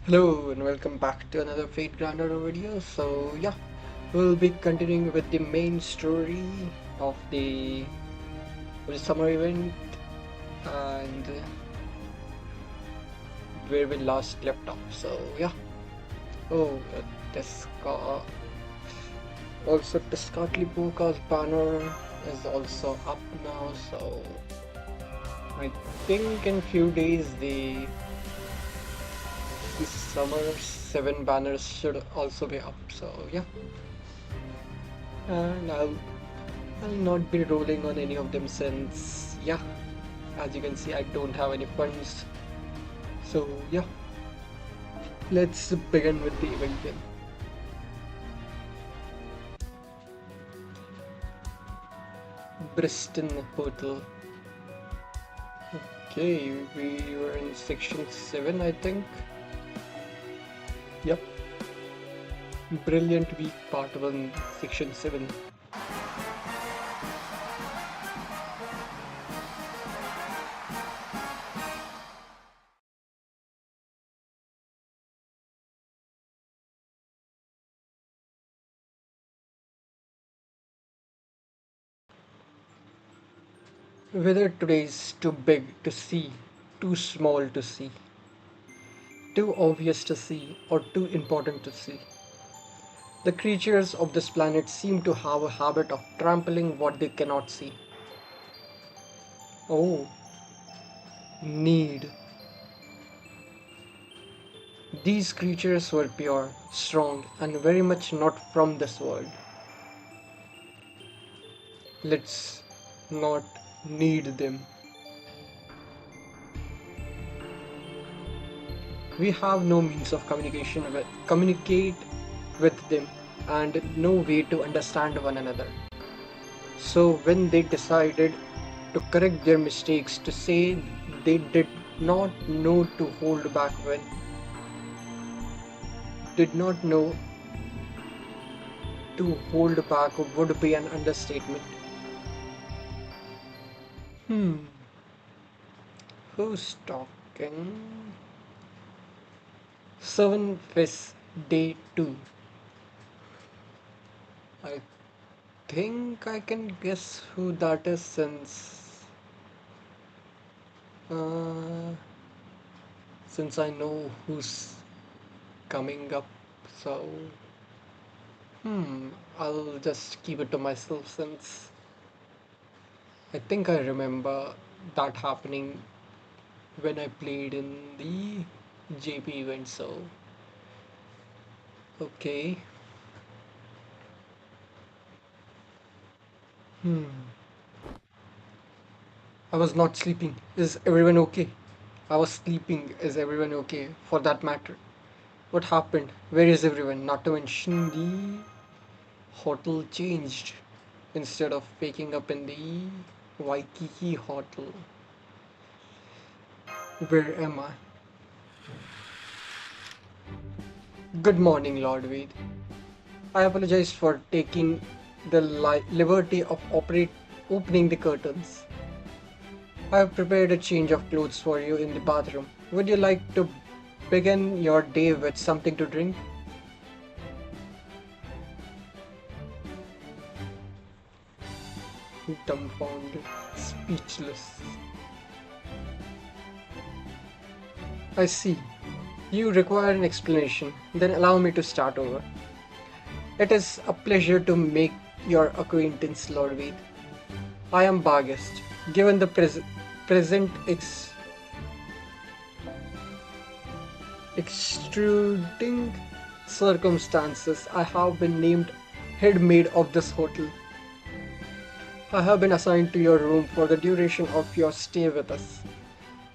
Hello and welcome back to another Fate Grand Auto video. We'll be continuing with the main story of the summer event and where we last left off. Oh, this car also Tezcatli Poca's banner is also up now. So I think in few days the summer 7 banners should also be up. And I'll not be rolling on any of them since as you can see I don't have any funds. So yeah, let's begin with the event then. Briston Hotel. Okay, we were in section 7 I think. Yep. Brilliant Week Part 1, Section 7. Whether today is too big to see, too small to see, too obvious to see, or too important to see, the creatures of this planet seem to have a habit of trampling what they cannot see. Oh, need. These creatures were pure, strong, and very much not from this world. Let's not need them. We have no means of communicate with them and no way to understand one another. So when they decided to correct their mistakes, to say they did not know to hold back when did not know to hold back would be an understatement. Hmm, who's talking? 7 Fest Day 2. I think I can guess who that is uh, since I know who's coming up. So, I'll just keep it to myself since I think I remember that happening when I played in the JP event. So, okay. I was not sleeping. Is everyone okay? I was sleeping. Is everyone okay? For that matter. What happened? Where is everyone? Not to mention the hotel changed. Instead of waking up in the Waikiki hotel. Where am I? Good morning, Lord Wade. I apologize for taking the liberty of opening the curtains. I have prepared a change of clothes for you in the bathroom. Would you like to begin your day with something to drink? Dumbfounded, speechless. I see. You require an explanation. Then allow me to start over. It is a pleasure to make your acquaintance, Lord Ved. I am Barghest. Given the present extruding circumstances, I have been named head maid of this hotel. I have been assigned to your room for the duration of your stay with us.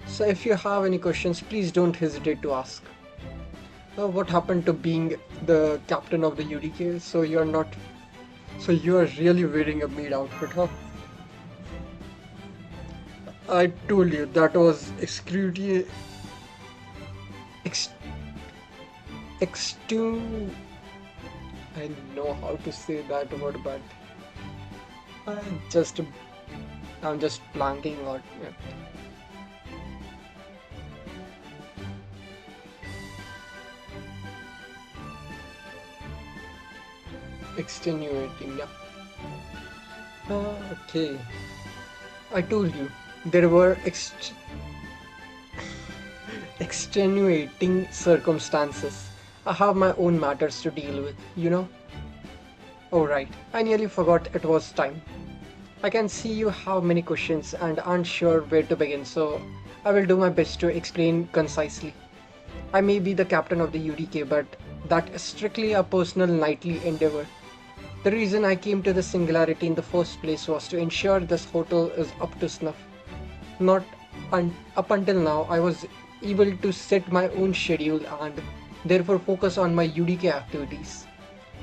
So if you have any questions, please don't hesitate to ask. What happened to being the captain of the UDK? So you are really wearing a maid outfit, huh? I told you that was ex, extu. I know how to say that word, but I just I'm just blanking on it. Extenuating, yeah. Okay. I told you there were extenuating circumstances. I have my own matters to deal with, you know? Oh, right. I nearly forgot it was time. I can see you have many questions and aren't sure where to begin, so I will do my best to explain concisely. I may be the captain of the UDK, but that is strictly a personal nightly endeavor. The reason I came to the Singularity in the first place was to ensure this hotel is up to snuff. Not up until now, I was able to set my own schedule and therefore focus on my UDK activities.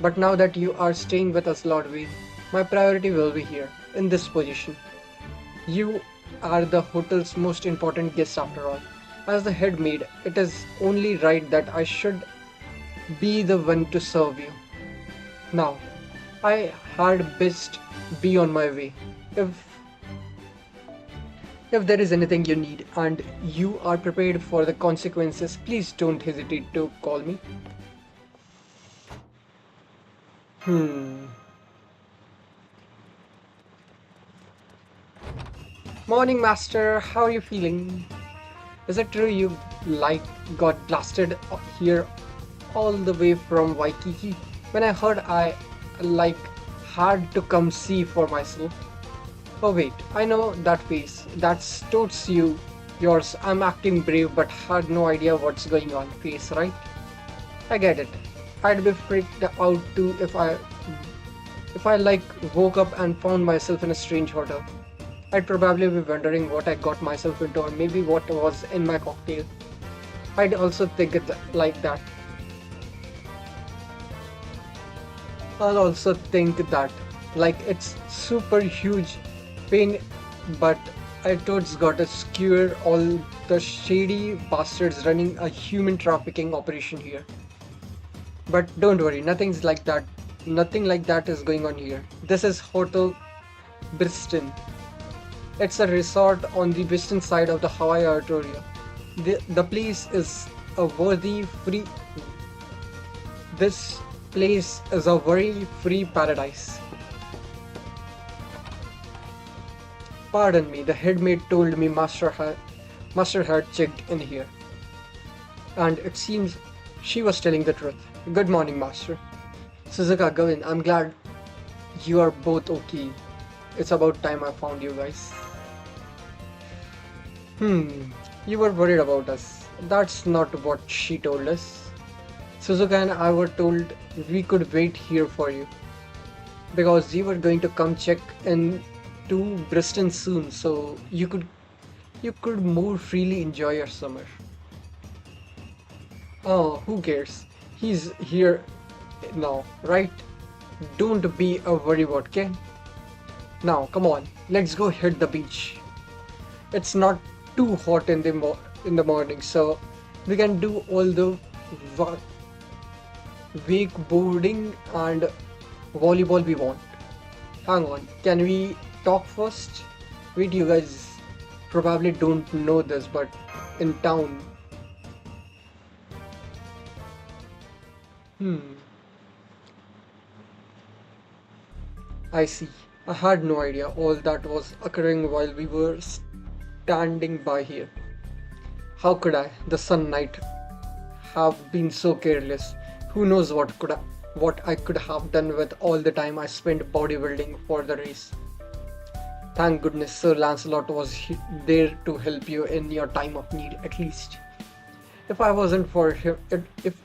But now that you are staying with us, Lord Wade, my priority will be here, in this position. You are the hotel's most important guest after all. As the head maid, it is only right that I should be the one to serve you. Now, I had best be on my way. If if there is anything you need and you are prepared for the consequences, please don't hesitate to call me. Hmm. Morning, Master. How are you feeling? Is it true you like got blasted here all the way from Waikiki? When I heard I like had to come see for myself. Oh wait, I know that face. That's totes you. Yours. I'm acting brave but had no idea what's going on face, right? I get it. I'd be freaked out too if I like woke up and found myself in a strange hotel. I'd probably be wondering what I got myself into or maybe what was in my cocktail. I'd also think it like that. I'll also think that like it's super huge pain, but I totes got to skewer all the shady bastards running a human trafficking operation here. But don't worry, nothing's like that. Nothing like that is going on here. This is Hotel Briston. It's a resort on the western side of the Hawaii Artoria. The place is a worthy free. This place is a very free paradise. Pardon me, the headmaid told me Master had checked in here, and it seems she was telling the truth. Good morning, Master. Suzuka, Gavin, I'm glad you are both okay. It's about time I found you guys. You were worried about us. That's not what she told us. Suzuka and I were told we could wait here for you because you were going to come check in to Bristol soon, so you could more freely enjoy your summer. Oh, who cares? He's here now, right? Don't be a worrywart, okay? Now, come on, let's go hit the beach. It's not too hot in the morning, so we can do all the wa- wakeboarding and volleyball we want. Hang on, can we talk first? Wait, you guys probably don't know this, but in town, hmm, I see. I had no idea all that was occurring while we were standing by here. How could I, the Sun Knight, have been so careless? Who knows what I could have done with all the time I spent bodybuilding for the race. Thank goodness Sir Lancelot was there to help you in your time of need, at least. If I wasn't for him, if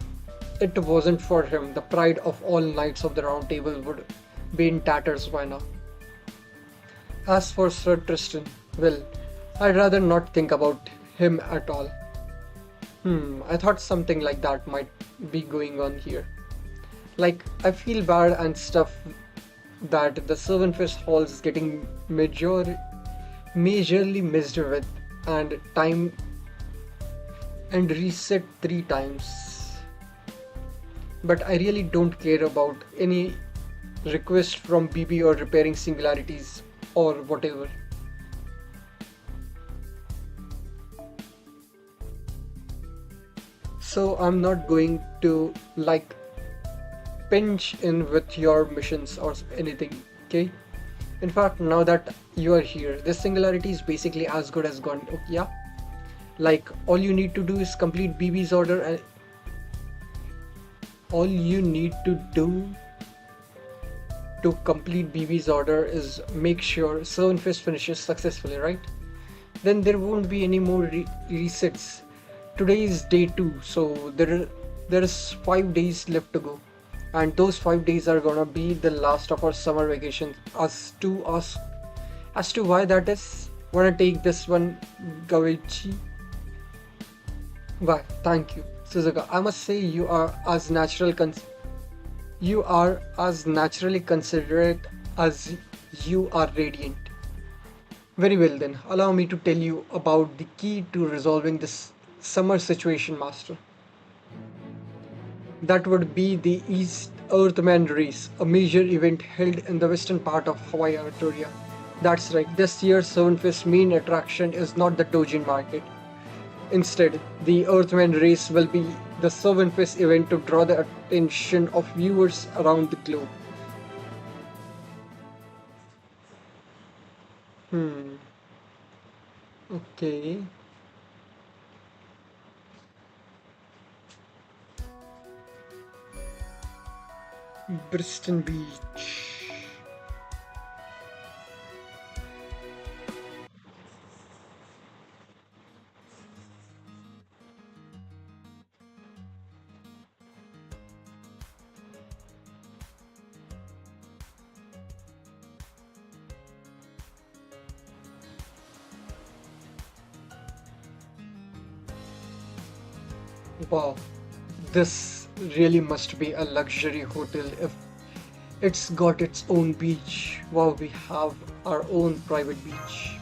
it wasn't for him, the pride of all knights of the Round Table would be in tatters by now. As for Sir Tristan, well, I'd rather not think about him at all. I thought something like that might be going on here. Like, I feel bad and stuff that the Servantfish Hall is getting majorly messed with and time and reset 3 times. But I really don't care about any request from BB or repairing singularities or whatever. So I'm not going to like pinch in with your missions or anything, okay? In fact, now that you are here, this singularity is basically as good as gone. Okay, yeah? Like, all you need to do is complete BB's order, and all you need to do to complete BB's order is make sure Silverfish finishes successfully, right? Then there won't be any more resets. Today is day 2, so there is 5 days left to go. And those 5 days are gonna be the last of our summer vacation. As to why that is, wanna take this one, Gavichi? Why? Thank you, Suzuka. I must say you are as naturally considerate as you are radiant. Very well then, allow me to tell you about the key to resolving this summer situation, Master. That would be the East Earthman Race, a major event held in the western part of Hawaii Arcturia. That's right, this year's Sunfest main attraction is not the Dojin market. Instead, the Earthman Race will be the Sunfest event to draw the attention of viewers around the globe. Hmm, okay. Briston Beach. Wow, this really must be a luxury hotel if it's got its own beach. Wow, we have our own private beach.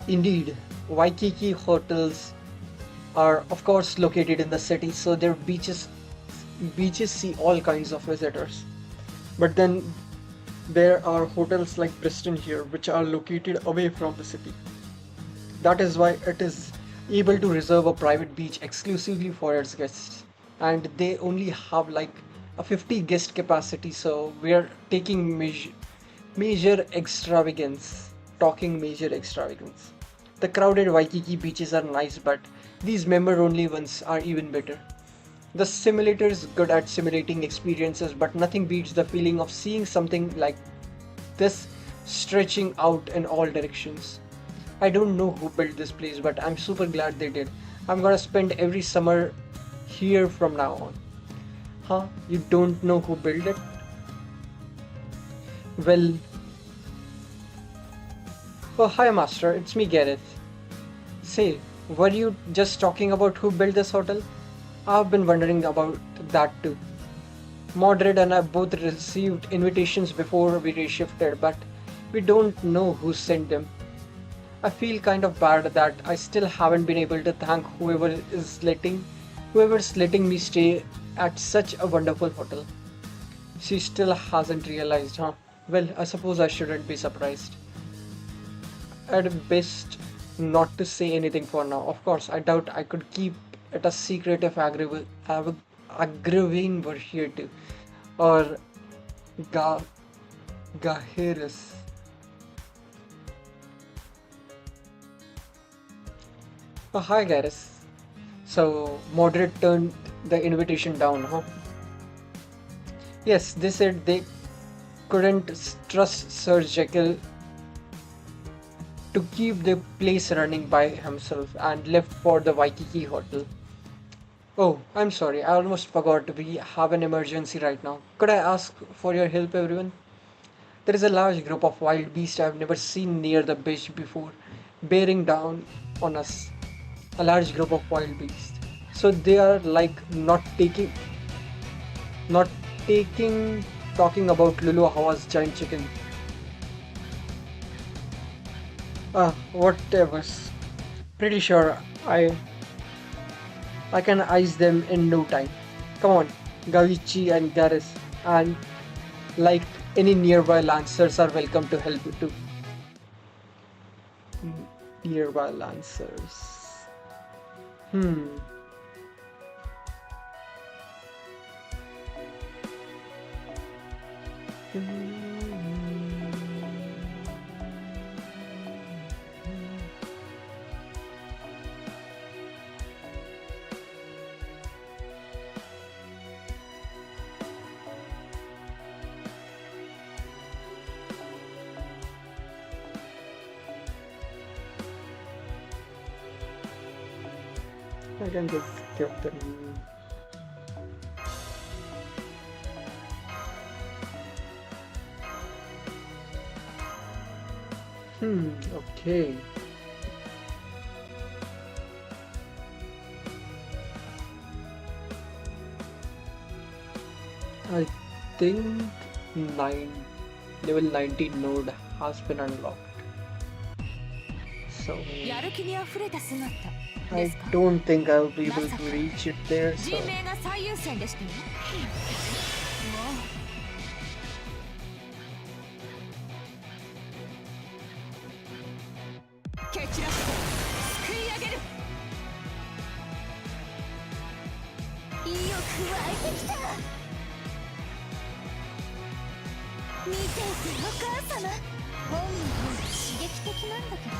Indeed, Waikiki hotels are of course located in the city, so their beaches see all kinds of visitors. But then there are hotels like Briston here which are located away from the city. That is why it is able to reserve a private beach exclusively for its guests. And they only have like a 50 guest capacity, so we are taking major extravagance. Talking major extravagance. The crowded Waikiki beaches are nice, but these member only ones are even better. The simulator is good at simulating experiences, but nothing beats the feeling of seeing something like this stretching out in all directions. I don't know who built this place, but I'm super glad they did. I'm gonna spend every summer here from now on. Huh? You don't know who built it? Well, oh, hi, Master. It's me, Gareth. Say, were you just talking about who built this hotel? I've been wondering about that too. Mordred and I both received invitations before we reshifted, but we don't know who sent them. I feel kind of bad that I still haven't been able to thank whoever's letting me stay at such a wonderful hotel. She still hasn't realized, huh? Well, I suppose I shouldn't be surprised. At best, not to say anything for now. Of course, I doubt I could keep it a secret if Agravain were here too. Or Ga Gaheris. Oh, hi, Garrus. So, Moderate turned the invitation down, huh? Yes, they said they couldn't trust Sir Jekyll to keep the place running by himself and left for the Waikiki Hotel. Oh, I'm sorry, I almost forgot. We have an emergency right now. Could I ask for your help, everyone? There is a large group of wild beasts I've never seen near the beach before, bearing down on us. A large group of wild beasts. So they are like not taking, talking about Lulu Hawa's giant chicken. Whatever. Pretty sure I can ice them in no time. Come on, Gavichi and Garis, and like any nearby lancers are welcome to help you too. Nearby lancers. Hmm. I can just give them. Okay. I think nine level 19 node has been unlocked. So やる気にあふれた姿で I すか？ don't think I'll be able to reach it there. 人 So 命が最優先でしたよ。もう蹴散らしてすくい上げる。意欲湧いてきた。見ていてお母様。本人は刺激的なんだけど。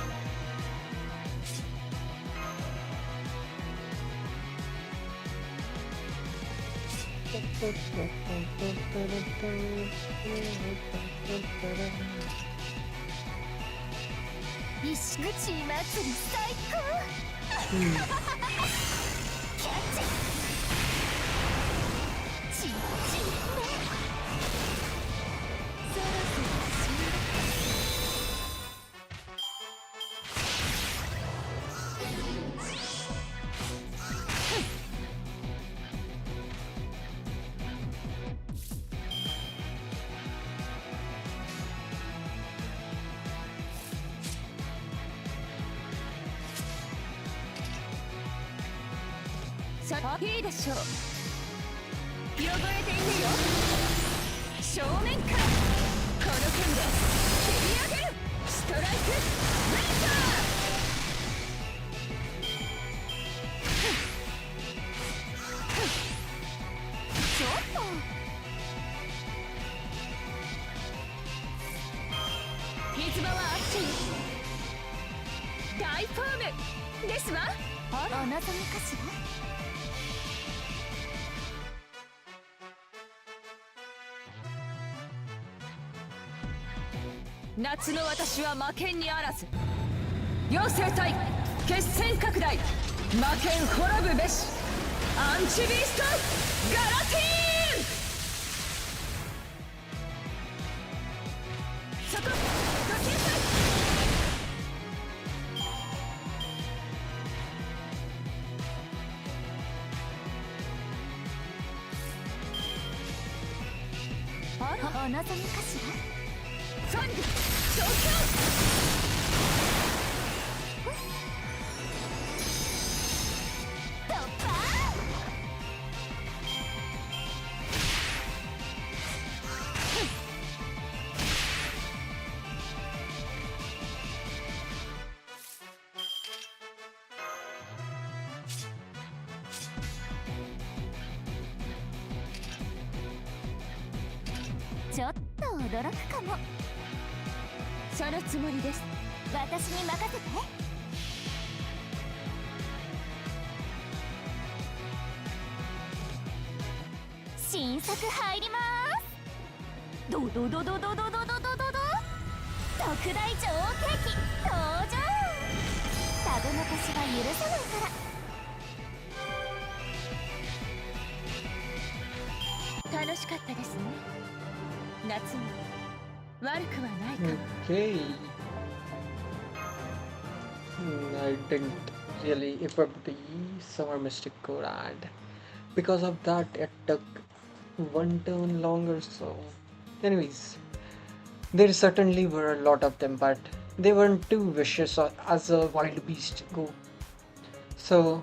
石口祭り最高。キャッチ。ちっちね。そろそろ死ぬ。いいでしょう。汚れていくよ。正面からこの剣で切り上げる。ストライクレイザー。ちょっと水場はあっちに大フォームですわ。あら、お望みかしら。夏の私は負けんにあらず。妖精隊決戦拡大。負けん滅ぶべし。アンチビーストガラティーン。そこ時計隊。あら、お望みかしら。ファンデ状況。ちょっと驚くかも。そのつもりです。私に任せて。新作入ります。ドドドドドドドドドドド特大女王ケーキ登場。タブの腰は許さないから。楽しかったですね。夏も悪くはないかも。 okay. I didn't really equip the Summer Mystic Core, and because of that, it took one turn longer. So, anyways, there certainly were a lot of them, but They weren't too vicious as a wild beast go. So,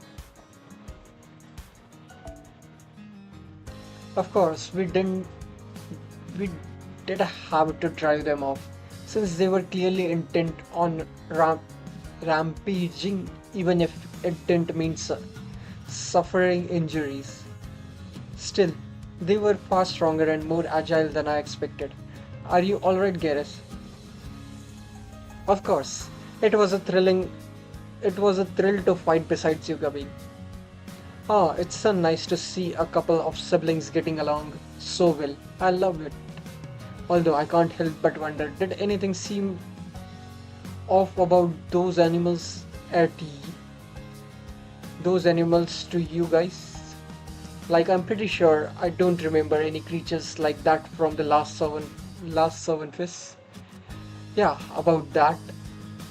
of course, we did have to drive them off, since they were clearly intent on rampaging, even if it didn't mean suffering injuries. Still, they were far stronger and more agile than I expected. Are you alright, Gareth? Of course, it was a thrilling. It was a thrill to fight beside you, Gabby. Ah, it's so nice to see a couple of siblings getting along so well. I love it. Although I can't help but wonder, did anything seem off about those animals to you guys? Like, I'm pretty sure I don't remember any creatures like that from the last seven fists. Yeah, about that.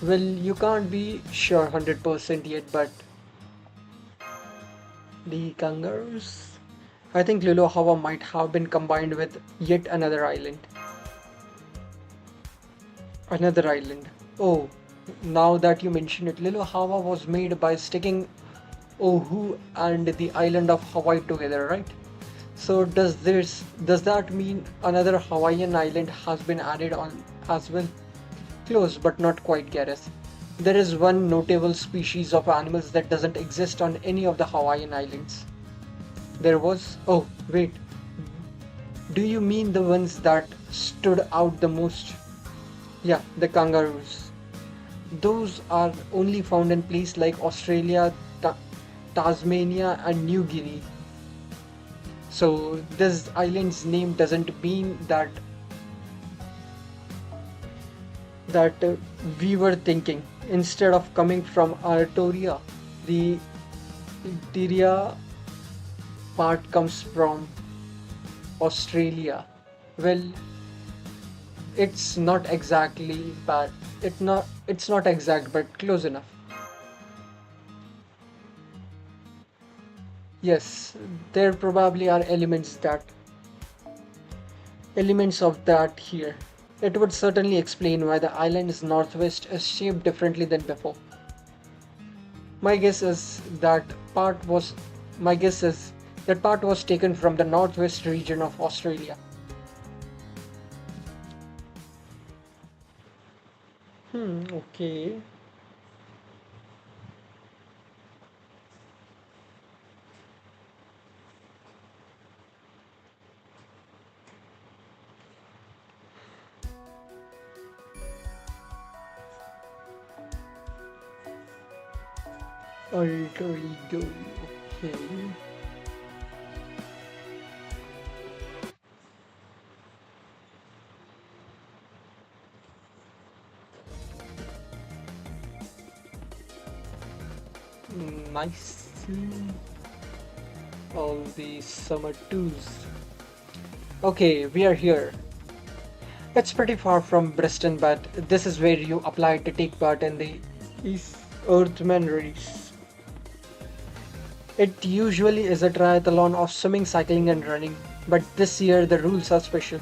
Well, you can't be sure 100% yet, but the kangaroos? I think Luluhawa might have been combined with yet another island. Another island. Oh, now that you mention it, Luluhawa was made by sticking Oahu and the island of Hawaii together, right? So does that mean another Hawaiian island has been added on as well? Close, but not quite, Gareth. There is one notable species of animals that doesn't exist on any of the Hawaiian islands. There was. Oh, wait. Do you mean the ones that stood out the most? Yeah, the kangaroos. Those are only found in places like Australia, Tasmania, and New Guinea. So this island's name doesn't mean that we were thinking. Instead of coming from Artoria, the Tiria part comes from Australia. Well, it's not exactly bad. It's not exact, but close enough. Yes, there probably are elements of that here. It would certainly explain why the island's northwest is shaped differently than before. My guess is that part was my guess is that part was taken from the northwest region of Australia. Okay. Alter ego. Okay. Nice. All the summer twos. Okay, we are here. It's pretty far from Bristol, but this is where you apply to take part in the East Earthman race. It usually is a triathlon of swimming, cycling, and running, but this year the rules are special.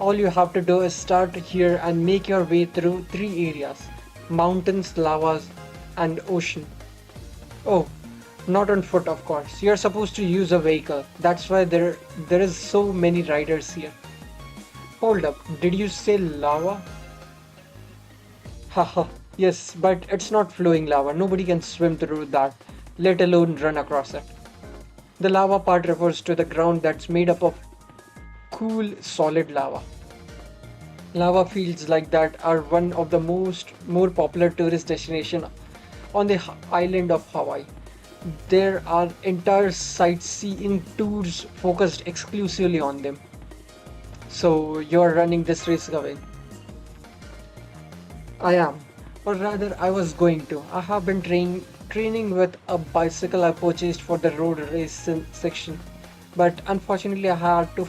All you have to do is start here and make your way through three areas: mountains, lavas, and ocean. Oh, not on foot, of course. You're supposed to use a vehicle. That's why there is so many riders here. Hold up, did you say lava? Haha, yes, but it's not flowing lava. Nobody can swim through that, let alone run across it. The lava part refers to the ground that's made up of cool, solid lava. Lava fields like that are one of the more popular tourist destination on the island of Hawaii. There are entire sightseeing tours focused exclusively on them. So you're running this race, Gavin? I am, or rather, I was going to. I have been training with a bicycle I purchased for the road race section, but unfortunately, I had to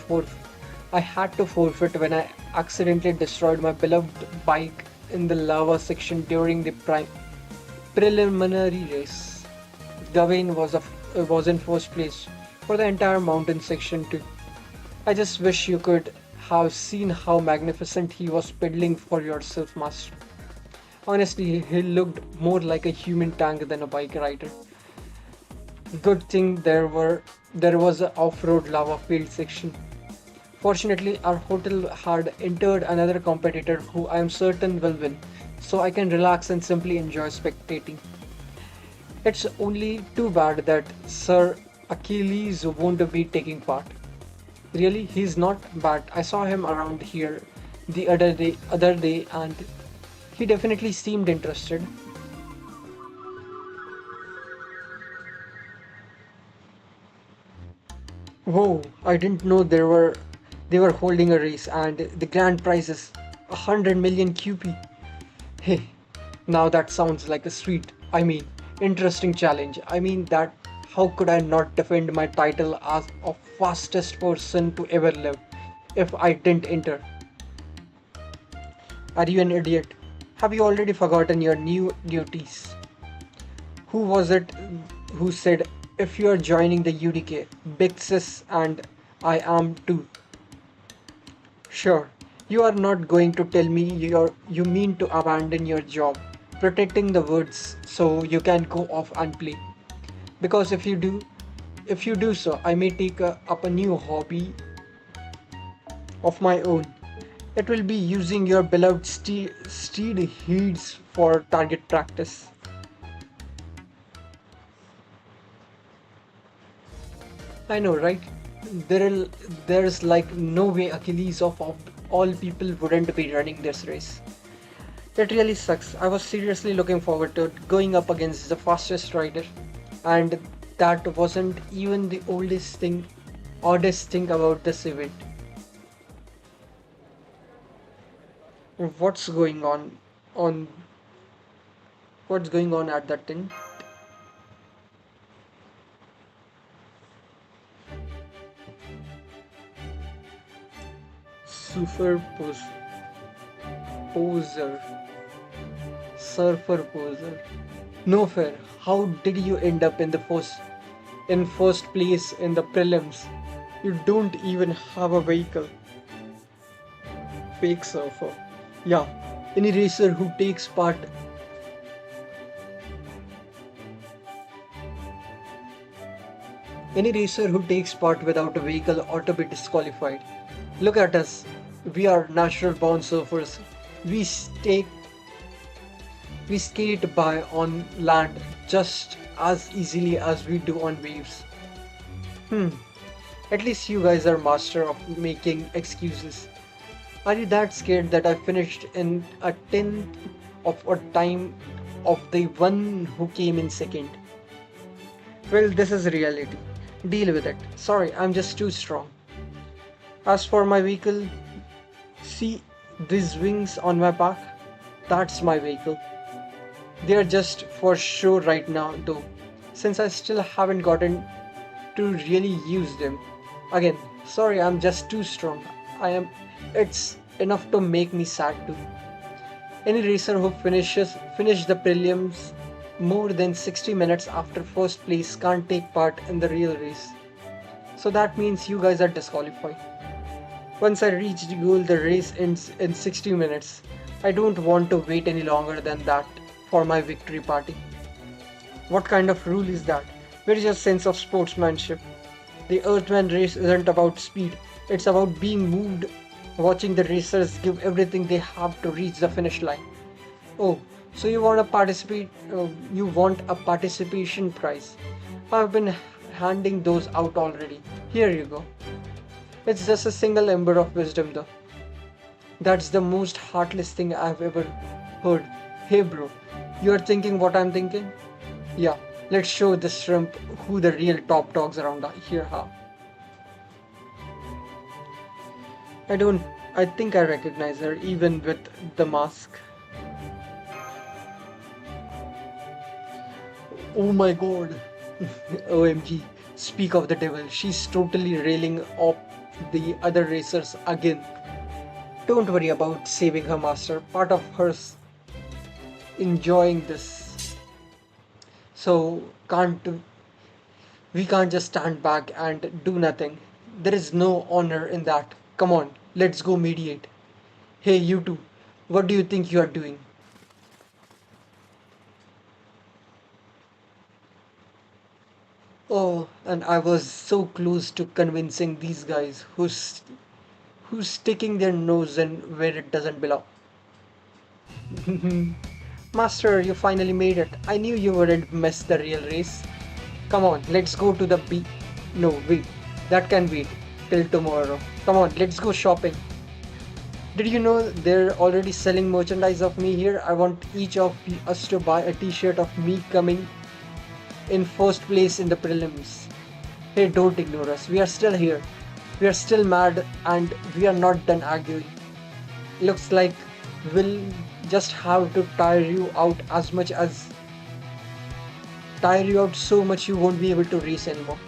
forfeit when I accidentally destroyed my beloved bike in the lava section during the preliminary race. Gawain was in first place for the entire mountain section too. I just wish you could have seen how magnificent he was pedaling for yourself, Master. Honestly, he looked more like a human tank than a bike rider. Good thing there was a off-road lava field section. Fortunately, our hotel had entered another competitor who I am certain will win, so I can relax and simply enjoy spectating. It's only too bad that Sir Achilles won't be taking part. Really, he's not bad. I saw him around here the other day, and he definitely seemed interested. Whoa, I didn't know they were holding a race and the grand prize is 100 million QP. Hey, now that sounds like a interesting challenge. I mean that how could I not defend my title as a fastest person to ever live if I didn't enter? Are you an idiot? Have you already forgotten your new duties? Who was it who said if you are joining the UDK, Big Sis and I am too? Sure, you are not going to tell me you mean to abandon your job, protecting the woods so you can go off and play. Because if you do so, I may take up a new hobby of my own. It will be using your beloved steed heeds for target practice. I know, right? There's like no way Achilles of all people wouldn't be running this race. It really sucks. I was seriously looking forward to going up against the fastest rider, and that wasn't even the oddest thing about this event. What's going on what's going on at that thing? Superpose poser, surfer poser. No fair. How did you end up in first place in the prelims? You don't even have a vehicle. Fake surfer. Yeah, any racer who takes part any racer who takes part without a vehicle ought to be disqualified. Look at us. We are natural born surfers. We stake we skate by on land just as easily as we do on waves. Hmm, at least you guys are master of making excuses. Are you that scared that I finished in a tenth of a time of the one who came in second? Well, this is reality. Deal with it. Sorry, I'm just too strong. As for my vehicle, see these wings on my back? That's my vehicle. They are just for show right now, though, since I still haven't gotten to really use them. Again, sorry, I'm just too strong. I am. It's enough to make me sad too. Any racer who finish the prelims more than 60 minutes after first place can't take part in the real race. So that means you guys are disqualified. Once I reach the goal, the race ends in 60 minutes. I don't want to wait any longer than that for my victory party. What kind of rule is that? Where is your sense of sportsmanship? The Earthman race isn't about speed, it's about being moved, watching the racers give everything they have to reach the finish line. Oh, so you want a participation prize. I've been handing those out already. Here you go. It's just a single ember of wisdom though. That's the most heartless thing I've ever heard. Hey bro, you're thinking what I'm thinking? Yeah, let's show the shrimp who the real top dogs around here are. I don't I think I recognize her even with the mask. Oh my god. OMG. Speak of the devil. She's totally railing off the other racers again. Don't worry about saving her master. Part of her's enjoying this. So we can't just stand back and do nothing. There is no honor in that. Come on, let's go mediate. Hey, you two, what do you think you are doing? Oh, and I was so close to convincing these guys who's sticking their nose in where it doesn't belong. Master, you finally made it. I knew you wouldn't miss the real race. Come on, let's go to the No, wait. That can wait till tomorrow. Come on, let's go shopping. Did you know they're already selling merchandise of me here? I want each of us to buy a t-shirt of me coming in first place in the prelims. Hey, don't ignore us. We are still here. We are still mad and we are not done arguing. Looks like we'll just have to tire you out so much you won't be able to race anymore.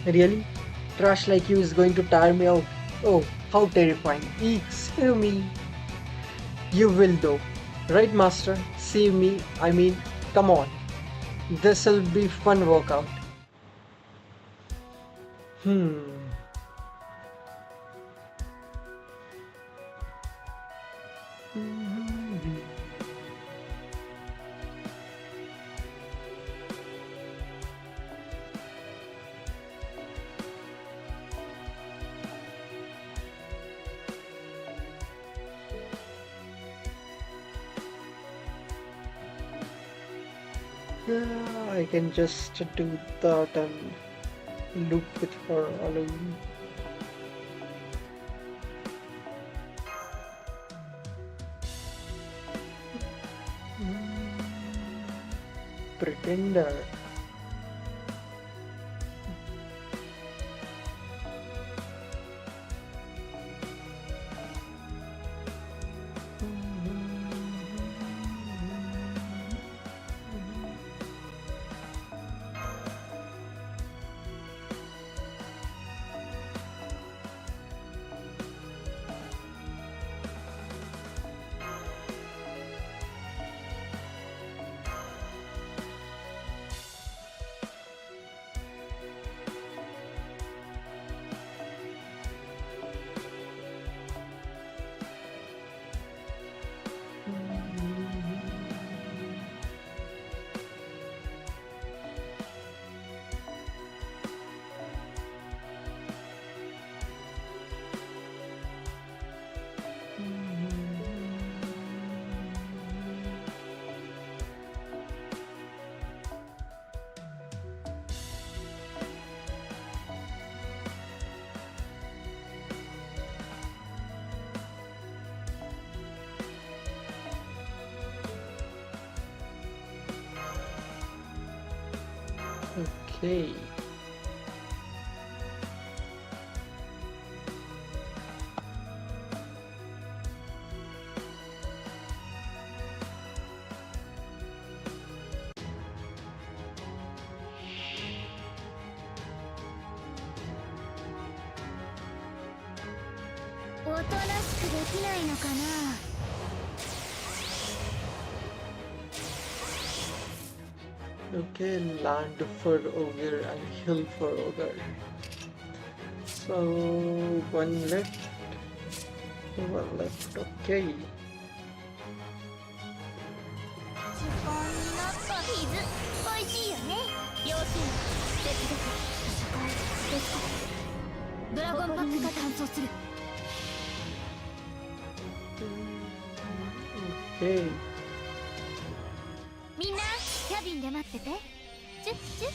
Really? Trash like you is going to tire me out. Oh, how terrifying. Eek, save me. You will though. Right, master? Save me. I mean, come on. This'll be fun workout. Hmm. Yeah, I can just do that and loop it for Halloween. Pretender. Okay. Okay, land for ogre and hill for ogre. So one left, one left. Okay. 時間になった水美味しいよね要請節力戦いですかドラゴンパックが乾燥する Okay. みんなキャビンで待っててチュッチュッ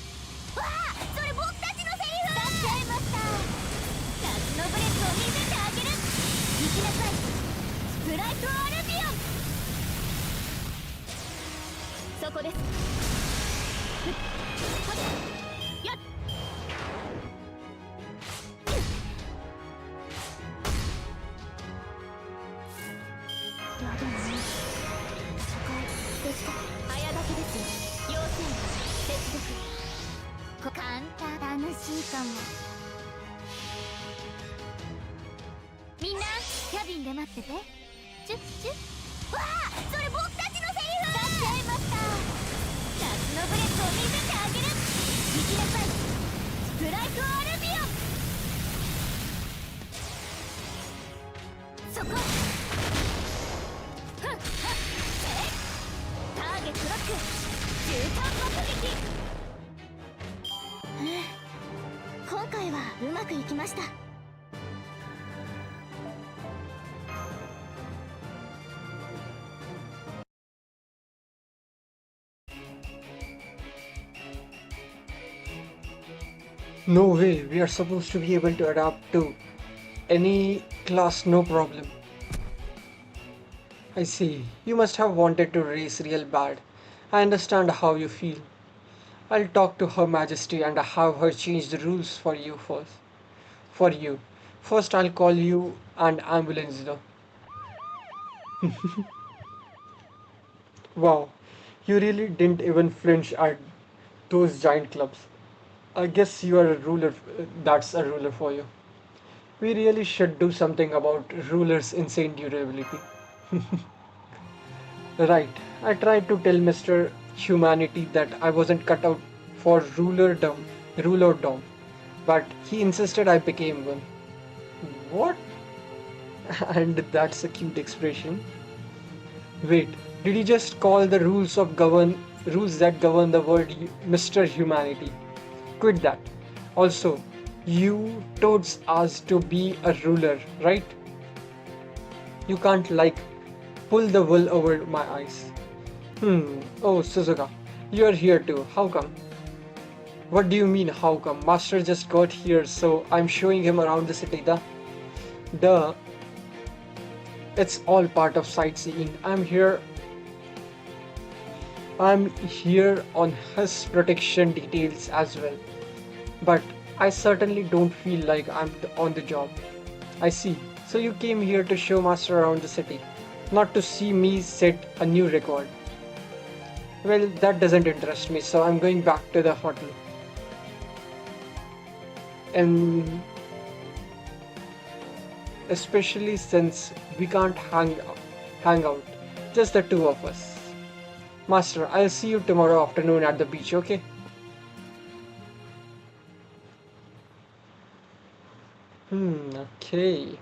わあそれ僕たちのセリフ出しちゃいました夏のブレスを見せてあげる行きなさいスプライトアルビオンそこですふっはっやっやだねですか早炊きですよ要請接続簡単楽しいかもみんなキャビンで待っててチュッチュッわあそれ僕たちのセリフ出しちゃいました夏のブレスを見せてあげる行きなさいスプライトアルビオンそこふっはっターゲットロック絨毯爆撃いきました。No way, we are supposed to be able to adapt to any class, no problem. I see. You must have wanted to race real bad. I understand how you feel. I'll talk to Her Majesty and have her change the rules for you first. For you. First, I'll call you an ambulance though. Wow, you really didn't even flinch at those giant clubs. I guess you are a ruler. That's a ruler for you. We really should do something about rulers' insane durability. Right. I tried to tell Mr. Humanity that I wasn't cut out for rulerdom, but he insisted I became one. What? And that's a cute expression. Wait, did he just call the rules that govern the world Mr. Humanity? Quit that. Also, you toads asked to be a ruler, right? You can't like pull the wool over my eyes. Oh, Suzuka, you're here too. How come? What do you mean, how come? Master just got here, so I'm showing him around the city. Duh. It's all part of sightseeing. I'm here on his protection details as well. But I certainly don't feel like on the job. I see. So you came here to show Master around the city, not to see me set a new record. Well, that doesn't interest me, so I'm going back to the hotel. And especially since we can't hang out, just the two of us. Master, I'll see you tomorrow afternoon at the beach, okay? Okay.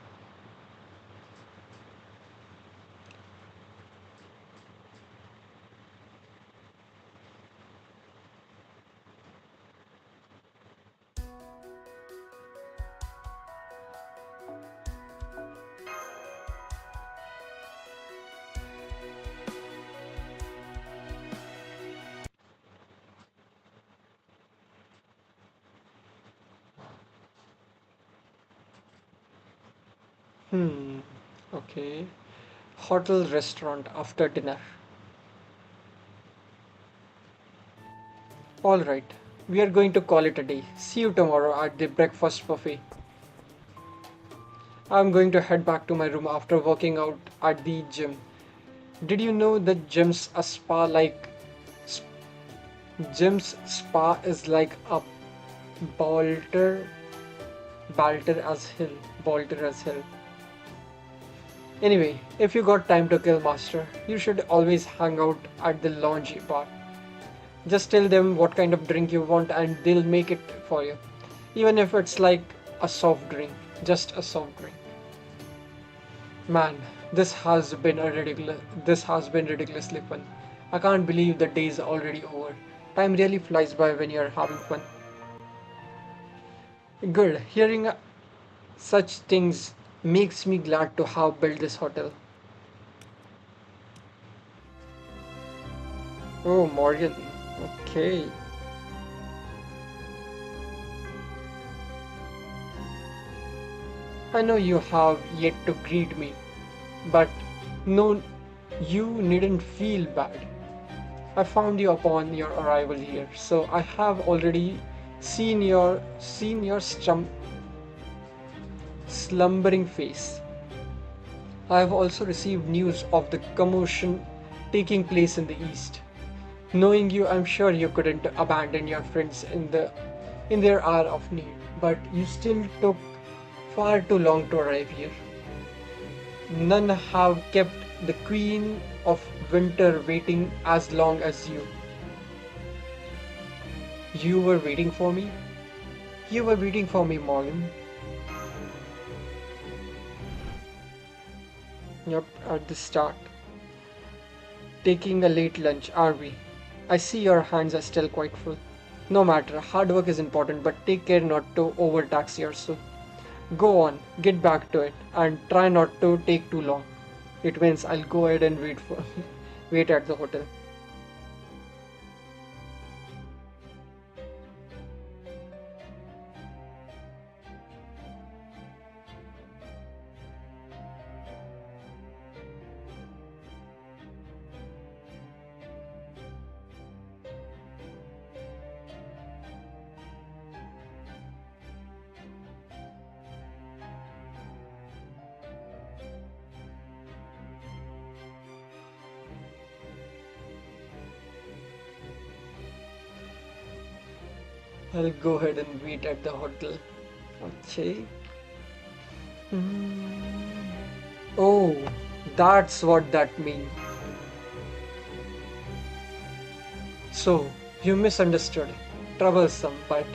Hmm. Okay. Hotel restaurant after dinner. Alright. We are going to call it a day. See you tomorrow at the breakfast buffet. I'm going to head back to my room after working out at the gym. Did you know that sp- gym's spa is like a bolter balter as hill bolter as hill. Anyway, if you got time to kill Master, you should always hang out at the lounge bar. Just tell them what kind of drink you want and they'll make it for you. Even if it's like a soft drink, just a soft drink. Man, this has been ridiculously fun. I can't believe the day's already over. Time really flies by when you're having fun. Good. Hearing such things makes me glad to have built this hotel. Oh, Morgan. Okay. I know you have yet to greet me, but no, you needn't feel bad. I found you upon your arrival here, so I have already seen your slumbering face. I have also received news of the commotion taking place in the east. Knowing you, I'm sure you couldn't abandon your friends in their hour of need, but you still took far too long to arrive here. None have kept the Queen of Winter waiting as long as you. You were waiting for me? You were waiting for me, Morgan. Yep, at the start. Taking a late lunch, are we? I see your hands are still quite full. No matter, hard work is important, but take care not to overtax yourself. Go on, get back to it, and try not to take too long. It means I'll go ahead and wait at the hotel. I'll go ahead and wait at the hotel. Okay. Hmm. Oh, that's what that means. So, you misunderstood. Troublesome, but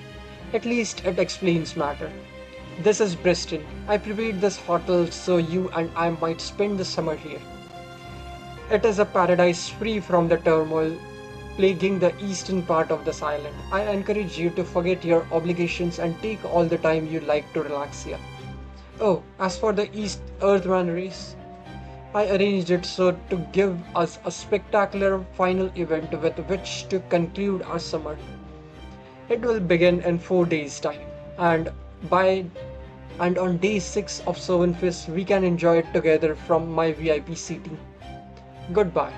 at least it explains matter. This is Bristol. I prepared this hotel so you and I might spend the summer here. It is a paradise free from the turmoil plaguing the eastern part of this island. I encourage you to forget your obligations and take all the time you like to relax here. Oh, as for the East Earthman race, I arranged it so to give us a spectacular final event with which to conclude our summer. It will begin in 4 days' time, and by and on day 6 of Servanfest we can enjoy it together from my VIP seating. Goodbye.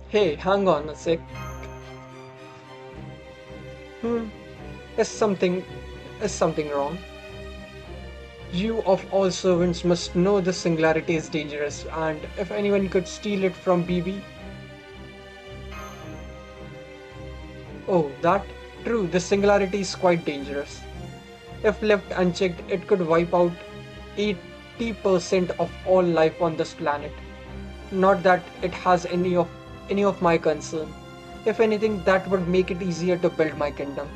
Hey, hang on a sec. Hmm, is something is something wrong? You of all servants must know the singularity is dangerous, and if anyone could steal it from BB, oh, that true, the singularity is quite dangerous. If left unchecked, it could wipe out 80% of all life on this planet. Not that it has any of my concern. If anything, that would make it easier to build my kingdom.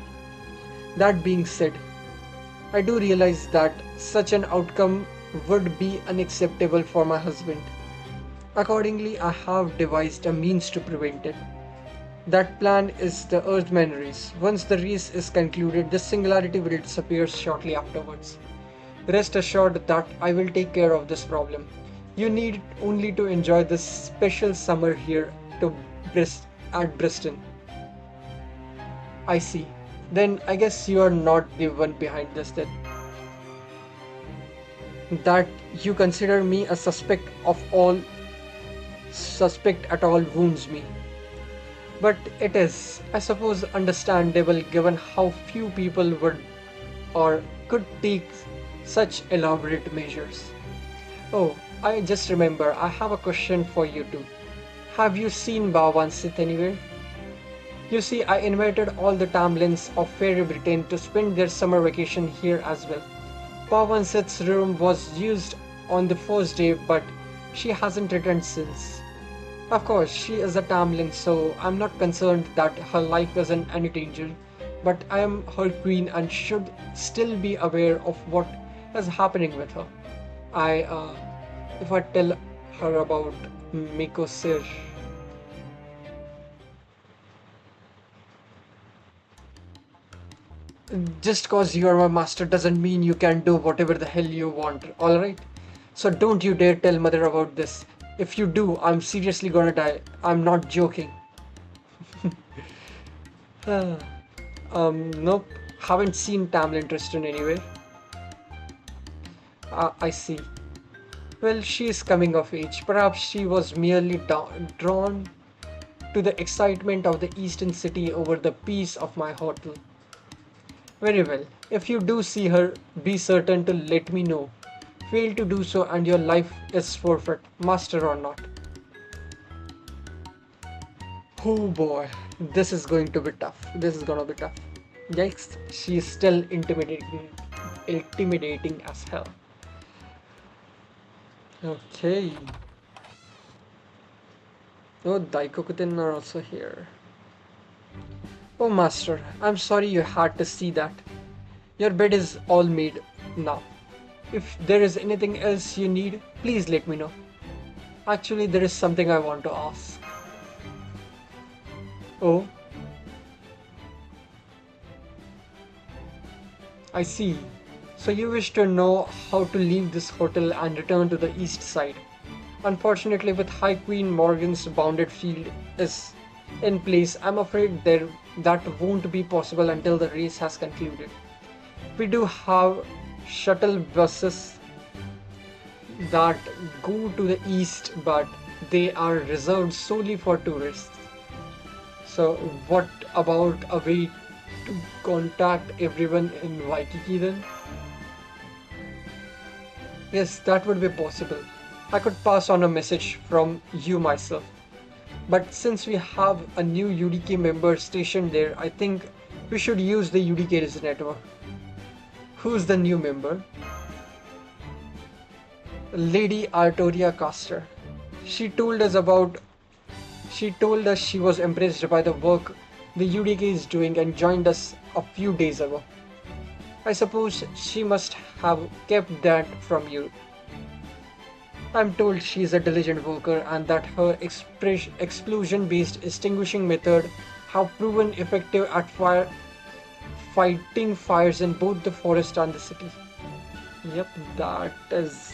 That being said, I do realize that such an outcome would be unacceptable for my husband. Accordingly, I have devised a means to prevent it. That plan is the Earthman race. Once the race is concluded, this singularity will disappear shortly afterwards. Rest assured that I will take care of this problem. You need only to enjoy this special summer here to at Bristol. I see. Then I guess you are not the one behind this then. That you consider me a suspect at all wounds me. But it is, I suppose, understandable given how few people would or could take such elaborate measures. Oh, I just remember, I have a question for you too. Have you seen Bawan Sith anywhere? You see, I invited all the Tamlins of Fairy Britain to spend their summer vacation here as well. Bawan Sith's room was used on the first day, but she hasn't returned since. Of course, she is a Tamlin, so I'm not concerned that her life is in any danger, but I am her queen and should still be aware of what is happening with her. I, if I tell her about Miko Sir. Just cause you are my master doesn't mean you can do whatever the hell you want, alright? So don't you dare tell mother about this. If you do, I'm seriously gonna die. I'm not joking. Nope. Haven't seen Tamlin Tristan anywhere. I see. Well, she is coming of age. Perhaps she was merely drawn to the excitement of the eastern city over the peace of my hotel. Very well. If you do see her, be certain to let me know. Fail to do so and your life is forfeit, master or not. Oh boy, this is going to be tough. This is gonna be tough. Yikes, she is still intimidating as hell. Okay. Oh, Daikokutin are also here. Oh, master, I'm sorry you had to see that. Your bed is all made now. If there is anything else you need, please let me know. Actually, there is something I want to ask. Oh, I see. So you wish to know how to leave this hotel and return to the east side. Unfortunately, with High Queen Morgan's bounded field is in place, I'm afraid that won't be possible until the race has concluded. We do have shuttle buses that go to the east, but they are reserved solely for tourists. So, what about a way to contact everyone in Waikiki then? Yes, that would be possible. I could pass on a message from you myself. But since we have a new UDK member stationed there, I think we should use the UDK's network. Who's the new member? Lady Artoria Caster. She told us about she told us she was impressed by the work the UDK is doing and joined us a few days ago. I suppose she must have kept that from you. I'm told she's a diligent worker and that her explosion-based extinguishing method have proven effective at fighting fires in both the forest and the city. Yep, that is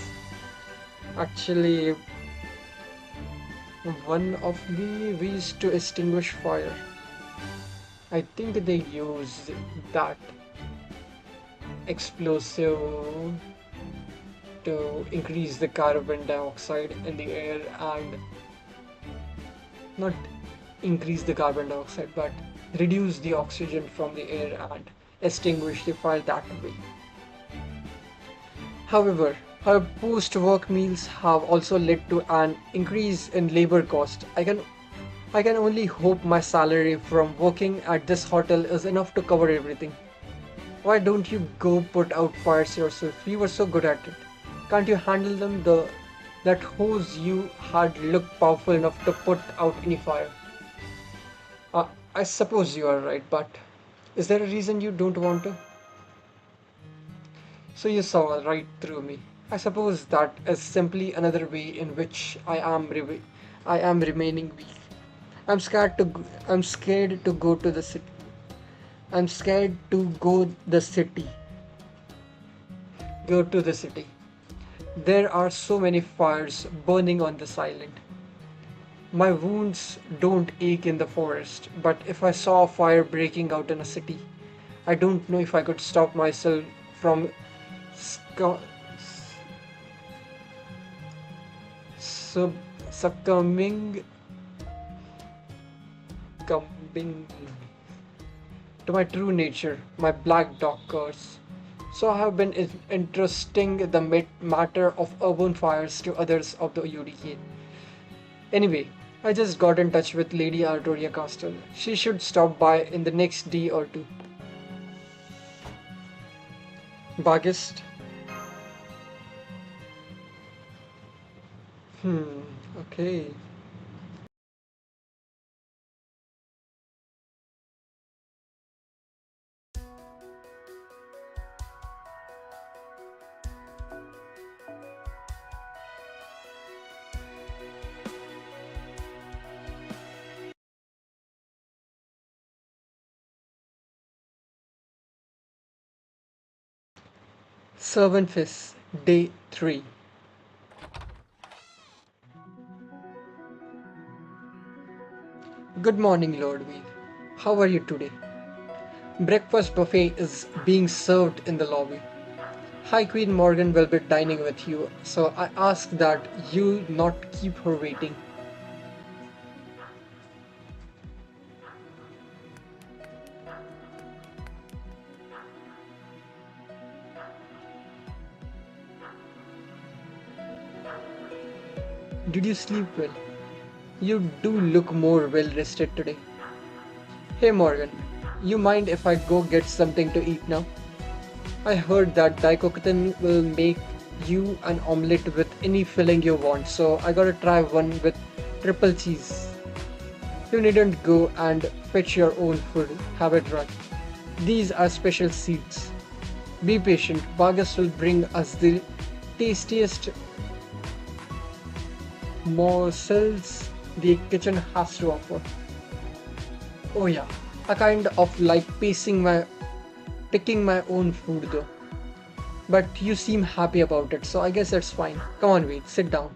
actually one of the ways to extinguish fire. I think they use that explosive to increase the carbon dioxide in the air and not increase the carbon dioxide but reduce the oxygen from the air and extinguish the fire that way. However, her post-work meals have also led to an increase in labor cost. I can only hope my salary from working at this hotel is enough to cover everything. Why don't you go put out fires yourself? You were so good at it. Can't you handle them? That hose you had looked powerful enough to put out any fire. I suppose you are right, but is there a reason you don't want to? So you saw right through me. I suppose that is simply another way in which I am remaining weak. I'm scared to go to the city. I'm scared to go to the city. There are so many fires burning on this island. My wounds don't ache in the forest, but if I saw a fire breaking out in a city, I don't know if I could stop myself from scu- sub- succumbing succumbing to my true nature, my black dog curse. So I have been entrusting the matter of urban fires to others of the UDK. Anyway, I just got in touch with Lady Artoria Castle. She should stop by in the next day or two. Bagist? Hmm, okay. Servant Fist, Day 3. Good morning, Lord Weave. How are you today? Breakfast buffet is being served in the lobby. High Queen Morgan will be dining with you, so I ask that you not keep her waiting. Did you sleep well? You do look more well rested today. Hey Morgan, you mind if I go get something to eat now? I heard that Daikokutan will make you an omelette with any filling you want, so I gotta try one with triple cheese. You needn't go and fetch your own food, have it right. These are special seeds. Be patient, Vargas will bring us the tastiest morsels the kitchen has to offer. Oh yeah, I kind of like picking my own food though. But you seem happy about it, so I guess it's fine. Come on, wait, sit down.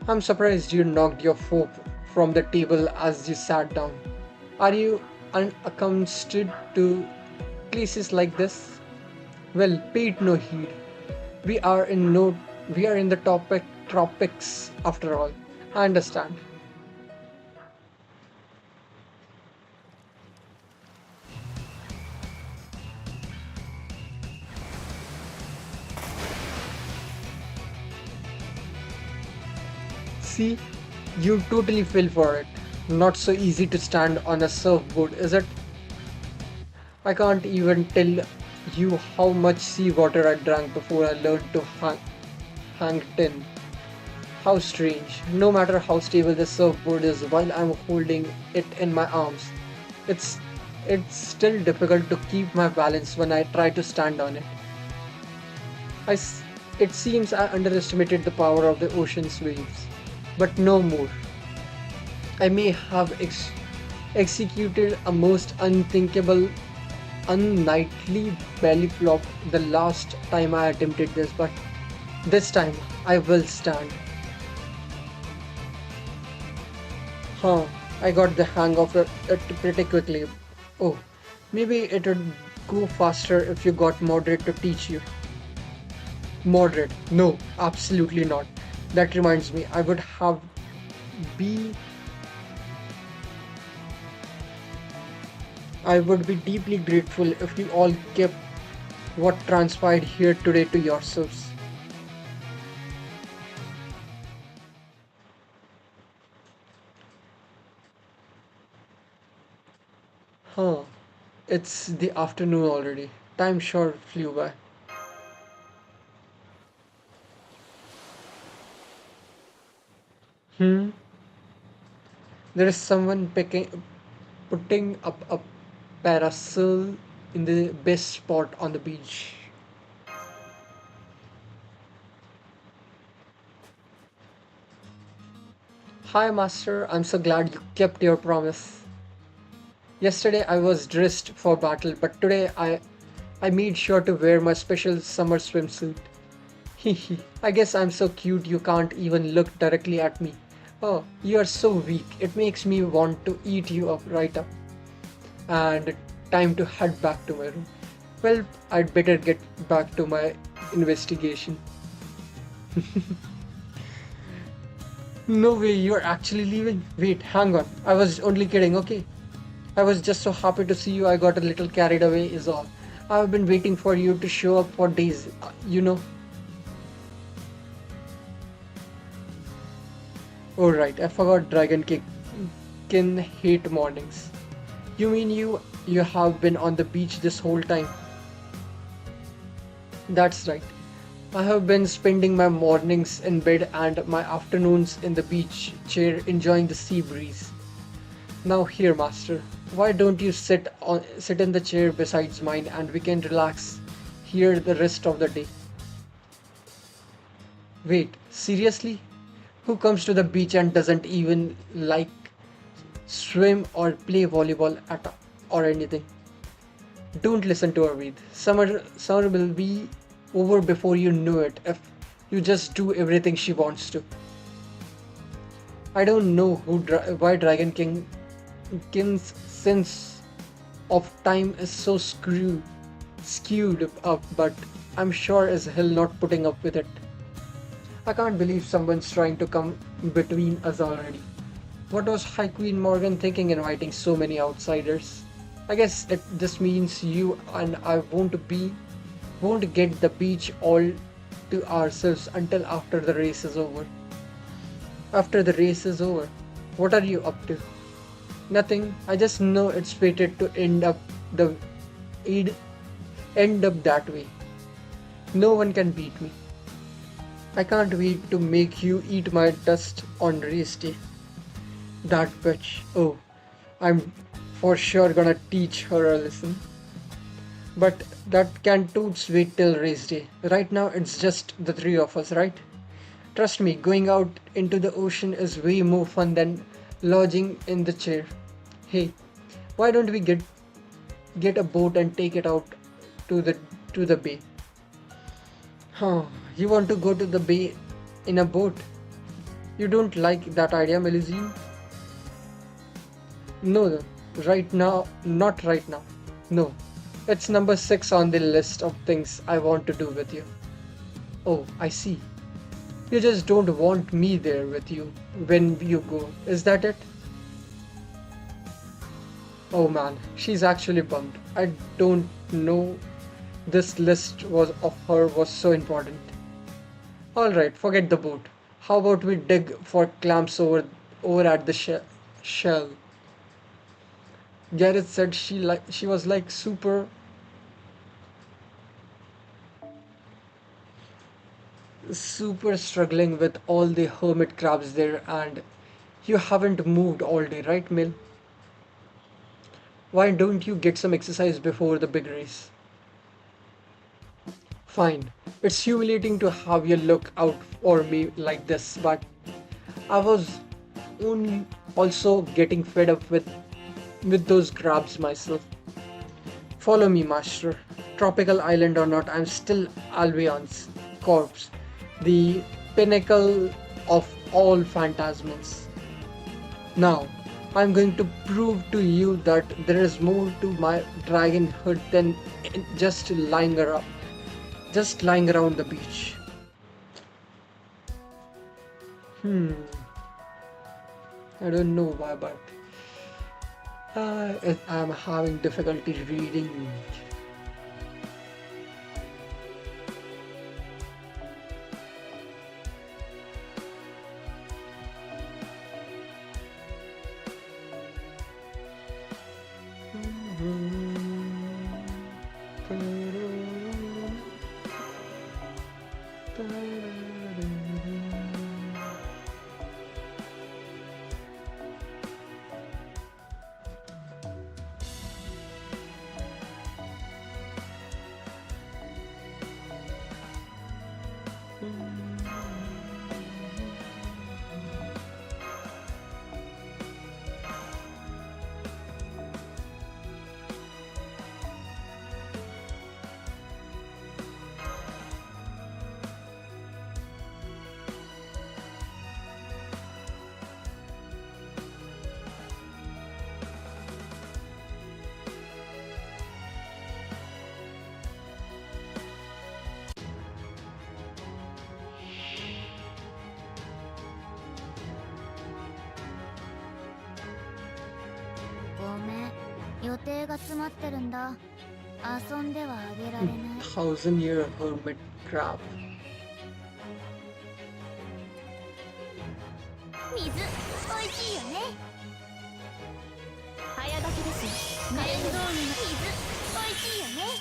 I'm surprised you knocked your fork from the table as you sat down. Are you unaccustomed to places like this? Well, pay it no heed. We are in no we are in the topic tropics after all. I understand. See, you totally fell for it. Not so easy to stand on a surfboard, is it? I can't even tell you how much seawater I drank before I learned to hang ten. How strange. No matter how stable the surfboard is while I'm holding it in my arms, it's it's still difficult to keep my balance when I try to stand on it. I s- it seems I underestimated the power of the ocean's waves, but no more. I may have executed a most unthinkable, unknightly belly flop the last time I attempted this, but this time I will stand. Huh, I got the hang of it pretty quickly. Oh, maybe it would go faster if you got moderate to teach you. Moderate? No, absolutely not. That reminds me, be I would be deeply grateful if you all kept what transpired here today to yourselves. Huh, it's the afternoon already. Time sure flew by. Hmm, there is someone putting up a parasol in the best spot on the beach. Hi, Master. I'm so glad you kept your promise. Yesterday I was dressed for battle, but today I made sure to wear my special summer swimsuit. Hehe. I guess I'm so cute you can't even look directly at me. Oh, you are so weak. It makes me want to eat you up right up. And time to head back to my room. Well, I'd better get back to my investigation. No way, you're actually leaving. Wait, hang on. I was only kidding, okay? I was just so happy to see you, I got a little carried away, is all. I've been waiting for you to show up for days, you know. Oh, right, I forgot Dragon King can hate mornings. You mean you have been on the beach this whole time? That's right. I have been spending my mornings in bed and my afternoons in the beach chair enjoying the sea breeze. Now here, master, why don't you sit in the chair besides mine and we can relax here the rest of the day. Wait, seriously? Who comes to the beach and doesn't even like swim or play volleyball at or anything? Don't listen to her, Veed. Summer will be over before you know it if you just do everything she wants to. I don't know why Dragon King's sense of time is so skewed up, but I'm sure as hell not putting up with it. I can't believe someone's trying to come between us already. What was High Queen Morgan thinking inviting so many outsiders? I guess it just means you and I won't get the beach all to ourselves until after the race is over. After the race is over, what are you up to? Nothing. I just know it's fated to the end end up that way. No one can beat me. I can't wait to make you eat my dust on race day. That bitch. Oh, I'm for sure gonna teach her a lesson. But that can toots wait till race day. Right now it's just the three of us, right? Trust me, going out into the ocean is way more fun than lodging in the chair. Hey, Why don't we get a boat and take it out to the bay? Huh, you want to go to the bay in a boat? You don't like that idea, Melusine? No, right now, not right now. No, it's number 6 on the list of things I want to do with you. Oh, I see. You just don't want me there with you when you go. Is that it? Oh man, she's actually bummed. I don't know this list was of her was so important. Alright, forget the boat. How about we dig for clamps over at the shell? Gareth said she was like super struggling with all the hermit crabs there, and you haven't moved all day, right, Mill? Why don't you get some exercise before the big race? Fine. It's humiliating to have you look out for me like this, but I was also getting fed up with those crabs myself. Follow me, master. Tropical island or not, I'm still Albion's corpse, the pinnacle of all phantasms. Now, I'm going to prove to you that there is more to my dragonhood than just lying around the beach. Hmm, I don't know why, but I'm having difficulty reading. Thousand-year hermit crab. 水美味しいよね。早炊きですよ。面倒に水美味しいよね。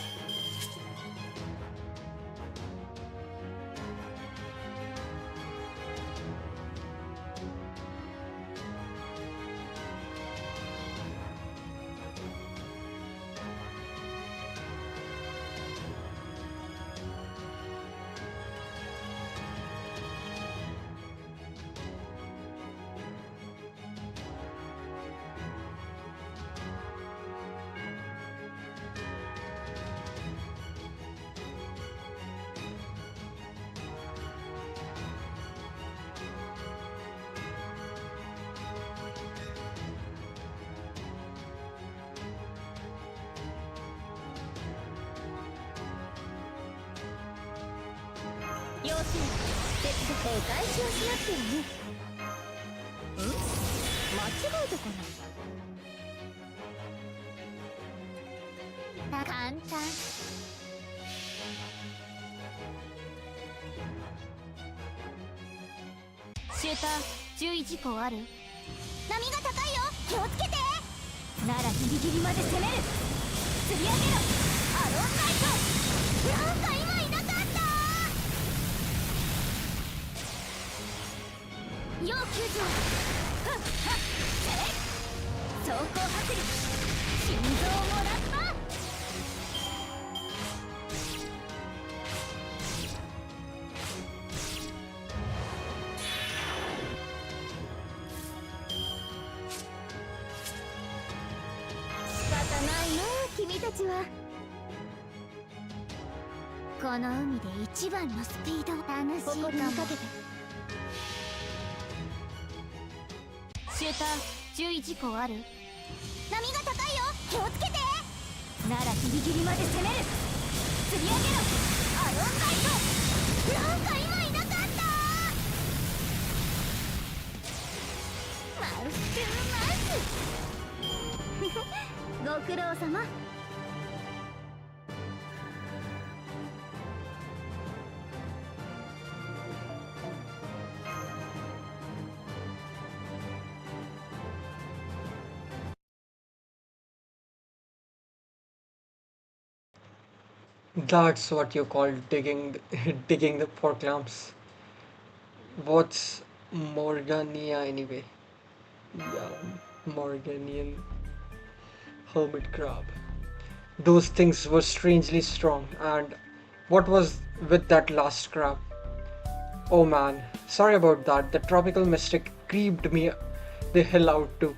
要するに鉄でお返しをしなくてもね。間違えたかな。簡単。シューター注意事項ある？波が高いよ、気をつけて。ならギリギリまで攻める。釣り上げろアロンナイト。なんか今いなかった。要救助。ふっはっ走行発力。心臓もらった。はこの海で一番のスピード。楽しいかも。シューター注意事項ある？波が高いよ、気をつけて。ならギリギリまで攻める。釣り上げろアロンナイト。なんか今いなかった。マウスマウスご苦労様。That's what you call digging, digging the for clams. What's Morgania anyway? Yeah, Morganian hermit crab. Those things were strangely strong. And what was with that last crab? Oh man, sorry about that. The tropical mystic creeped me the hell out too.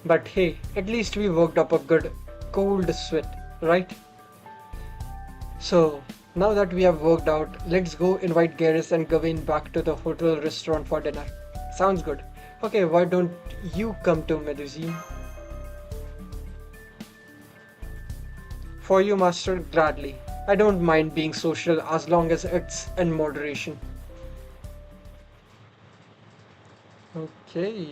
But hey, at least we worked up a good cold sweat, right? So, now that we have worked out, let's go invite Garrus and Gavin back to the hotel restaurant for dinner. Sounds good. Okay, why don't you come to Medellin? For you, Master, gladly. I don't mind being social as long as it's in moderation. Okay.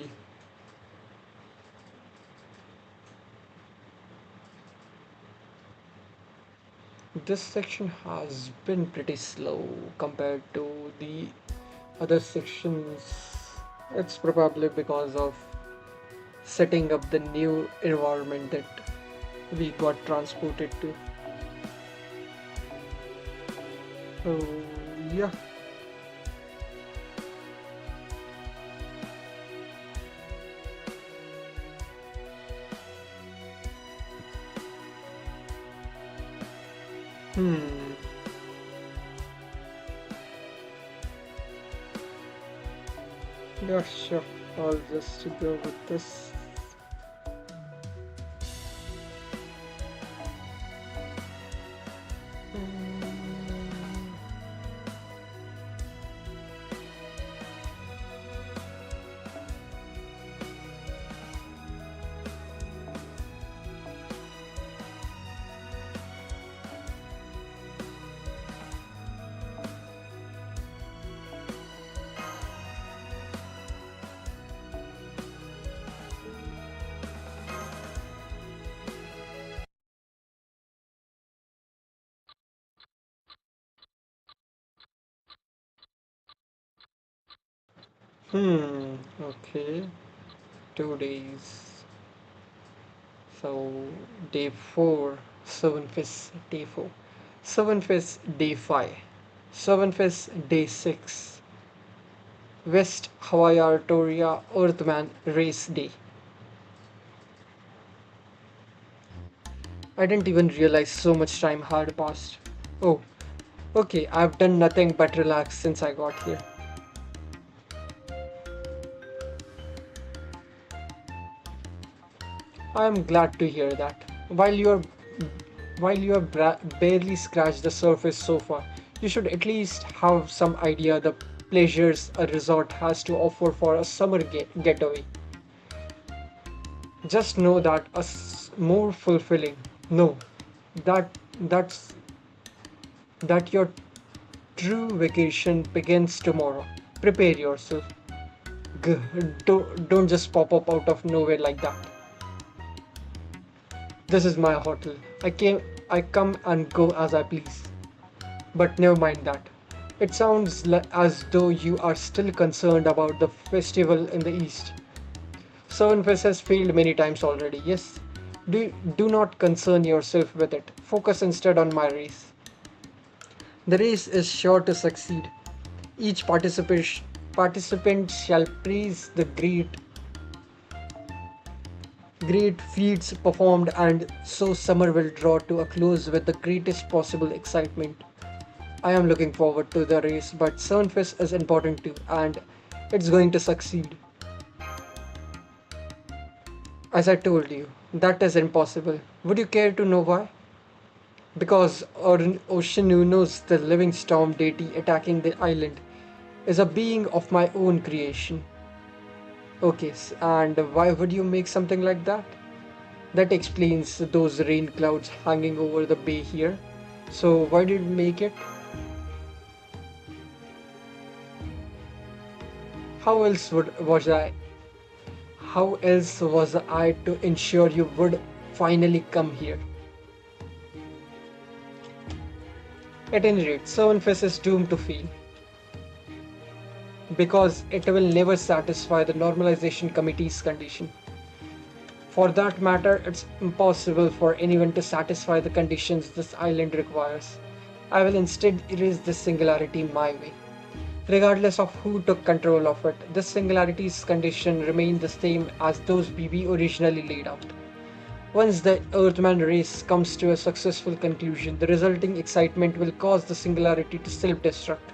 This section has been pretty slow compared to the other sections. It's probably because of setting up the new environment that we got transported to. Oh, yeah. Hmm. Yeah, sure. I'll just go with this. Hmm. Okay. 2 days. So, day 4, 7 fish, day 4. 7 fish, day 5. 7 fish, day 6. West Hawaii Artoria Earthman Race Day. I didn't even realize so much time had passed. Oh, okay, I've done nothing but relax since I got here. I am glad to hear that. While you have barely scratched the surface so far, you should at least have some idea the pleasures a resort has to offer for a summer getaway. Just know that more fulfilling. No, that that's that your true vacation begins tomorrow. Prepare yourself. G- don't just pop up out of nowhere like that. This is my hotel. I come and go as I please. But never mind that. It sounds as though you are still concerned about the festival in the east. Sevenfest has failed many times already. Yes. Do not concern yourself with it. Focus instead on my race. The race is sure to succeed. Each participant shall praise the great feats performed, and so summer will draw to a close with the greatest possible excitement. I am looking forward to the race, but Sunfest is important too, and it's going to succeed. As I told you, that is impossible. Would you care to know why? Because Oceanu knows the living storm deity attacking the island is a being of my own creation. Okay, and why would you make something like that? That explains those rain clouds hanging over the bay here. So why did you make it? How else would was I? How else was I to ensure you would finally come here? At any rate, Sevenfish is doomed to fail because it will never satisfy the normalization committee's condition. For that matter, it's impossible for anyone to satisfy the conditions this island requires. I will instead erase this singularity my way. Regardless of who took control of it, this singularity's condition remain the same as those BB originally laid out. Once the Earthman race comes to a successful conclusion, the resulting excitement will cause the singularity to self-destruct.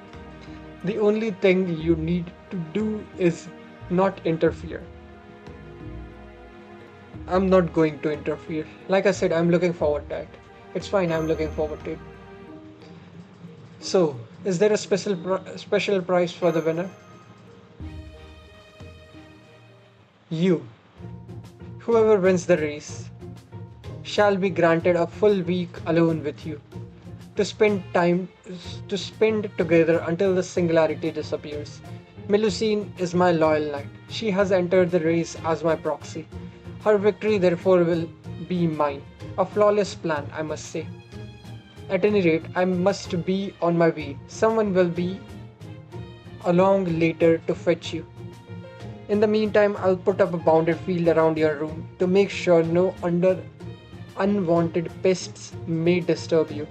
The only thing you need to do is not interfere. I'm not going to interfere. Like I said, I'm looking forward to it. It's fine, I'm looking forward to it. So, is there a special prize for the winner? You, whoever wins the race, shall be granted a full week alone with you to spend time to spend together until the singularity disappears. Melusine is my loyal knight. She has entered the race as my proxy. Her victory therefore will be mine. A flawless plan, I must say. At any rate, I must be on my way. Someone will be along later to fetch you. In the meantime, I'll put up a bounded field around your room to make sure no unwanted pests may disturb you.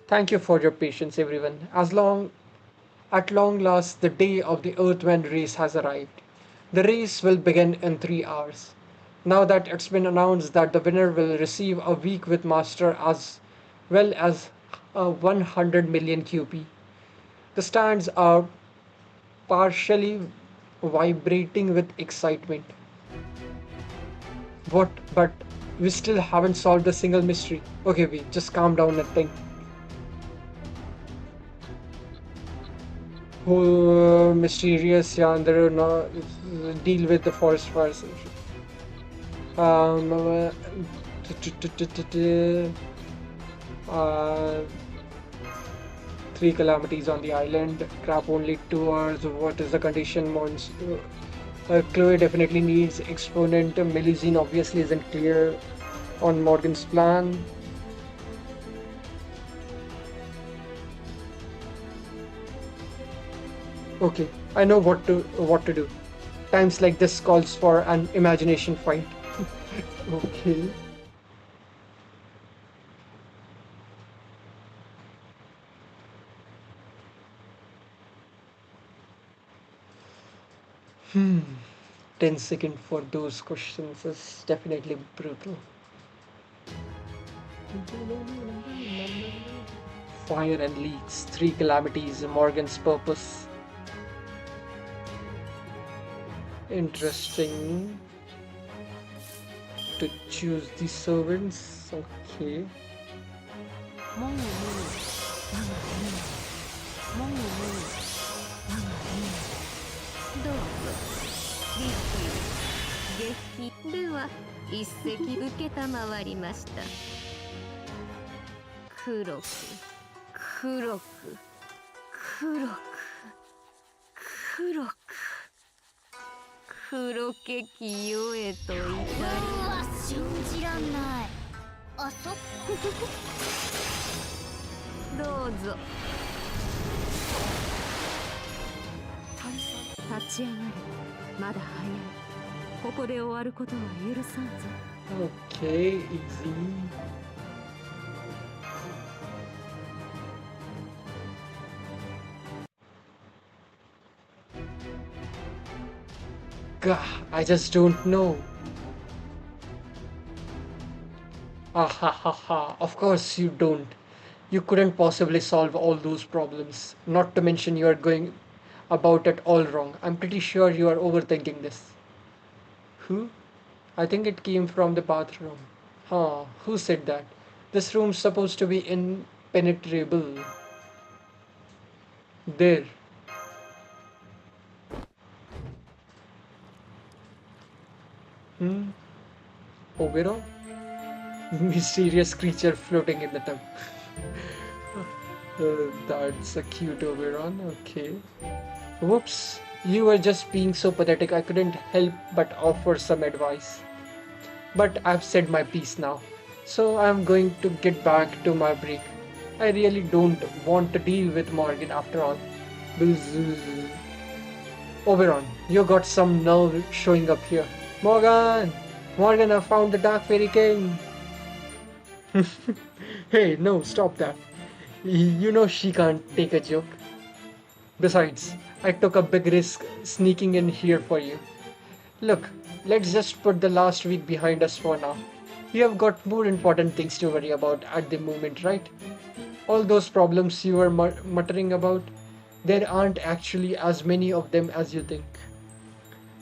Thank you for your patience, everyone. At long last, the day of the Earthman race has arrived. The race will begin in 3 hours. Now that it's been announced that the winner will receive a week with Master as well as a 100 million QP, the stands are partially vibrating with excitement. What? But we still haven't solved a single mystery. Okay, wait, just calm down and think. Who mysterious Yandere no deal with the forest fires. Um, uh, uh, three calamities on the island. Crap, only 2 hours. What is the condition? Chloe definitely needs exponent. Melusine obviously isn't clear on Morgan's plan. Okay, I know what to do. Times like this calls for an imagination fight. Okay. Hmm. 10 seconds for those questions is definitely brutal. Fire and leaks, three calamities, Morgan's purpose. Interesting to choose the servants. Okay. もぐもぐ我が身もぐもぐ我が身どうぞリッキー下品では一席承りました黒く黒く黒く黒く黒けきよえといたりうわ信じらんないあそっどうぞ立ち上がるまだ早いここで終わることは許さんぞ Okay, easy. Gah, I just don't know. Ah ha ha ha, of course you don't. You couldn't possibly solve all those problems. Not to mention you are going about it all wrong. I'm pretty sure you are overthinking this. Who? I think it came from the bathroom. Huh, who said that? This room's supposed to be impenetrable. There. Hmm? Oberon? Mysterious creature floating in the tub. That's a cute Oberon, okay. Whoops, you were just being so pathetic I couldn't help but offer some advice. But I've said my piece now, so I'm going to get back to my break. I really don't want to deal with Morgan after all. Bzzz. Oberon, you got some nerve showing up here. Morgan! Morgan, I found the Dark Fairy King! Hey, no, stop that. You know she can't take a joke. Besides, I took a big risk sneaking in here for you. Look, let's just put the last week behind us for now. You have got more important things to worry about at the moment, right? All those problems you were muttering about, there aren't actually as many of them as you think.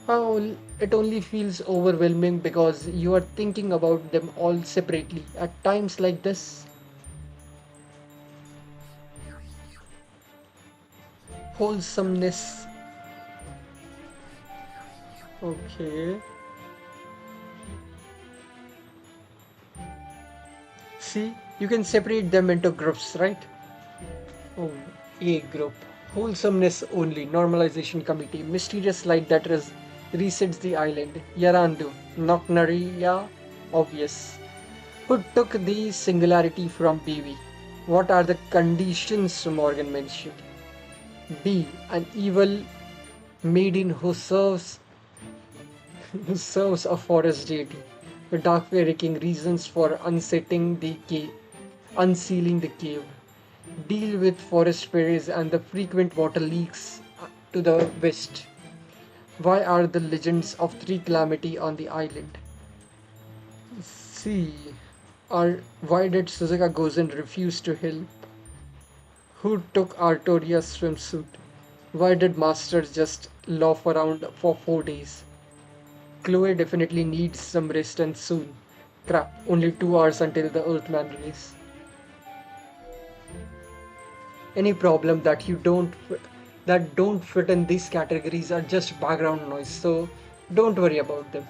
Oh, it only feels overwhelming because you are thinking about them all separately. At times like this, wholesomeness. Okay. See, you can separate them into groups, right? Oh, A group. Wholesomeness only. Normalization committee. Mysterious light that resets the island. Yarandu. Nocnaria. Obvious. Who took the singularity from Baby? What are the conditions Morgan mentioned? B. An evil maiden who serves a forest deity. The Dark Fairy King reasons for unsealing the cave. Deal with forest fairies and the frequent water leaks to the west. Why are the legends of three calamity on the island? C. Why did Suzuka Gozen refuse to help? Who took Artoria's swimsuit? Why did Master just loaf around for 4 days? Chloe definitely needs some rest and soon. Crap, only 2 hours until the Earthman race. Any problem that don't fit in these categories are just background noise, so don't worry about them.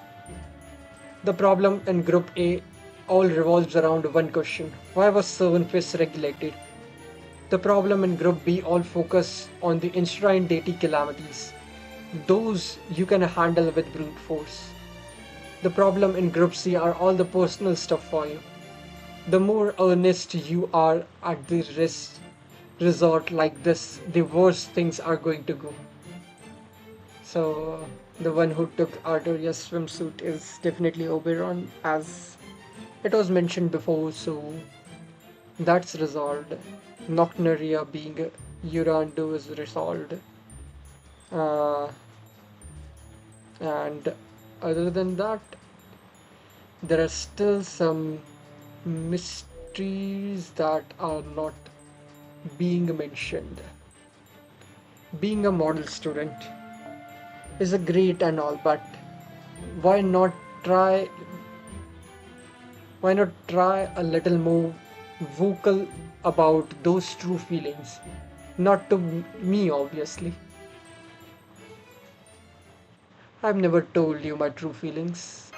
The problem in Group A all revolves around one question. Why was Seven Fists regulated? The problem in Group B all focus on the enshrined deity calamities. Those you can handle with brute force. The problem in Group C are all the personal stuff for you. The more earnest you are at the resort like this, the worse things are going to go. So, the one who took Artoria's swimsuit is definitely Oberon, as it was mentioned before, so that's resolved. Noctnaria being Urandu is resolved. Uh, and other than that, there are still some mysteries that are not being mentioned. Being a model student is a great and all, but why not try why not try a little more vocal about those true feelings? Not to me, obviously. I've never told you my true feelings.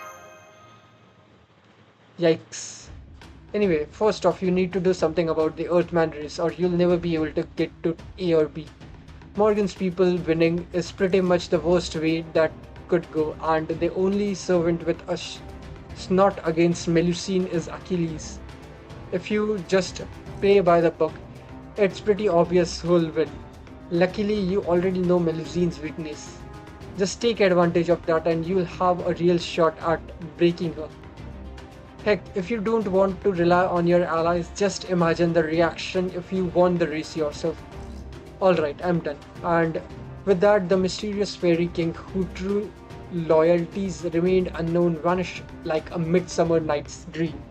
Yikes. Anyway, first off, you need to do something about the Earthman race, or you'll never be able to get to A or B. Morgan's people winning is pretty much the worst way that could go, and the only servant with a snot against Melusine is Achilles. If you just play by the book, it's pretty obvious who'll win. Luckily, you already know Melusine's weakness. Just take advantage of that and you'll have a real shot at breaking her. Heck, if you don't want to rely on your allies, just imagine the reaction if you won the race yourself. Alright, I'm done. And with that, the mysterious fairy king whose true loyalties remained unknown vanished like a midsummer night's dream.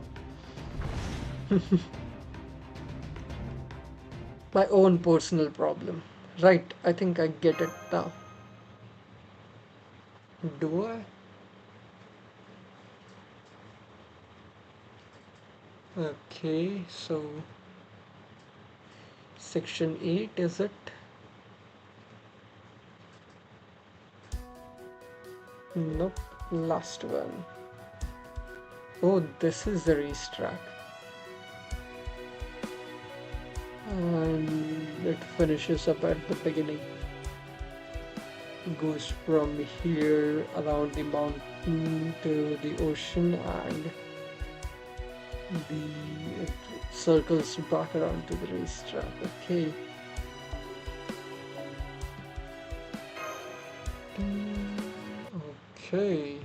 My own personal problem. Right, I think I get it now. Do I? Okay, so section 8 is it? Nope, last one. Oh, this is the racetrack. And it finishes up at the beginning. Goes from here around the mountain to the ocean, and the it circles back around to the racetrack. Okay. Okay.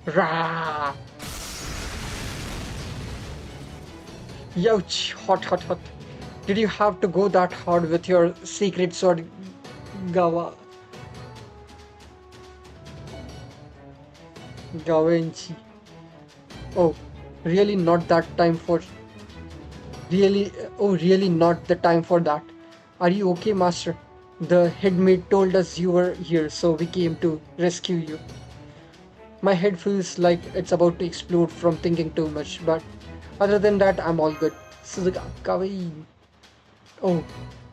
Rah! Youch! Hot, hot, hot. Did you have to go that hard with your secret sword, Gawa? Gawenchi. Oh, really not that time for. Really, oh, really not the time for that. Are you okay, Master? The headmaid told us you were here, so we came to rescue you. My head feels like it's about to explode from thinking too much, but other than that, I'm all good. Suzuka, kawaii. Oh,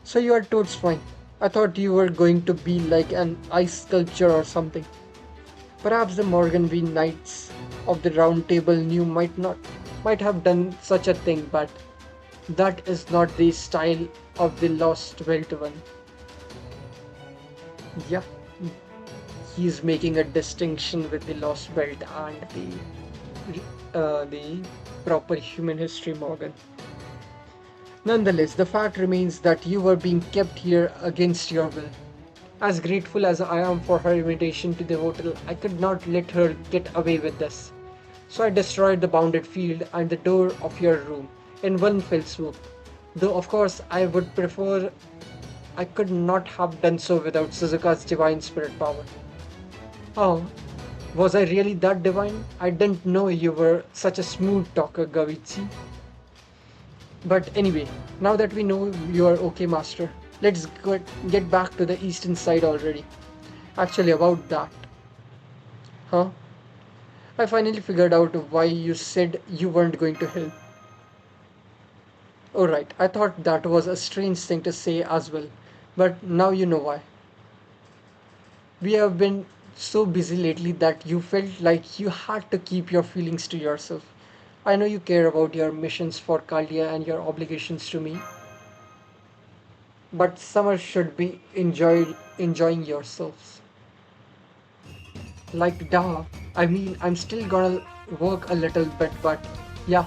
so you are totes fine. I thought you were going to be like an ice sculpture or something. Perhaps the Morganby Knights of the Round Table knew might have done such a thing, but that is not the style of the Lost Belt one. Yeah, he's making a distinction with the Lost Belt and the proper human history Morgan. Nonetheless, the fact remains that you were being kept here against your will. As grateful as I am for her invitation to the hotel, I could not let her get away with this. So I destroyed the bounded field and the door of your room in one fell swoop. Though of course I would prefer I could not have done so without Suzuka's divine spirit power. Oh, was I really that divine? I didn't know you were such a smooth talker, Gavichi. But anyway, now that we know you are okay, Master, get back to the eastern side already. Actually, about that. Huh? I finally figured out why you said you weren't going to help. Alright, I thought that was a strange thing to say as well, but now you know why. We have been so busy lately that you felt like you had to keep your feelings to yourself. I know you care about your missions for Kaldia and your obligations to me, but summer should be enjoying yourselves. Like duh. I mean, I'm still gonna work a little bit, but yeah.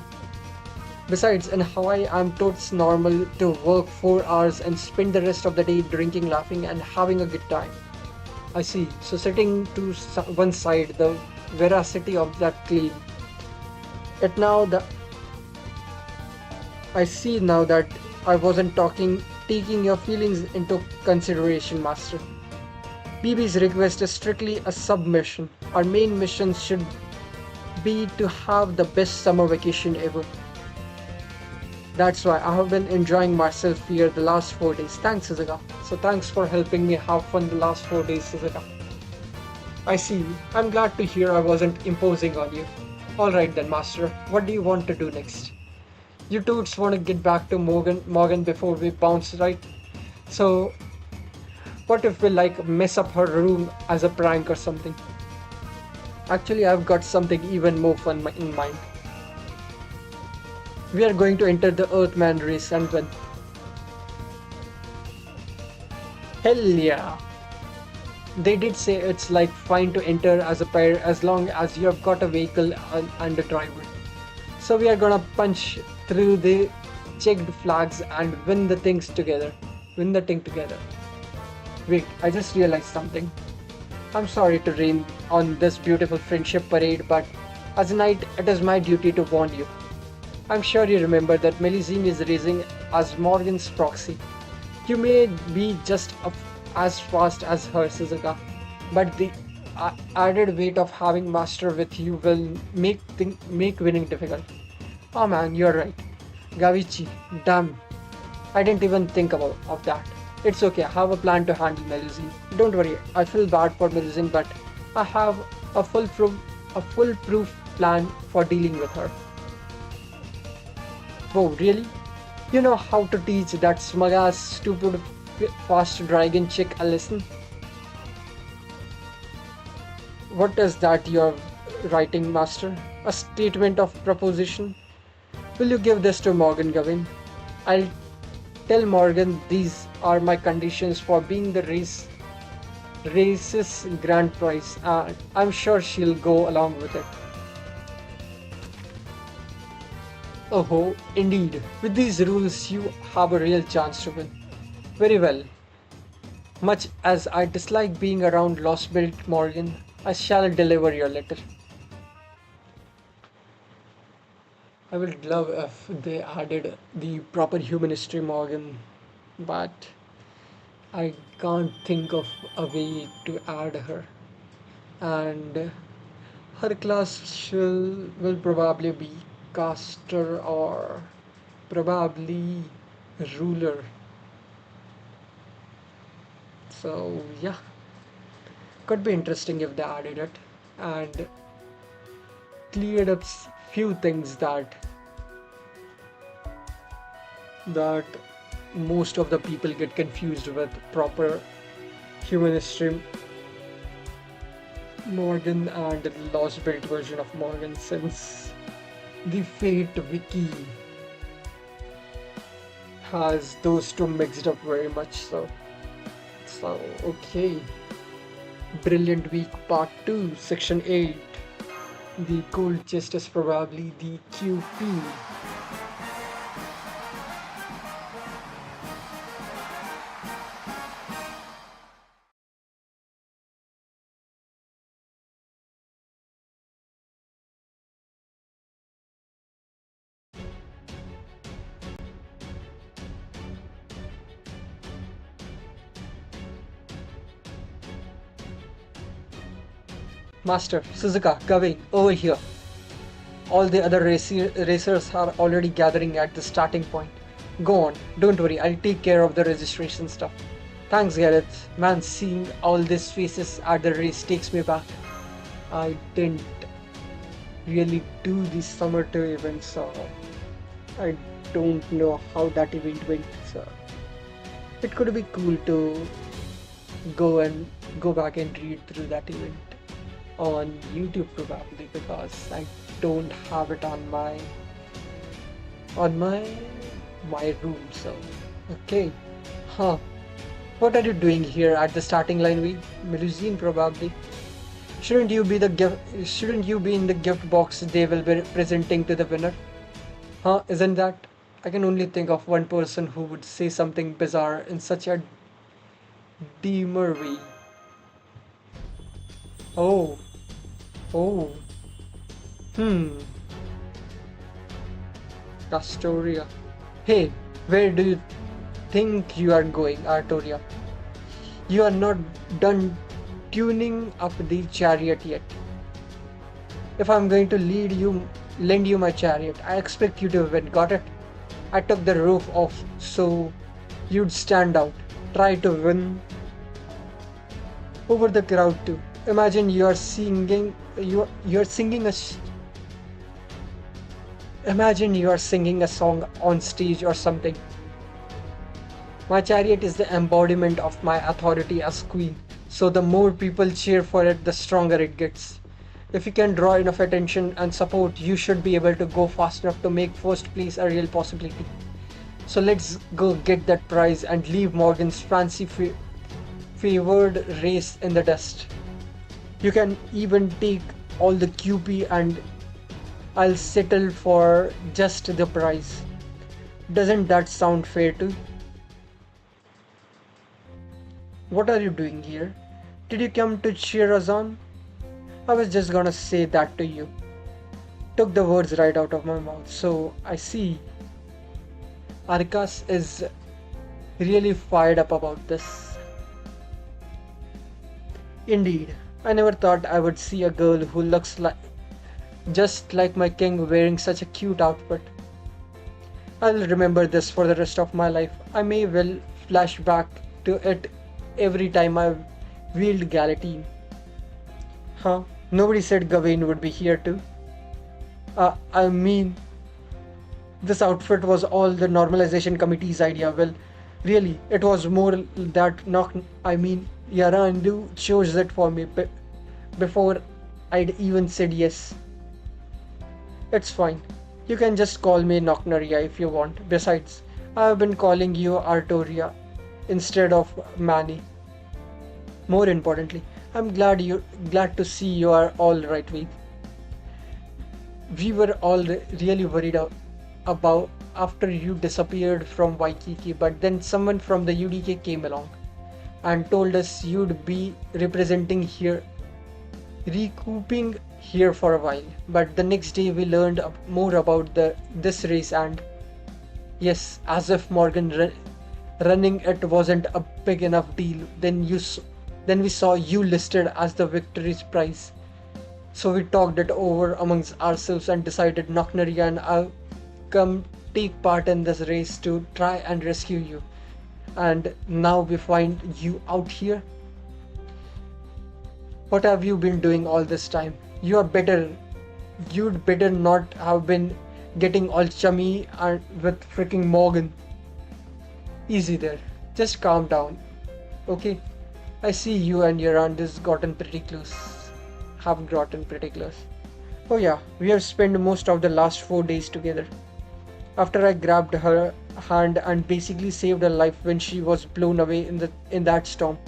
Besides, in Hawaii, I'm totes normal to work 4 hours and spend the rest of the day drinking, laughing, and having a good time. I see. So setting to one side the veracity of that claim. It now the I see now that I wasn't taking your feelings into consideration, Master. BB's request is strictly a submission. Our main mission should be to have the best summer vacation ever. That's why I have been enjoying myself here the last 4 days. Thanks, Suzuka. So thanks for helping me have fun the last 4 days, Suzuka. I see. I'm glad to hear I wasn't imposing on you. Alright then, Master. What do you want to do next? You toots want to get back to Morgan before we bounce, right? So, what if we like mess up her room as a prank or something? Actually, I've got something even more fun in mind. We are going to enter the Earthman race and win. Hell yeah! They did say it's like fine to enter as a pair as long as you have got a vehicle and a driver. So we are gonna punch through the checked flags and win the things together. Win the thing together. Wait, I just realized something. I'm sorry to rain on this beautiful friendship parade, but as a knight, it is my duty to warn you. I'm sure you remember that Melusine is racing as Morgan's proxy. You may be just as fast as her, Suzuka, but the added weight of having master with you will make winning difficult. Oh man, you're right. Gavichi, damn, I didn't even think about of that. It's okay, I have a plan to handle Melusine. Don't worry, I feel bad for Melusine, but I have a foolproof plan for dealing with her. Whoa, really? You know how to teach that smug ass, stupid, fast dragon chick a lesson? What is that you're writing, master? A statement of proposition? Will you give this to Morgan, Gavin? I'll tell Morgan these are my conditions for being the race's grand prize, and I'm sure she'll go along with it. Oh, indeed. With these rules, you have a real chance to win. Very well. Much as I dislike being around Lost Belt Morgan, I shall deliver your letter. I would love if they added the proper human history Morgan, but I can't think of a way to add her. And her class will probably be caster or probably ruler. So yeah, could be interesting if they added it and cleared up few things that most of the people get confused with proper human history Morgan and the Lost Belt version of Morgan, since the Fate wiki has those two mixed up very much. So okay, Brilliant Week Part 2 Section 8. The cold chest is probably the QP. Master, Suzuka, Gawain, over here. All the other racers are already gathering at the starting point. Go on, don't worry, I'll take care of the registration stuff. Thanks, Gareth. Man, seeing all these faces at the race takes me back. I didn't really do the summer tour event, so I don't know how that event went. So it could be cool to go back and read through that event on YouTube probably, because I don't have it on my room. So okay, huh? What are you doing here at the starting line with Melusine probably? Shouldn't you be in the gift box they will be presenting to the winner? Huh? Isn't that? I can only think of one person who would say something bizarre in such a demure way. Oh, oh, hmm, Astoria. Hey, where do you think you are going, Artoria? You are not done tuning up the chariot yet. If I'm going to lend you my chariot, I expect you to win. Got it? I took the roof off so you'd stand out. Try to win over the crowd too. Imagine imagine you are singing a song on stage or something. My chariot is the embodiment of my authority as queen, so the more people cheer for it, the stronger it gets. If you can draw enough attention and support, you should be able to go fast enough to make first place a real possibility. So let's go get that prize and leave Morgan's fancy favored race in the dust. You can even take all the QP and I'll settle for just the prize. Doesn't that sound fair too? What are you doing here? Did you come to cheer us on? I was just gonna say that to you. Took the words right out of my mouth. So I see Arcas is really fired up about this. Indeed, I never thought I would see a girl who looks like just like my king wearing such a cute outfit. I'll remember this for the rest of my life. I may well flash back to it every time I wield Galatine. Huh? Nobody said Gawain would be here too. I mean, this outfit was all the normalization committee's idea. Well, really, it was more that knock. I mean, Yarandu chose it for me before I'd even said yes. It's fine. You can just call me Nocnaria if you want. Besides, I've been calling you Artoria instead of Manny. More importantly, I'm glad to see you are all right with. We were all really worried about after you disappeared from Waikiki, but then someone from the UDK came along and told us you'd be representing here, recouping here for a while. But the next day we learned more about the this race, and yes, as if running it wasn't a big enough deal, then we saw you listed as the victory's prize. So we talked it over amongst ourselves and decided Nocnaria and I come take part in this race to try and rescue you. And now we find you out here. What have you been doing all this time? You are better. You'd better not have been getting all chummy and with freaking Morgan. Easy there. Just calm down. Okay? I see you and your aunt has gotten pretty close. Have gotten pretty close. Oh yeah, we have spent most of the last 4 days together. After I grabbed her hand and basically saved her life when she was blown away in that storm.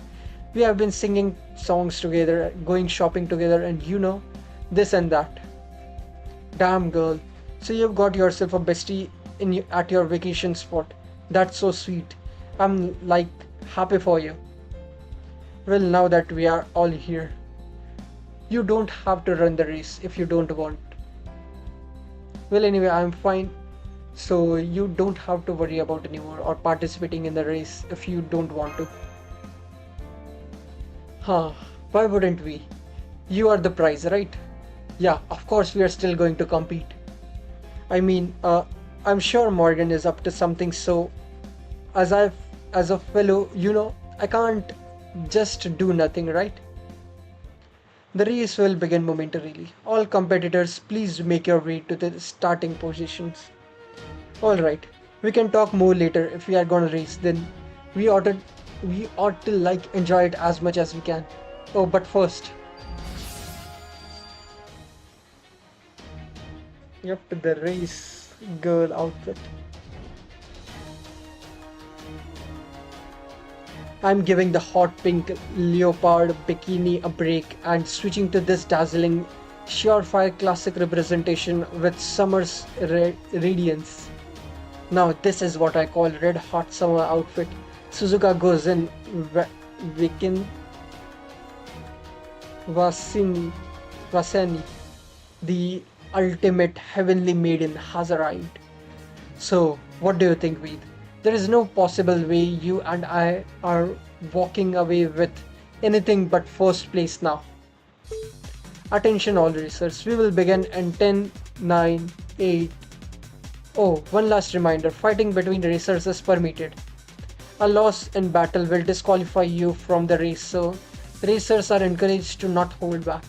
We have been singing songs together, going shopping together, and this and that. Damn girl. So you've got yourself a bestie at your vacation spot. That's so sweet. I'm like happy for you. Well, now that we are all here, you don't have to run the race if you don't want. Well, anyway, I'm fine. So you don't have to worry about anymore or participating in the race if you don't want to. Huh, why wouldn't we? You are the prize, right? Yeah, of course we are still going to compete. I mean, I'm sure Morgan is up to something, so as I as a fellow, I can't just do nothing, right? The race will begin momentarily. All competitors, please make your way to the starting positions. Alright, we can talk more later if we are gonna race, then we ought to like enjoy it as much as we can. Oh, but first. Yep, the race girl outfit. I'm giving the hot pink leopard bikini a break and switching to this dazzling surefire classic representation with summer's radiance. Now this is what I call red hot summer outfit. Suzuka goes in Vikin Vasani, the ultimate heavenly maiden, has arrived. So, what do you think, Veed? There is no possible way you and I are walking away with anything but first place now. Attention all racers, we will begin in 10, 9, 8. Oh, one last reminder, fighting between racers is permitted. A loss in battle will disqualify you from the race, so racers are encouraged to not hold back.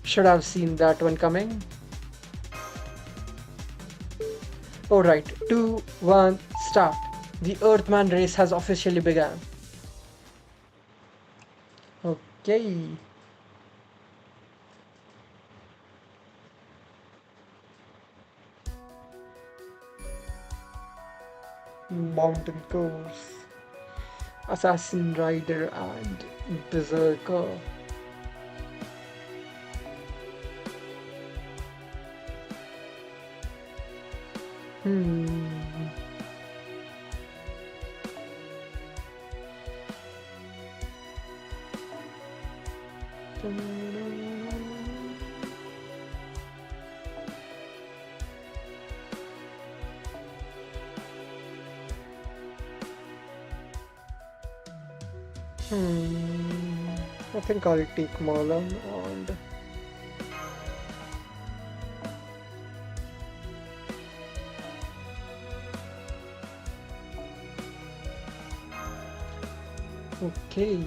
Should have seen that one coming. Alright, 2, 1, start. The Earthman race has officially begun. Okay. Mountain course, Assassin Rider and Berserker. Hmm. I think I'll take Marlon and okay.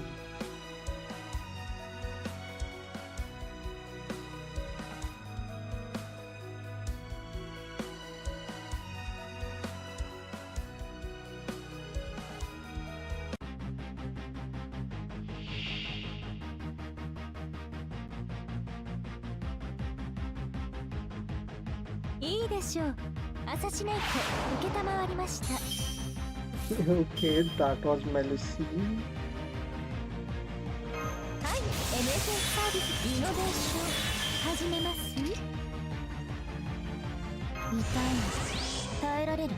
いいでしょう。アサシネイト承りました。Okay, that was Melusi. はい、NSS サービスイノベーション始めます。痛いの耐えられる？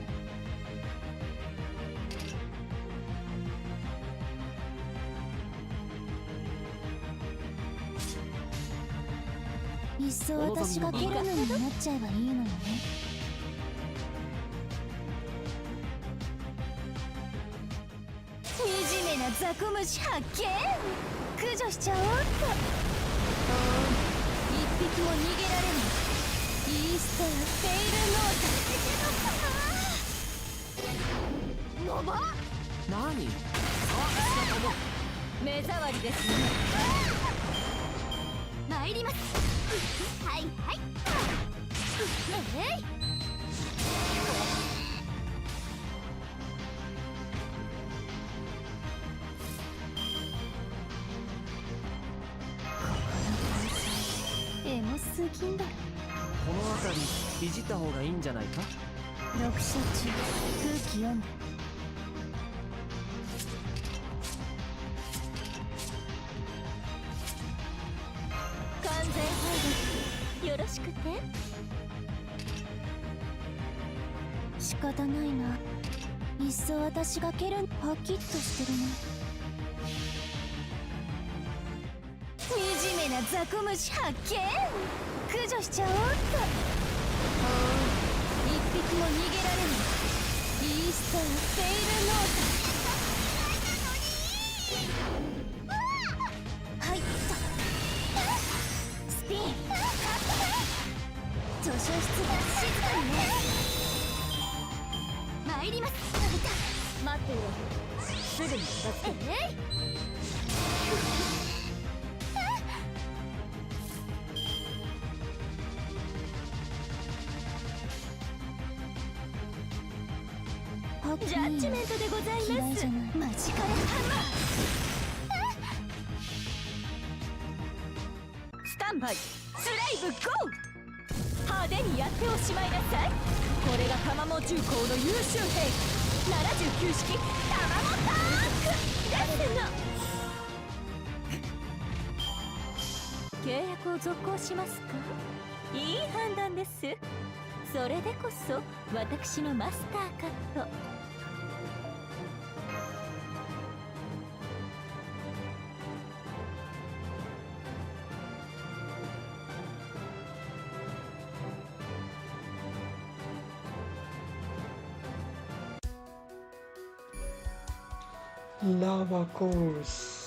いっそ私がケルヌになっちゃえばいいのよね。惨めなザコムシ発見。駆除しちゃおうっと。一匹も逃げられないイースターフェイルノータ。ノバ何？目障りですね。参ります。はいはい。エモすぎんだろ。この辺りいじった方がいいんじゃないか？読書中空気読んで。完全配慮よろしくて。仕方ないな。いっそ私がケルン。パキッとしてるね。惨めなザコムシ発見。駆除しちゃおうっと。一匹も逃げられないイースターフェイルノータ。はいっとスピン。図書室が静かにね。参ります。待ってよ。すぐに片付けて。ジャッジメントでございます。マジカルハンマー。スタンバイスライブゴー。派手にやっておしまいなさい。これが玉藻重工の優秀兵79式玉藻タンクですの。契約を続行しますか？いい判断です。それでこそ私のマスターカット。Lava course.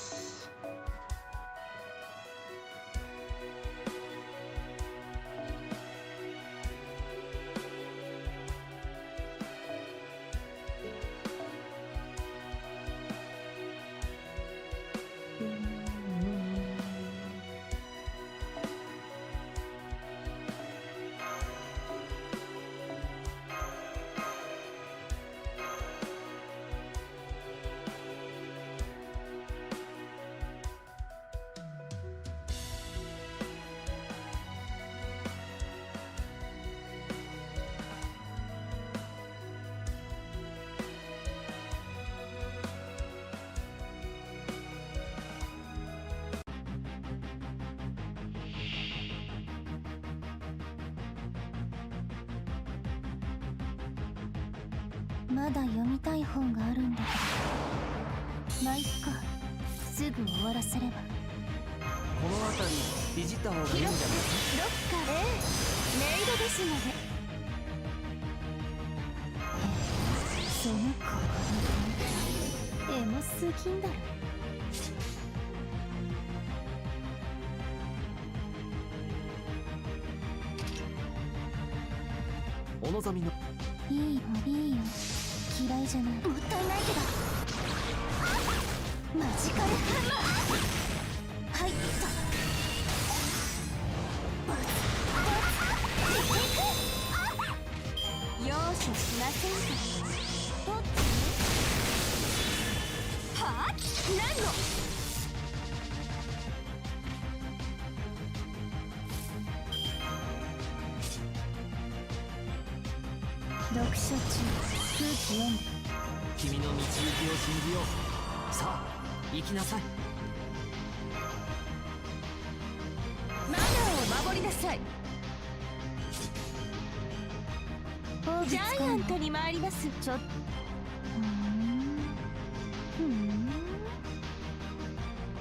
まだ読みたい本があるんだけど。まあいっか。すぐ終わらせれば。この辺りいじった方がいいんじゃないか？ロッカー。メイドですので。その心エモすぎんだろ。望みのいいよいいよ、嫌いじゃない。もったいないけどマジカルハンマー。はいっと容赦しませんか。どっち？はぁ？何の？読書中、空気読んで。君の導きを信じよう。さあ行きなさい。マナーを守りなさい。ジャイアントに参ります。ちょっと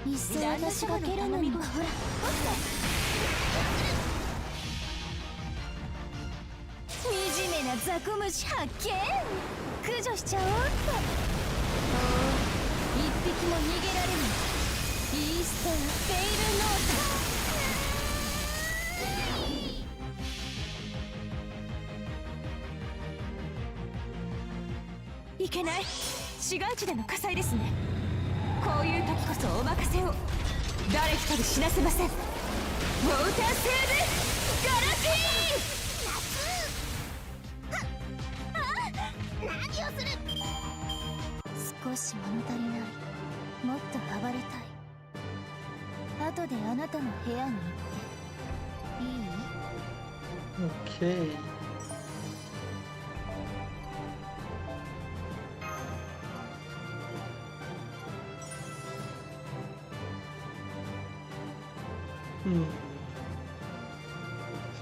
一層私が蹴るのにもほら惨めな雑魚虫発見。駆除しちゃおうっと。一匹も逃げられないイースターフェイルノート。いけない、市街地での火災ですね。こういう時こそお任せを。誰一人死なせません。ウォーターセーブガラティー。何をする。少し物足りない。もっと暴れたい。後であなたの部屋に行っていい？ Okay.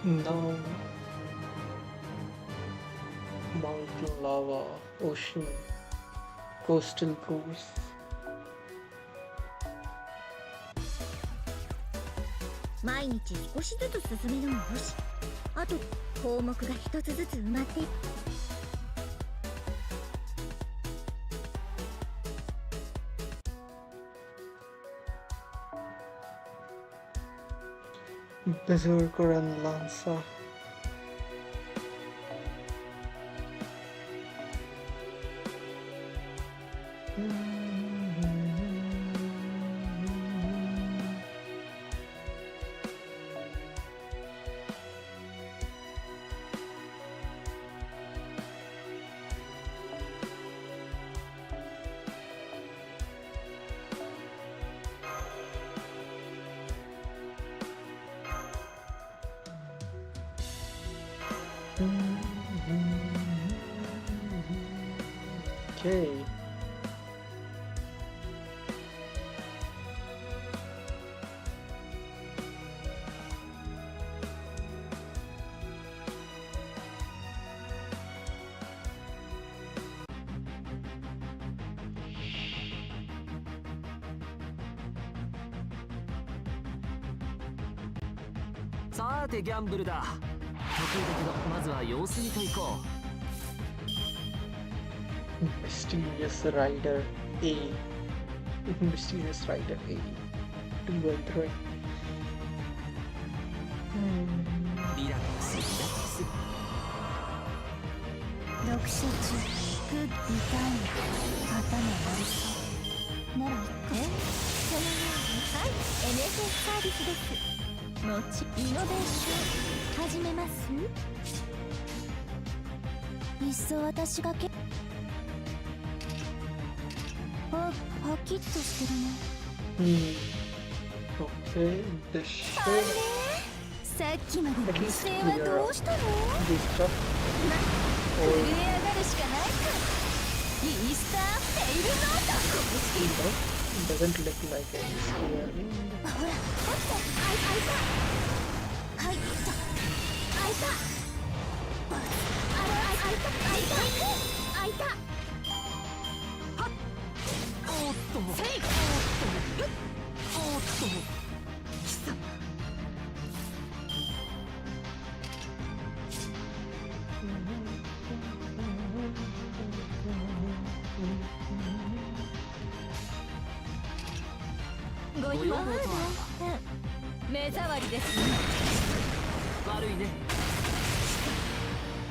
Now, mountain lava, ocean, coastal course. 毎日少しずつ進めるもよし、あと項目が一つずつ埋まっていく。Berserker and Lancer. Okay. .さてギャンブルだ。得意だけどまずは様子見といこう。Mysterious Rider A. Mysterious Rider A. 2 and 3. リラックスリラックス。読書中、グッディタイム、頭悪そうなら一個。そのように、はい、NSS サービスです。もち、イノベーション始めます。いっそ私がパキッとしてるね。Okay, this should さっきまでの犠牲はどうしたの？ this stuff. 震え上がるしかないか。イースターフェイルノート。It doesn't look like any scaring. ほら、開いた。はい、開いた。開いた。おっとセイフ。おっと貴様。ご用だ。目障りですね。悪いね。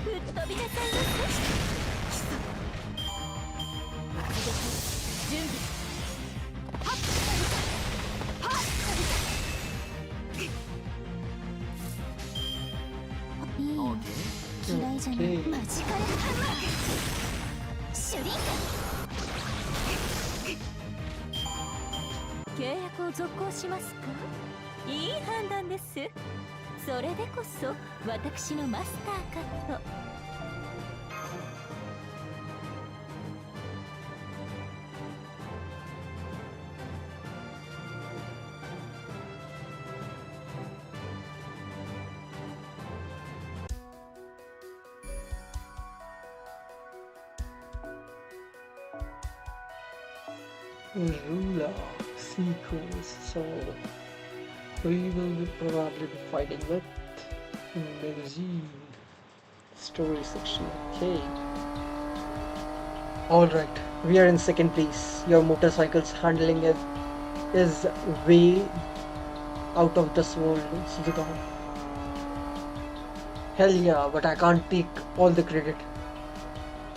吹っ飛べ。びなさいませ。準備。はっはっいいよ、嫌いじゃない。マジカルハンマー、シュリンク。契約を続行しますか。いい判断です。それでこそ私のマスターかと。Ruler sequence. So we will be probably be fighting with magazine story section. Okay. Alright, we are in second place. Your motorcycle's handling it is way out of this world, Suzuka. Hell yeah, but I can't take all the credit.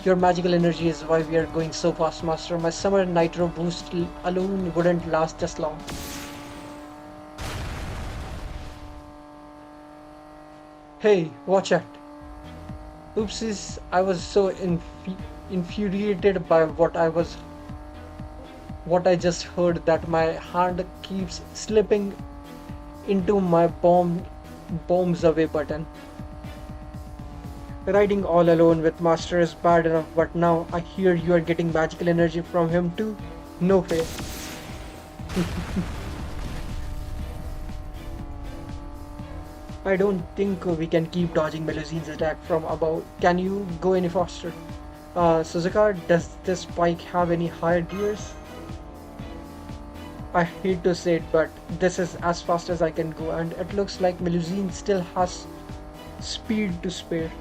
Your magical energy is why we are going so fast, Master. My summer nitro boost alone wouldn't last this long. Hey, watch out. Oopsies, I was so infuriated by what I just heard that my hand keeps slipping into my bombs away button. Riding all alone with Master is bad enough, but now I hear you are getting magical energy from him too? No fair. I don't think we can keep dodging Melusine's attack from above. Can you go any faster? Suzuka, does this bike have any higher gears? I hate to say it, but this is as fast as I can go, and it looks like Melusine still has speed to spare.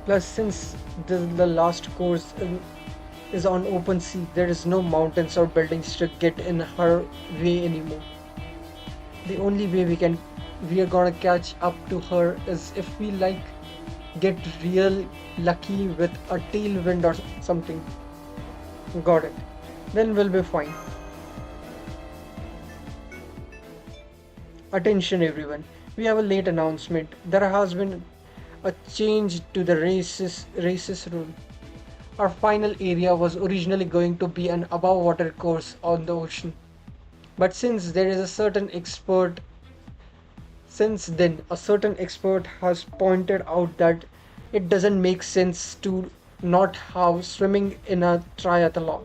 Plus, since the last course is on open sea, there is no mountains or buildings to get in her way anymore. The only way we are gonna catch up to her is if we get real lucky with a tailwind or something. Got it. Then we'll be fine. Attention everyone. We have a late announcement. There has been a change to the races rule. Our final area was originally going to be an above water course on the ocean. But since a certain expert has pointed out that it doesn't make sense to not have swimming in a triathlon.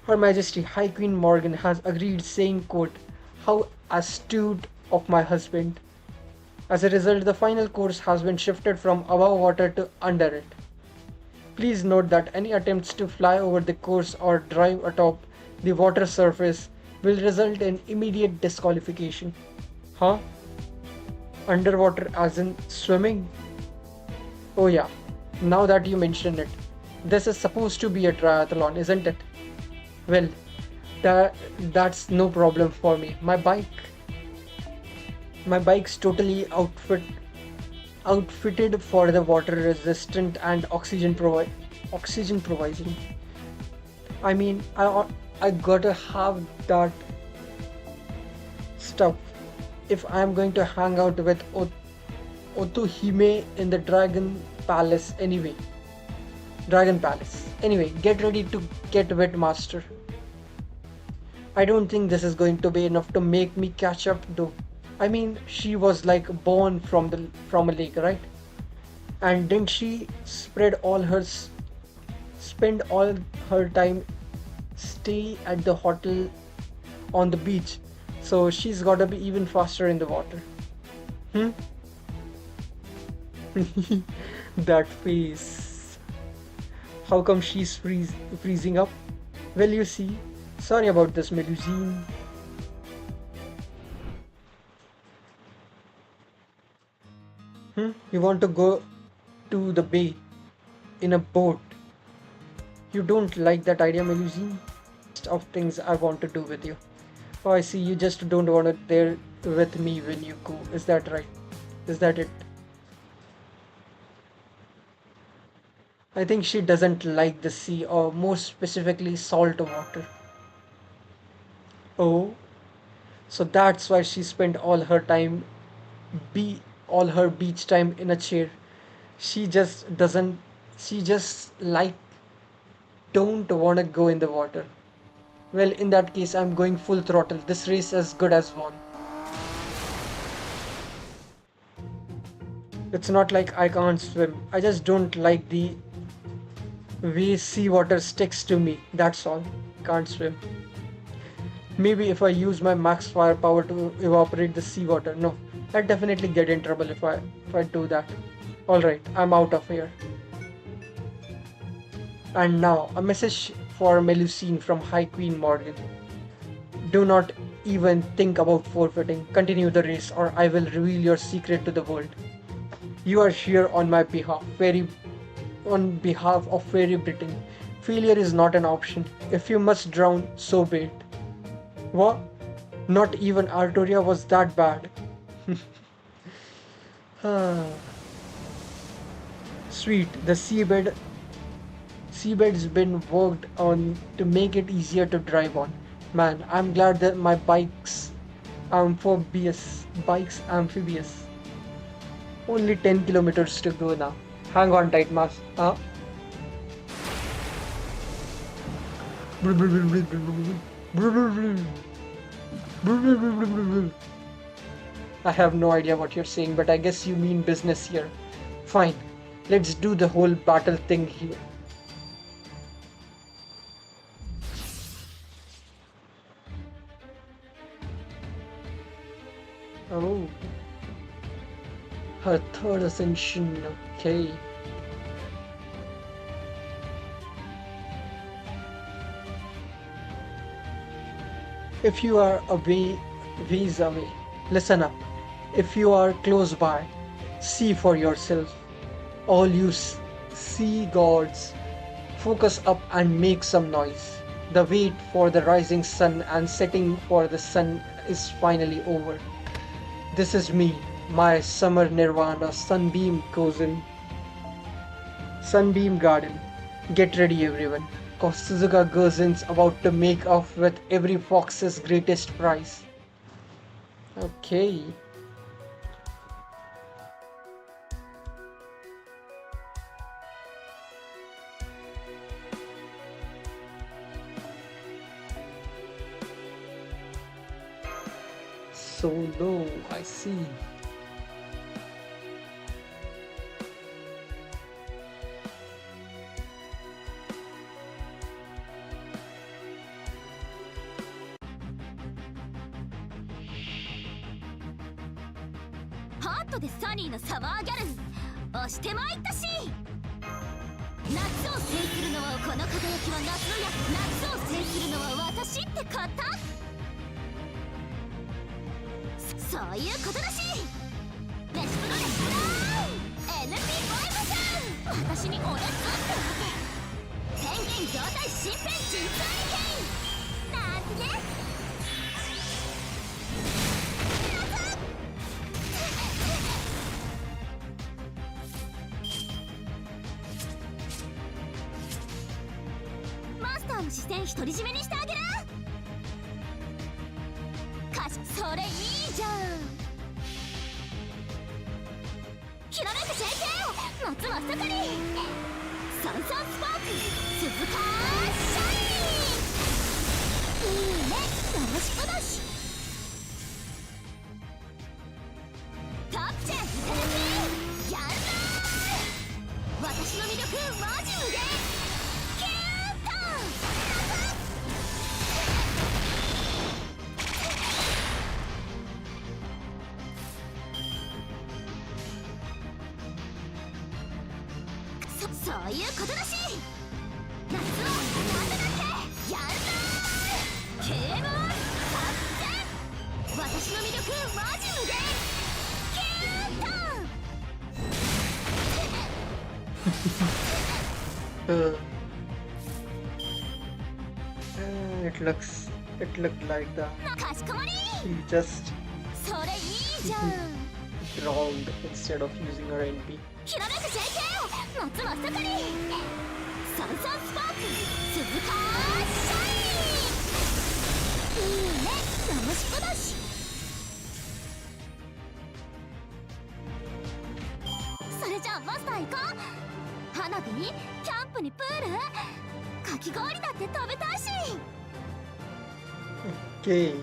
Her Majesty High Queen Morgan has agreed, saying, quote, "How astute of my husband." As a result, the final course has been shifted from above water to under it. Please note that any attempts to fly over the course or drive atop the water surface will result in immediate disqualification. Huh? Underwater as in swimming? Oh yeah, now that you mention it, this is supposed to be a triathlon, isn't it? Well, that's no problem for me. My bike's totally outfitted for the water resistant and oxygen providing. I mean, I gotta have that stuff if I'm going to hang out with Otohime in the Dragon Palace. Anyway, get ready to get wet, Master. I don't think this is going to be enough to make me catch up though. I mean, she was born from a lake, right? And didn't she spend all her time stay at the hotel on the beach? So she's gotta be even faster in the water. That face. How come she's freezing up? Well, you see. Sorry about this, Melusine. You want to go to the bay in a boat? You don't like that idea, Melusine? Of things I want to do with you. Oh, I see. You just don't want to with me when you go. Is that right? Is that it? I think she doesn't like the sea, or more specifically, salt water. Oh, so that's why she spent be all her beach time in a chair. She just doesn't. She just don't want to go in the water. Well, in that case, I'm going full throttle. This race is good as won. It's not like I can't swim. I just don't like the way seawater sticks to me. That's all. Can't swim. Maybe if I use my max firepower to evaporate the seawater. No, I'd definitely get in trouble if I do that. Alright, I'm out of here. And now, a message for Melusine from High Queen Morgan. Do not even think about forfeiting. Continue the race, or I will reveal your secret to the world. You are here on my behalf, on behalf of Fairy Britain. Failure is not an option. If you must drown, so be it. What? Not even Artoria was that bad. Ah. Sweet, the seabed's been worked on to make it easier to drive on. Man, I'm glad that my bike's amphibious. Only 10 kilometers to go now. Hang on tight, Mas. Huh? I have no idea what you're saying, but I guess you mean business here. Fine, let's do the whole battle thing here. Oh, her third ascension, okay. If you are ways away, listen up. If you are close by, see for yourself. All you sea gods, focus up and make some noise. The wait for the rising sun and setting for the sun is finally over. This is me, my summer nirvana, Sunbeam cousin. Sunbeam Garden. Get ready, everyone. Cause Suzuka Gurzen's about to make off with every fox's greatest prize. Okay. So low, I see.ハートでサニーのサマーギャル押してまいったし、夏を制するのはこの輝きは夏の夏を制するのは私ってこと。そういうことだし、レシプロレスプラー NP ボイモさん、私におれっつってわけ。宣言状態身辺実体験なんてね。マスターの視線独り占めにしてあげる。それいいじゃん。ひらめく JK 夏真っ盛りサンサンスパーク鈴鹿シャイン。いいね、よろしくだし。タッチェいただきやんなー。私の魅力マジ無限キュート。そういうことだし、夏はなんだっけやるぞー。ゲームオン達成。私の魅力マジ無限キューUh, it looked like that. ト。かしこまり。He just それいいじゃん。 Drowned instead of using her NP. ひらめく JK 夏真っ盛り。サンサンスパーク鈴鹿シャイン。いいねラムシコだし。それじゃあマスター行こう。花火キャンプにプールかき氷だって食べたいし。 Okay.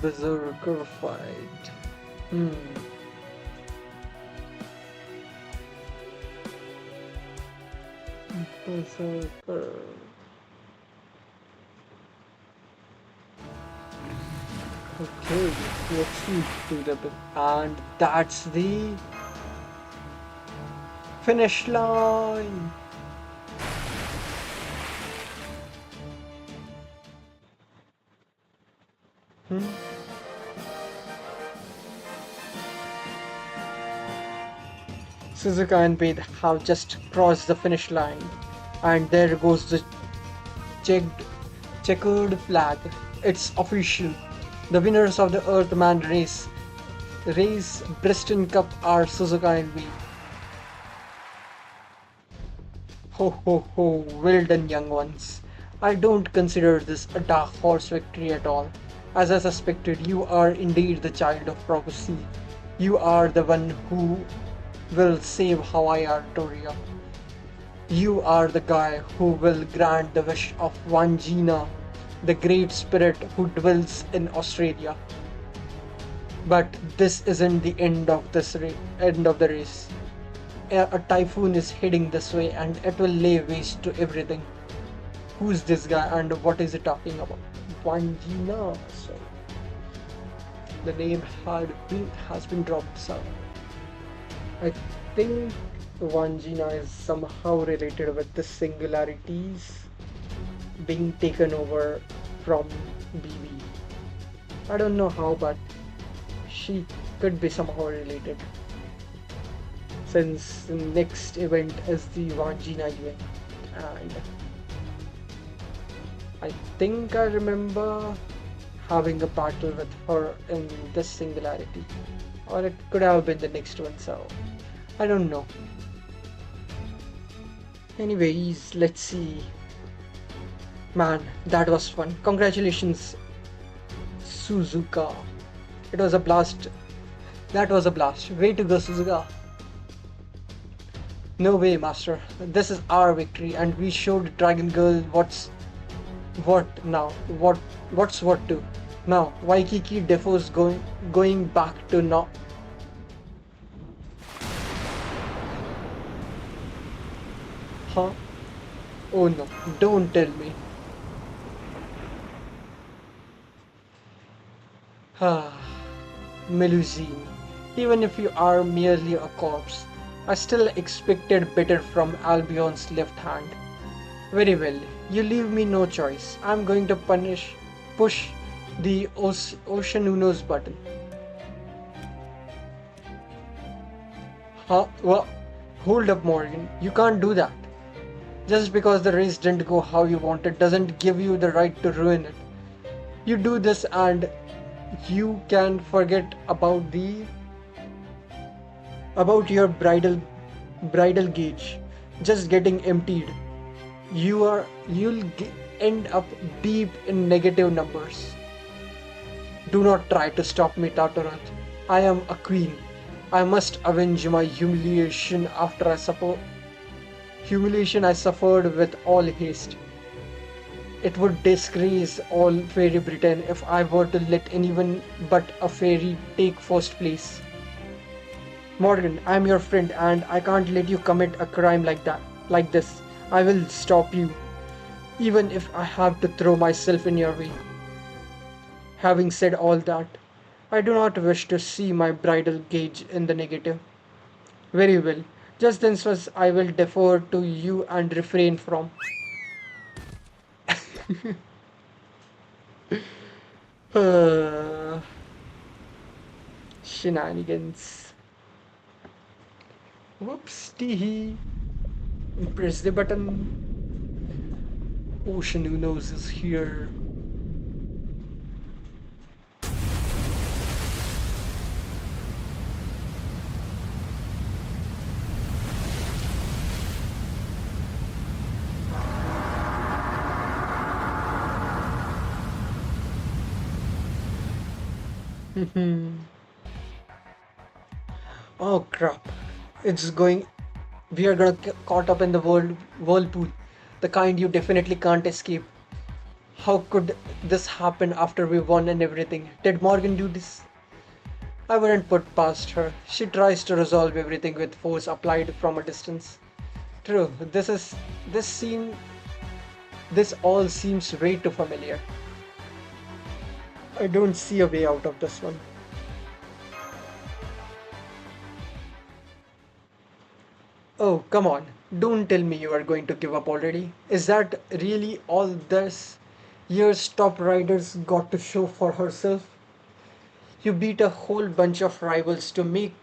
Berserker fight. Hmm. Berserker. Okay, let's see to the and that's the finish line. Hmm. Suzuka and Bade have just crossed the finish line, and there goes the checked, checkered flag. It's official. The winners of the Earthman race Bristol Cup are Suzuka and Bade. Ho ho ho, well done, young ones. I don't consider this a dark horse victory at all. As I suspected, you are indeed the child of prophecy. You are the one who will save Hawaii Artoria. You are the guy who will grant the wish of Wangina, the great spirit who dwells in Australia. But this isn't the end of end of the race. A typhoon is heading this way and it will lay waste to everything. Who's this guy and what is he talking about? Wangina. So the name has been dropped. So I think Wangina is somehow related with the singularities being taken over from BB. I don't know how, but she could be somehow related, since the next event is the Wangina event, and I think I remember having a battle with her in this singularity, or it could have been the next one, so I don't know. Anyways, let's see. Man, that was fun. Congratulations, Suzuka. It was a blast. That was a blast. Way to go, Suzuka. No way, Master. This is our victory, and we showed Dragon Girl what now. What's what to now. Waikiki Defoe's going back to now. Huh? Oh no! Don't tell me. Ah, Melusine. Even if you are merely a corpse, I still expected better from Albion's left hand. Very well, you leave me no choice. I'm going to push the Ocean Uno's button. Huh? Well, hold up, Morgan. You can't do that. Just because the race didn't go how you wanted doesn't give you the right to ruin it. You do this and you can forget about your bridal gauge just getting emptied. You'll end up deep in negative numbers. Do not try to stop me, Tartaruth. I am a queen. I must avenge my humiliation I suffered with all haste. It would disgrace all Fairy Britain if I were to let anyone but a fairy take first place. Morgan, I am your friend and I can't let you commit a crime like this. I will stop you, even if I have to throw myself in your way. Having said all that, I do not wish to see my bridal gauge in the negative. Very well. Just then was I will defer to you and refrain from. Uh, Shenanigans. Whoops, tee. Press the button. Ocean who knows is here. Oh crap. It's going. We are gonna get caught up in the whirlpool. The kind you definitely can't escape. How could this happen after we won and everything? Did Morgan do this? I wouldn't put past her. She tries to resolve everything with force applied from a distance. True, this scene this all seems way too familiar. I don't see a way out of this one. Oh, come on. Don't tell me you are going to give up already. Is that really all this year's top riders got to show for herself? You beat a whole bunch of rivals to make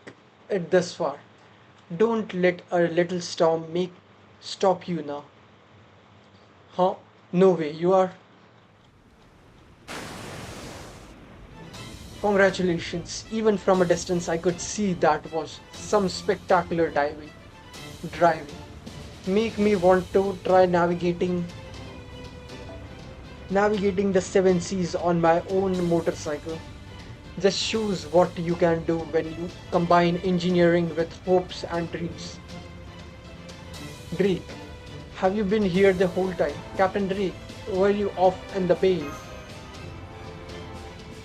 it this far. Don't let a little storm make stop you now. Huh? No way, you are. Congratulations. Even from a distance I could see that was some spectacular driving. Make me want to try navigating the seven seas on my own motorcycle. Just shows what you can do when you combine engineering with hopes and dreams. Drake, have you been here the whole time? Captain Drake, were you off in the bay?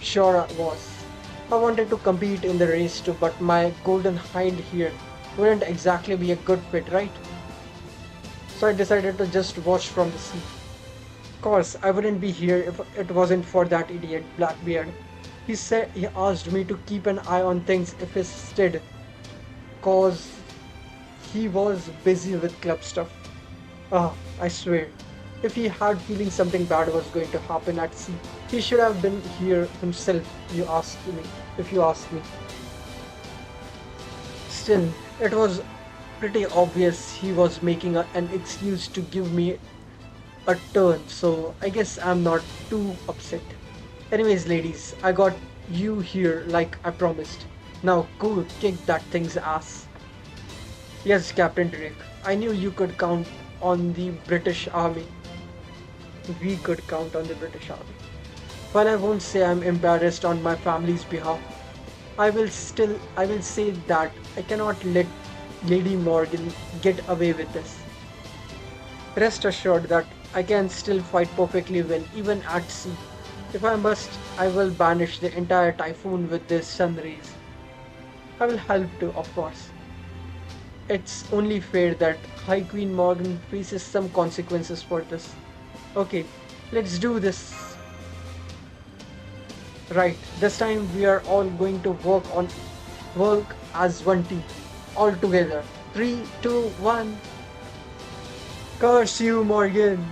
Sure I was. I wanted to compete in the race too, but my golden hind here wouldn't exactly be a good fit, right? So I decided to just watch from the sea. Of course, I wouldn't be here if it wasn't for that idiot Blackbeard. He asked me to keep an eye on things if instead, cause he was busy with club stuff. Ah, I swear, if he had feeling something bad was going to happen at sea, he should have been here himself, if you ask me. Still, it was pretty obvious he was making an excuse to give me a turn, so I guess I'm not too upset. Anyways, ladies, I got you here like I promised. Now go kick that thing's ass. Yes, Captain Drake, I knew you could count on the British Army. We could count on the British Army. While I won't say I'm embarrassed on my family's behalf, I will say that I cannot let Lady Morgan get away with this. Rest assured that I can still fight perfectly well even at sea. If I must, I will banish the entire typhoon with the sun rays. I will help too, of course. It's only fair that High Queen Morgan faces some consequences for this. Okay, let's do this. Right, this time we are all going to work as one team. All together. 3, 2, 1. Curse you, Morgan!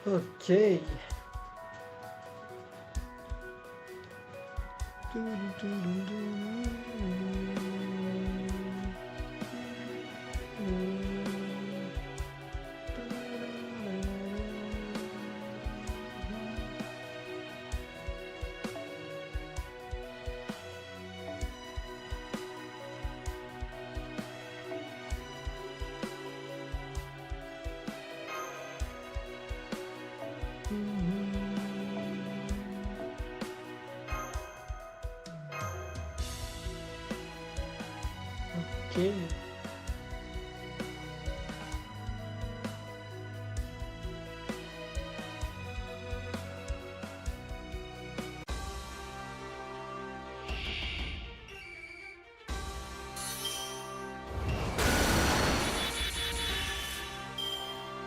Okay. Okay.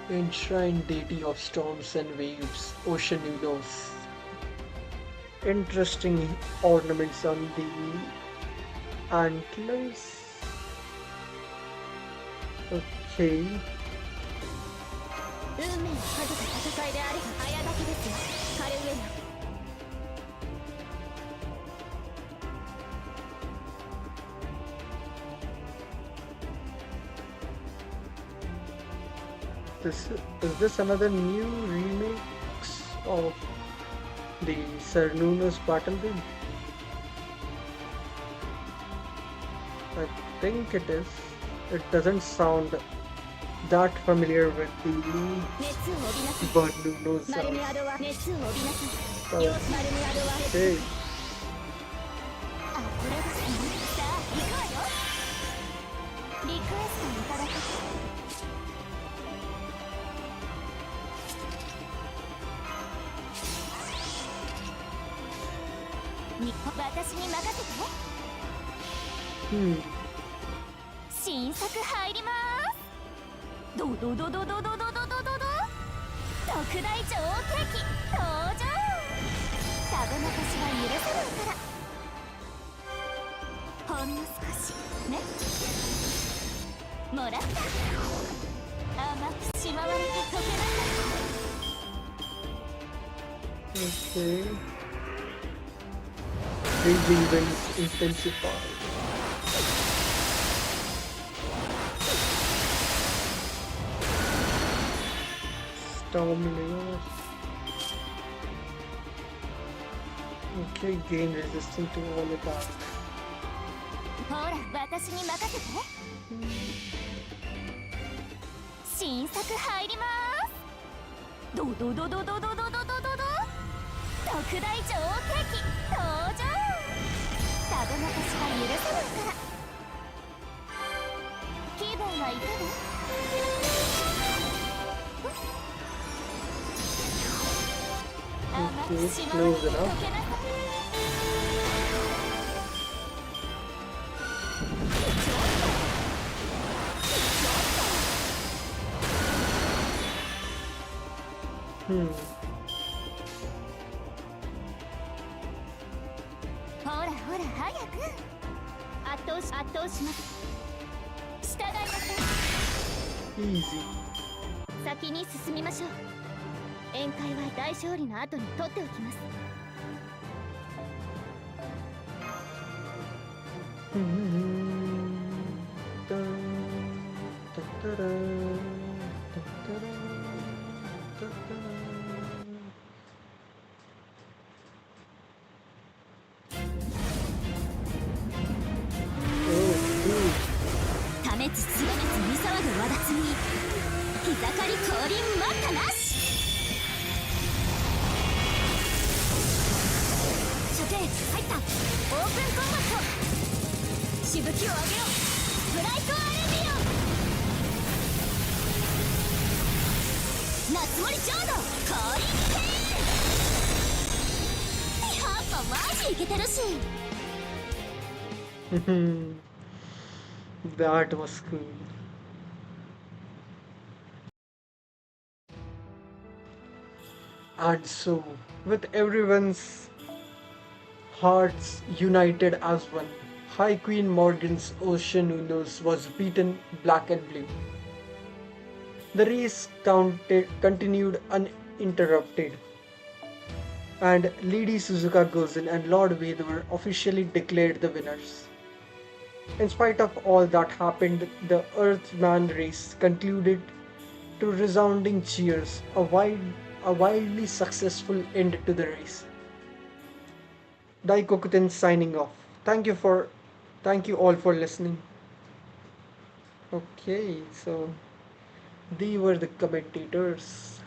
Enshrined deity of storms and waves, Ocean Unos. Interesting ornaments on the antlers. Okay. 運命をかけた戦いであれば早炊きですよ、カレウエナ。Is this another new remix of the Cernunnos battle game? I think it is. It doesn't sound that familiar with the 熱を帯びなさい。 Bernunos マルメアドは熱を帯びなさい。よし、マルメアドは。 Okay. あ、これですね。さあ、行くわよ。リクエストいただく。私に任せて。新作入ります。ドドドドドドドドドドド特大超ケーキ登場。食べ残しは許さないから。ほんの少しね。もらった。甘くしまわれて溶けなさい。 Okay. Raging winds intensify. Storm layers. Okay, gain resistance to all attacks. ほら、私に任せて。新作入ります。ドドドドドドドドドドド特大超ケーキ登場。食べ残しは許さないから。気分はいかが？甘くしまわれて溶けなさい。ほらほら早く。圧倒します。従いなさい。 Easy. 先に進みましょう。宴会は大勝利の後に取っておきます。ためつつれめつ見騒ぐわだつに膝刈り降臨待ったなし。射程入った。オープンコンバット。しぶきを上げろ。ブライトアレンディオ。夏森浄土降臨系。やっぱマジイケてるし。That was cool. And so, with everyone's hearts united as one, High Queen Morgan's Ocean Unos was beaten black and blue. The race continued uninterrupted, and Lady Suzuka Gozen and Lord Wade were officially declared the winners. In spite of all that happened, the Earthman race concluded to resounding cheers, a wildly successful end to the race. Daikokuten signing off. Thank you all for listening. Okay, so they were the commentators.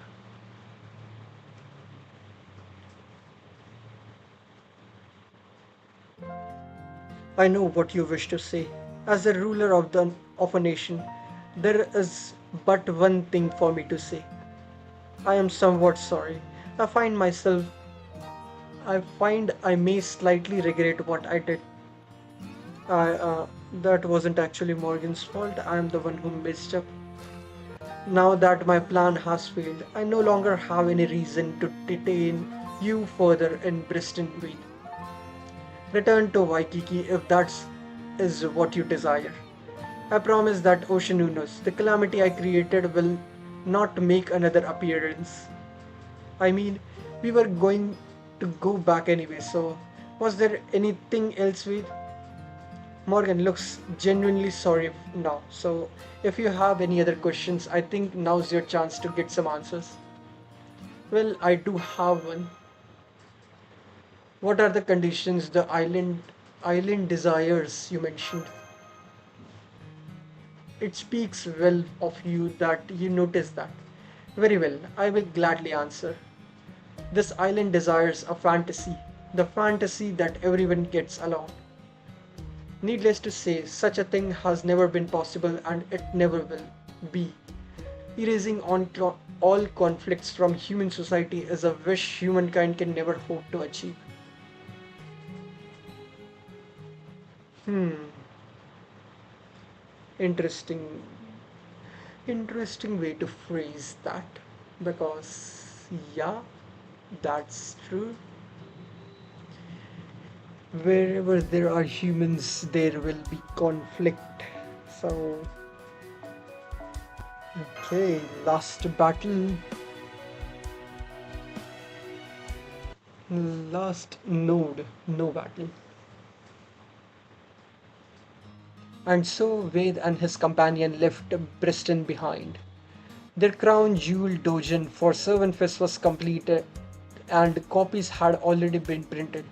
I know what you wish to say. As the ruler of a nation, there is but one thing for me to say. I am somewhat sorry. I find I may slightly regret what I did. That wasn't actually Morgan's fault. I am the one who messed up. Now that my plan has failed, I no longer have any reason to detain you further in Briston Wade. Return to Waikiki if that is what you desire. I promise that Ocean Unos, the calamity I created, will not to make another appearance. I mean, we were going to go back anyway, so was there anything else we. Morgan looks genuinely sorry now, so if you have any other questions, I think now's your chance to get some answers. Well, I do have one. What are the conditions the island desires you mentioned? It speaks well of you that you notice that. Very well, I will gladly answer. This island desires a fantasy, the fantasy that everyone gets along. Needless to say, such a thing has never been possible and it never will be. Erasing all conflicts from human society is a wish humankind can never hope to achieve. Hmm, interesting. Interesting way to phrase that. Because, yeah, that's true. Wherever there are humans, there will be conflict. So, okay, last battle, last node, no battle. And so Ved and his companion left Briston behind. Their crown jewel doujin for Servanfest was completed and copies had already been printed.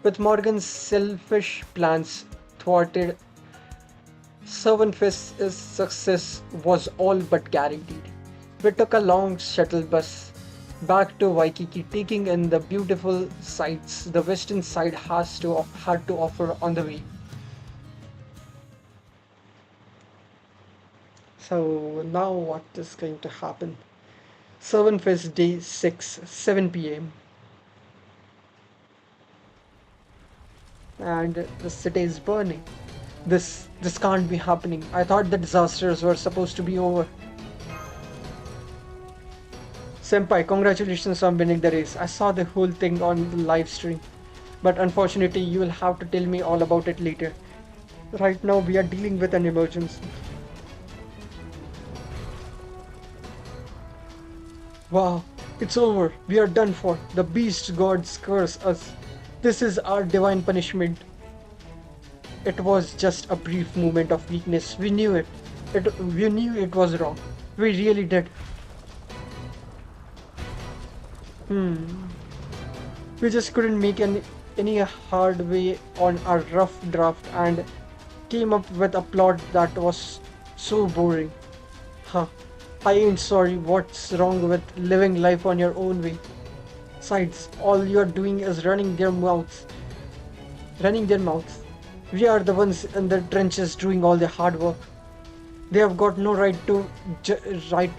With Morgan's selfish plans thwarted, Servanfest's success was all but guaranteed. We took a long shuttle bus back to Waikiki, taking in the beautiful sights the western side had to offer on the way. So now what is going to happen? Servanfest Day 6, 7 p.m. and the city is burning. This can't be happening. I thought the disasters were supposed to be over. Senpai, congratulations on winning the race. I saw the whole thing on the live stream. But unfortunately, you will have to tell me all about it later. Right now, we are dealing with an emergency. Wow, it's over. We are done for. The beast gods curse us. This is our divine punishment. It was just a brief moment of weakness. We knew it. We knew it was wrong. We really did. Hmm. We just couldn't make any hard way on our rough draft and came up with a plot that was so boring. Huh. I ain't sorry. What's wrong with living life on your own way? Besides, all you're doing is running their mouths. Running their mouths. We are the ones in the trenches doing all the hard work. They have got no right to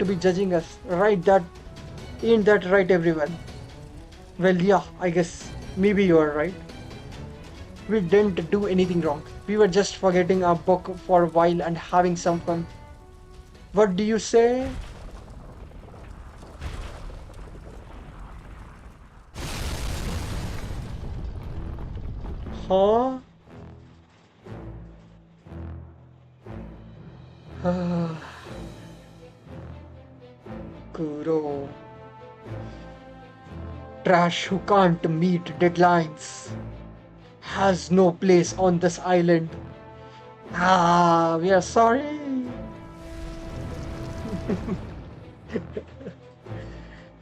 be judging us. Right? That ain't that right, everyone? Well, yeah, I guess maybe you are right. We didn't do anything wrong. We were just forgetting our book for a while and having some fun. What do you say? Huh? Kuro. Trash who can't meet deadlines has no place on this island. Ah, we are sorry.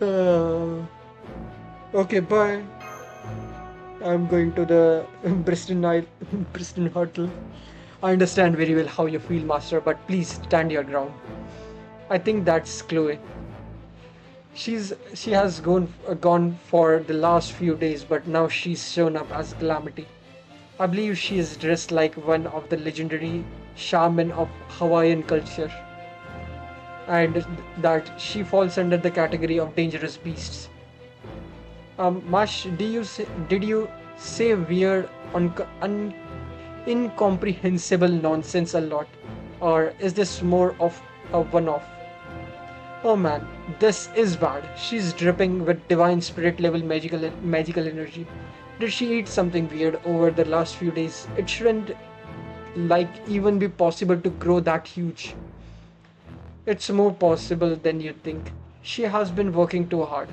Uh, okay, bye. I'm going to the Bristol Hotel. I understand very well how you feel, Master, but please stand your ground. I think that's Chloe. She has gone for the last few days, but now she's shown up as Calamity. I believe she is dressed like one of the legendary shaman of Hawaiian culture, and that she falls under the category of dangerous beasts. Mash, did you say weird, incomprehensible nonsense a lot, or is this more of a one-off? Oh man, this is bad. She's dripping with divine spirit level magical energy. Did she eat something weird over the last few days? It shouldn't like even be possible to grow that huge. It's more possible than you think. She has been working too hard.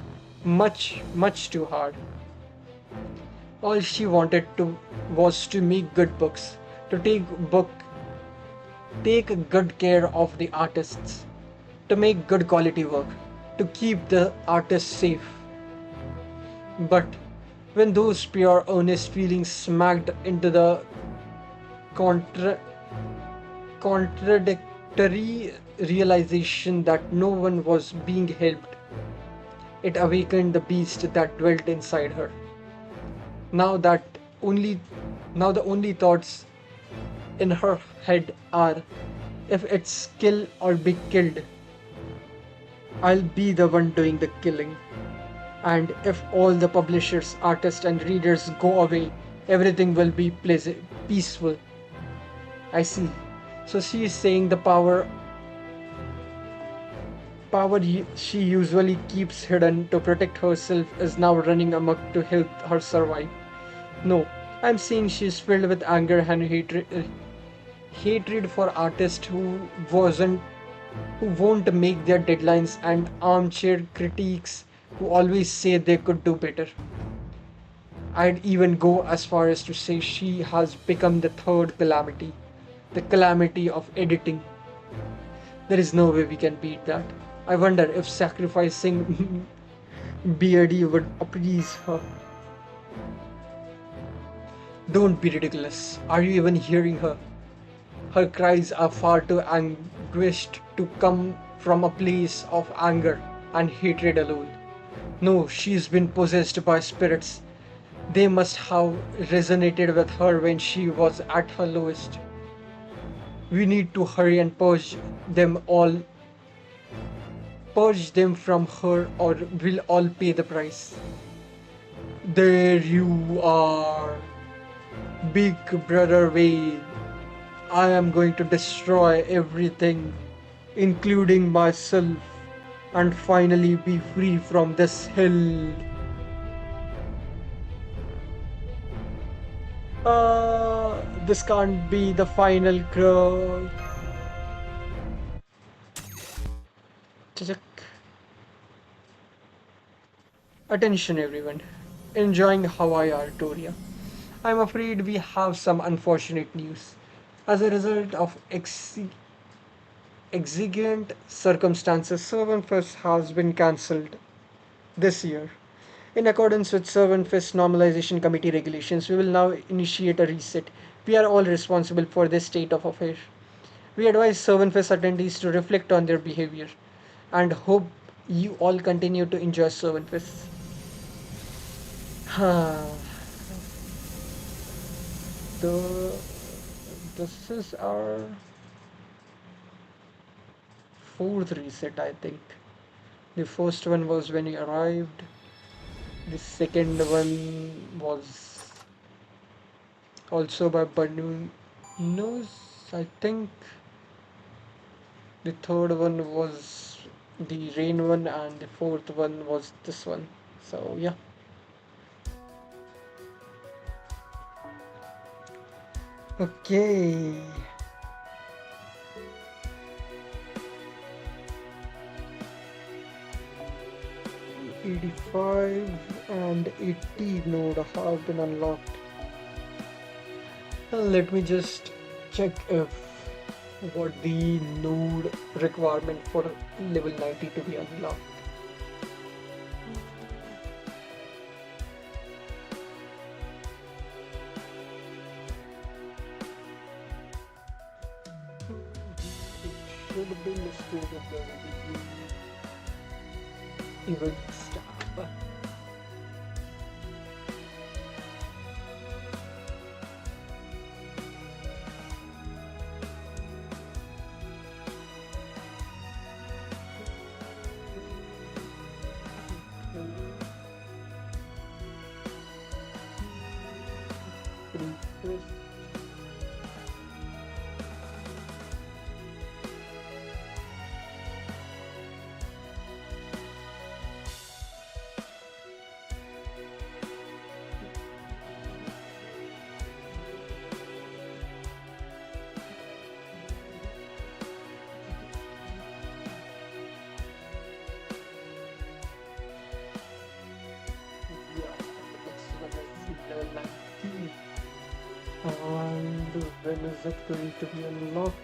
Much too hard. All she wanted to was to make good books, to take good care of the artists, to make good quality work, to keep the artists safe. But when those pure earnest feelings smacked into the contra- contradictory realization that no one was being helped, it awakened the beast that dwelt inside her. Now that only now the only thoughts in her head are, if it's kill or be killed, I'll be the one doing the killing. And if all the publishers, artists, and readers go away, everything will be peaceful. I see. So she is saying the power she usually keeps hidden to protect herself is now running amok to help her survive. No, I'm saying she's filled with anger and hatred for artists wasn't who won't make their deadlines, and armchair critics who always say they could do better. I'd even go as far as to say she has become the third calamity, the calamity of editing. There is no way we can beat that. I wonder if sacrificing Beardy would appease her. Don't be ridiculous. Are you even hearing her? Her cries are far too anguished to come from a place of anger and hatred alone. No, she's been possessed by spirits. They must have resonated with her when she was at her lowest. We need to hurry and purge them from her, or we'll all pay the price. There you are, Big Brother Wade. I am going to destroy everything, including myself, and finally be free from this hell. This can't be the final cry. Check. Attention everyone. Enjoying Hawaii Artoria. I'm afraid we have some unfortunate news. As a result of exigent circumstances, Servant Fest has been cancelled this year. In accordance with Servant Fest Normalization Committee regulations, we will now initiate a reset. We are all responsible for this state of affairs. We advise Servant Fest attendees to reflect on their behavior and hope you all continue to enjoy Servant Fest. the this is our fourth reset, I think. The first one was when he arrived. The second one was also by Banunos, I think. The third one was the rain one, and the fourth one was this one. So yeah. Okay. 85 and 80 node have been unlocked. Let me just check if what the node requirement for level 90 to be unlocked. It should be listed in the event tab. Refresh. 19. And when is it going to be unlocked?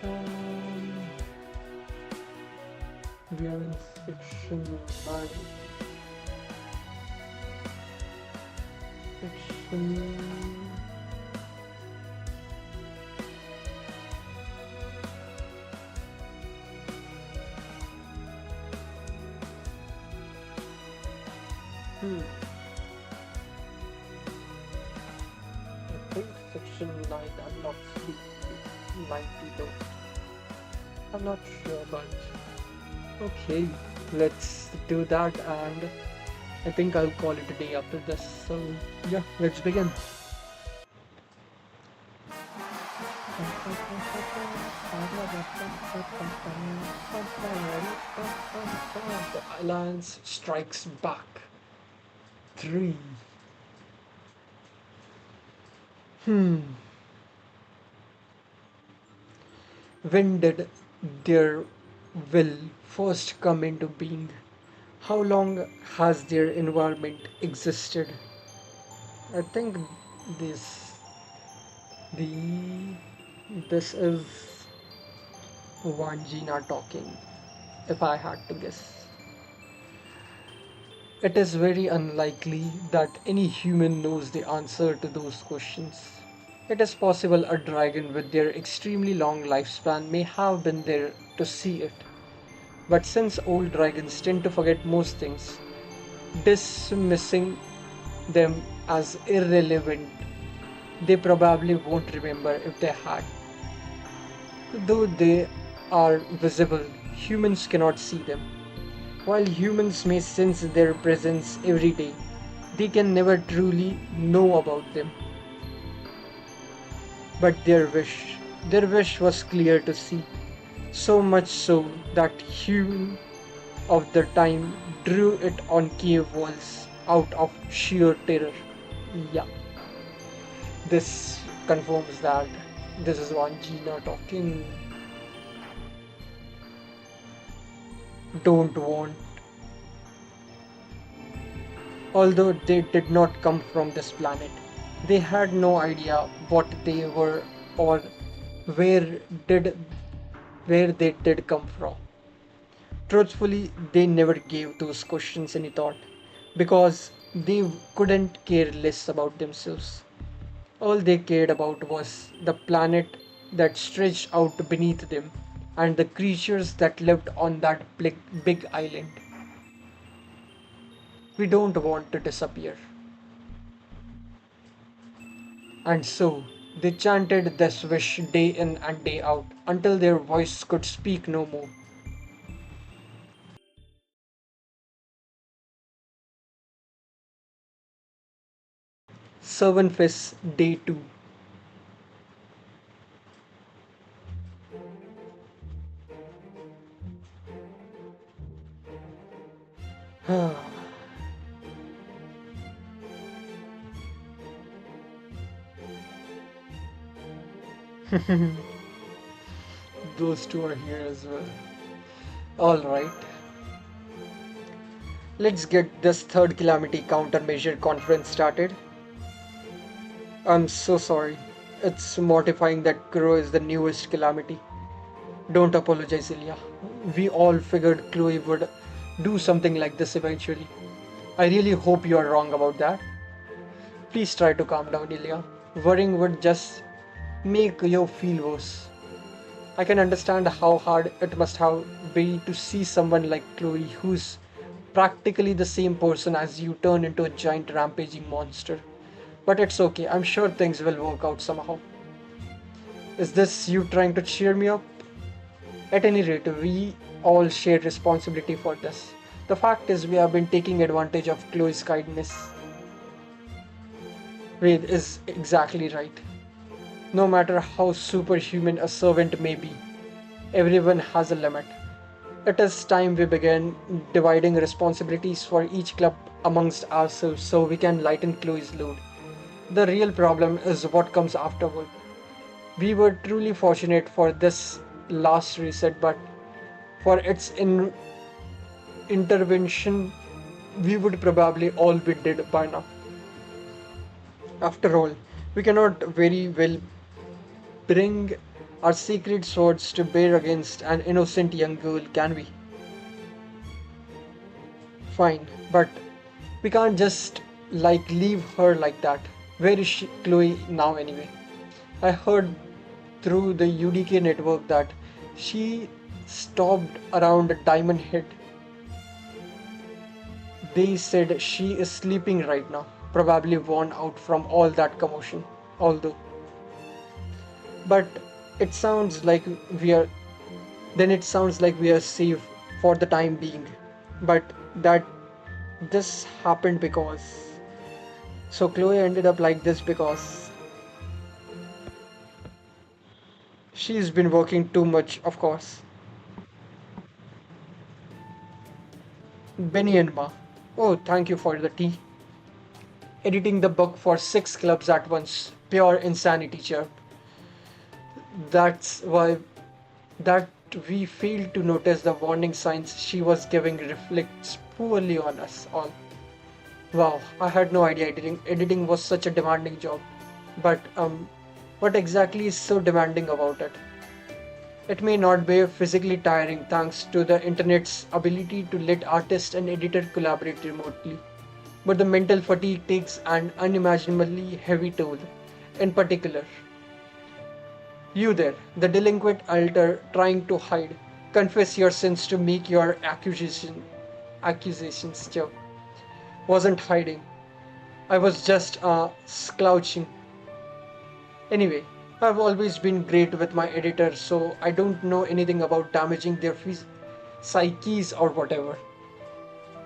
Um, we are in section 9. Section. I think section 9 unlocks the 90 though. I'm not sure, but okay, let's do that, and I think I'll call it a day after this. So yeah, let's begin. The Alliance strikes back. 3. When did their will first come into being? How long has their environment existed? I think this the this is Wangina talking, if I had to guess. It is very unlikely that any human knows the answer to those questions. It is possible a dragon with their extremely long lifespan may have been there to see it. But since old dragons tend to forget most things, dismissing them as irrelevant, they probably won't remember if they had. Though they are visible, humans cannot see them. While humans may sense their presence every day, they can never truly know about them. But their wish was clear to see, so much so that Hume of the time drew it on cave walls out of sheer terror. Yeah, this confirms that this is Wangina talking. Don't want. Although they did not come from this planet, they had no idea what they were or where did where they did come from. Truthfully, they never gave those questions any thought because they couldn't care less about themselves. All they cared about was the planet that stretched out beneath them and the creatures that lived on that big island. We don't want to disappear. And so they chanted this wish day in and day out until their voice could speak no more. Servant Day 2. Those two are here as well. Alright, let's get this third calamity countermeasure conference started. I'm so sorry. It's mortifying that Crow is the newest calamity. Don't apologize, Ilya. We all figured Chloe would do something like this eventually. I really hope you are wrong about that. Please try to calm down, Ilya. Worrying would just make you feel worse. I can understand how hard it must have been to see someone like Chloe, who's practically the same person as you, turn into a giant rampaging monster. But it's okay, I'm sure things will work out somehow. Is this you trying to cheer me up? At any rate, we all share responsibility for this. The fact is, we have been taking advantage of Chloe's kindness. Wade is exactly right. No matter how superhuman a servant may be, everyone has a limit. It is time we began dividing responsibilities for each club amongst ourselves so we can lighten Chloe's load. The real problem is what comes afterward. We were truly fortunate for this last reset, but for its intervention we would probably all be dead by now. After all, we cannot very well bring our secret swords to bear against an innocent young girl, can we? Fine, but we can't just leave her like that. Where is she, Chloe now anyway? I heard through the UDK network that she stopped around Diamond Head. They said she is sleeping right now, probably worn out from all that commotion. Although, but it sounds like we are then it sounds like we are safe for the time being. But that this happened because so Chloe ended up like this because she's been working too much, of course. Benny and Ma. Oh, thank you for the tea. Editing the book for six clubs at once. Pure insanity, chirp. That's why that we failed to notice the warning signs she was giving reflects poorly on us all. Wow, I had no idea editing was such a demanding job. But what exactly is so demanding about it? It may not be physically tiring thanks to the internet's ability to let artist and editor collaborate remotely, but the mental fatigue takes an unimaginably heavy toll. In particular, you there, the delinquent alter trying to hide, confess your sins to make your accusations Joe. Wasn't hiding. I was just slouching. Anyway, I've always been great with my editor, so I don't know anything about damaging their psyches or whatever.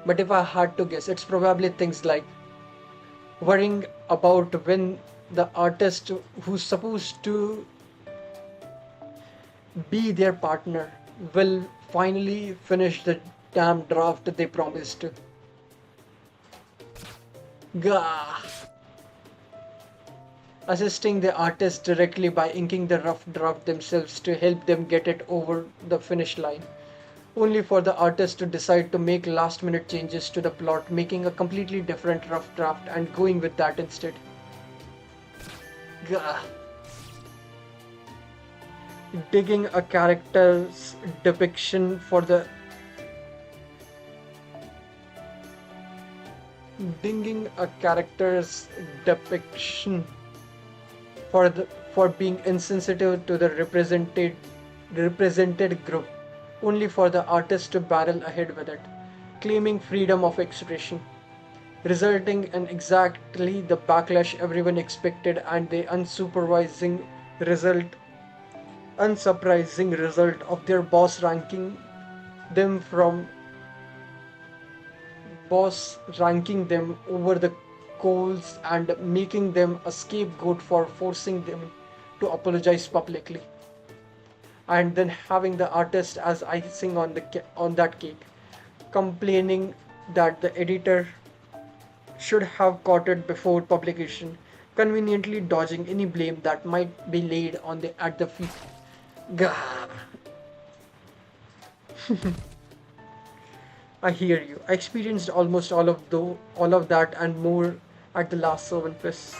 But if I had to guess, it's probably things like worrying about when the artist who's supposed to be their partner will finally finish the damn draft they promised. Gah! Assisting the artist directly by inking the rough draft themselves to help them get it over the finish line, only for the artist to decide to make last minute changes to the plot, making a completely different rough draft and going with that instead. Gah. Digging a character's depiction for the dinging a character's depiction for being insensitive to the represented group, only for the artist to barrel ahead with it, claiming freedom of expression, resulting in exactly the backlash everyone expected and the result unsurprising result of their them from boss ranking them over the coals and making them a scapegoat for forcing them to apologize publicly, and then having the artist as icing on on that cake, complaining that the editor should have caught it before publication, conveniently dodging any blame that might be laid on the at the feet. Gah. I hear you. I experienced almost all of that and more at the last Servant Fest.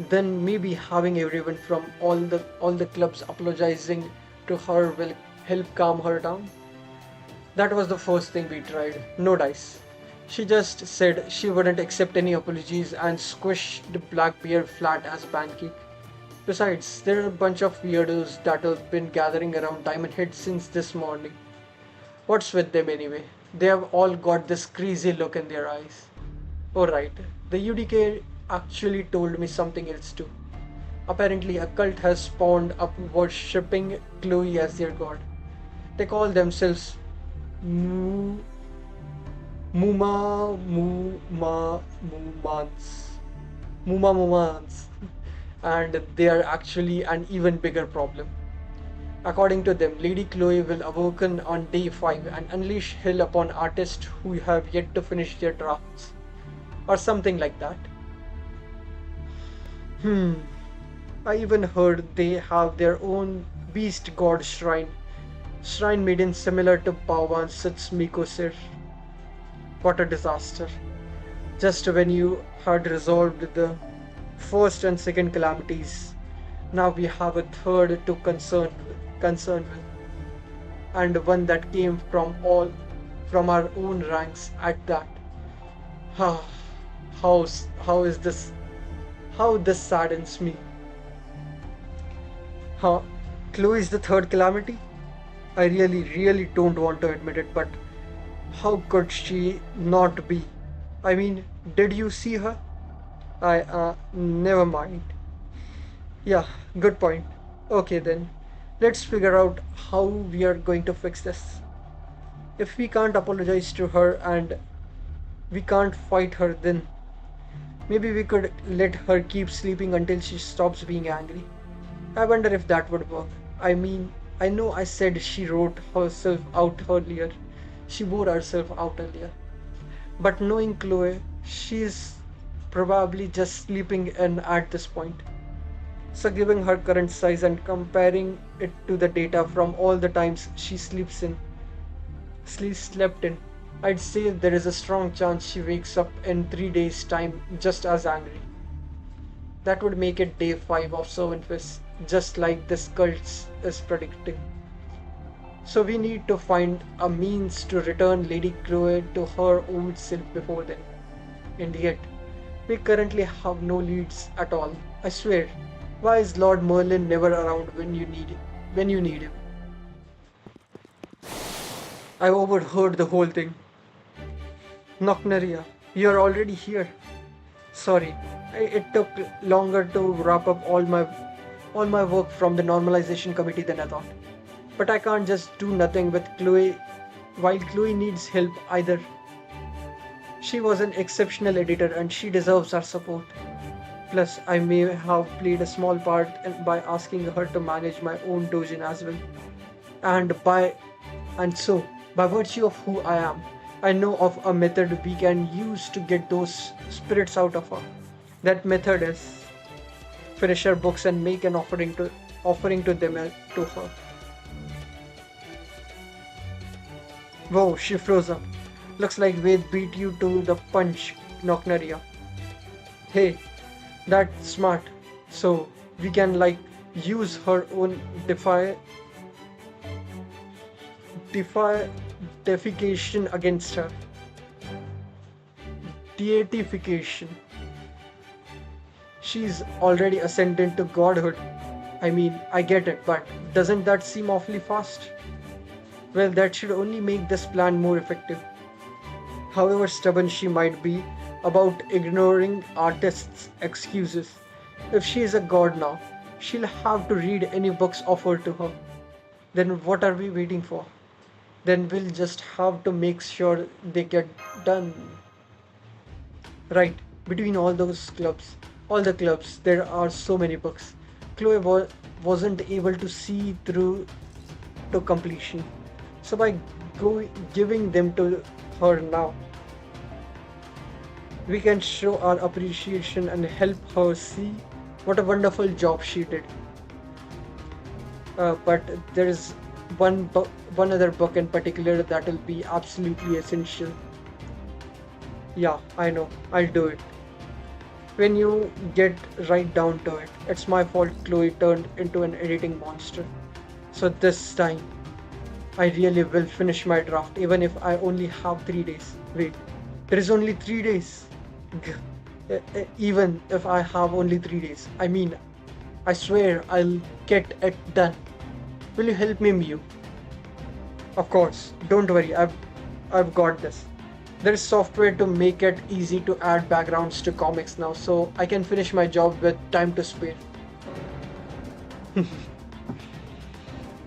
Then maybe having everyone from all the clubs apologizing to her will help calm her down. That was the first thing we tried. No dice. She just said she wouldn't accept any apologies and squished the black bear flat as pancake. Besides, there are a bunch of weirdos that have been gathering around Diamond Head since this morning. What's with them anyway? They have all got this crazy look in their eyes. Oh right, the UDK actually told me something else too. Apparently a cult has spawned up worshipping Chloe as their god. They call themselves Mu Muma Muma Mumans. Muma Mumans. And they are actually an even bigger problem. According to them, Lady Chloe will awaken on day 5 and unleash hell upon artists who have yet to finish their drafts. Or something like that. I even heard they have their own beast god shrine. Shrine maiden similar to Pawan sits Mikosir. What a disaster. Just when you had resolved the first and second calamities, now we have a third to concern with, and one that came from our own ranks at that. Ah, how is this? How this saddens me. Huh? Chloe is the third calamity? I really don't want to admit it, but how could she not be? I mean, did you see her? Never mind. Yeah, good point. Okay then, let's figure out how we are going to fix this. If we can't apologize to her and we can't fight her, then maybe we could let her keep sleeping until she stops being angry. I wonder if that would work. I mean, I know I said she wrote herself out earlier. She wore herself out earlier. But knowing Chloe, she's probably just sleeping in at this point. So giving her current size and comparing it to the data from all the times she slept in, I'd say there is a strong chance she wakes up in 3 days' time just as angry. That would make it day 5 of Servantfest, just like this cult is predicting. So we need to find a means to return Lady Chloe to her old self before then. And yet, we currently have no leads at all. I swear. Why is Lord Merlin never around when you need him? I overheard the whole thing. Nocneria, you're already here. Sorry, it took longer to wrap up all my work from the normalization committee than I thought. But I can't just do nothing with Chloe while Chloe needs help either. She was an exceptional editor and she deserves our support. Plus, I may have played a small part by asking her to manage my own doujin as well. And so, by virtue of who I am, I know of a method we can use to get those spirits out of her. That method is finish her books and make an offering to them to her. Whoa, she froze up. Looks like Ved beat you to the punch, Nocneria. Hey, that's smart. So we can use her own defy deification against her. Deification. She's already ascended to godhood. I mean, I get it, but doesn't that seem awfully fast? Well, that should only make this plan more effective. However stubborn she might be about ignoring artists' excuses, if she is a god now, she'll have to read any books offered to her. Then what are we waiting for? Then we'll just have to make sure they get done. Right, between all the clubs, there are so many books. Chloe wasn't able to see through to completion. So by giving them to her now, we can show our appreciation and help her see what a wonderful job she did. But there is one other book in particular that will be absolutely essential. Yeah, I know, I'll do it. When you get right down to it, it's my fault Chloe turned into an editing monster. So this time, I really will finish my draft even if I only have 3 days. Wait, there is only 3 days. Even if I have only 3 days. I mean, I swear I'll get it done. Will you help me, Mew? Of course, don't worry, I've got this. There is software to make it easy to add backgrounds to comics now, so I can finish my job with time to spare.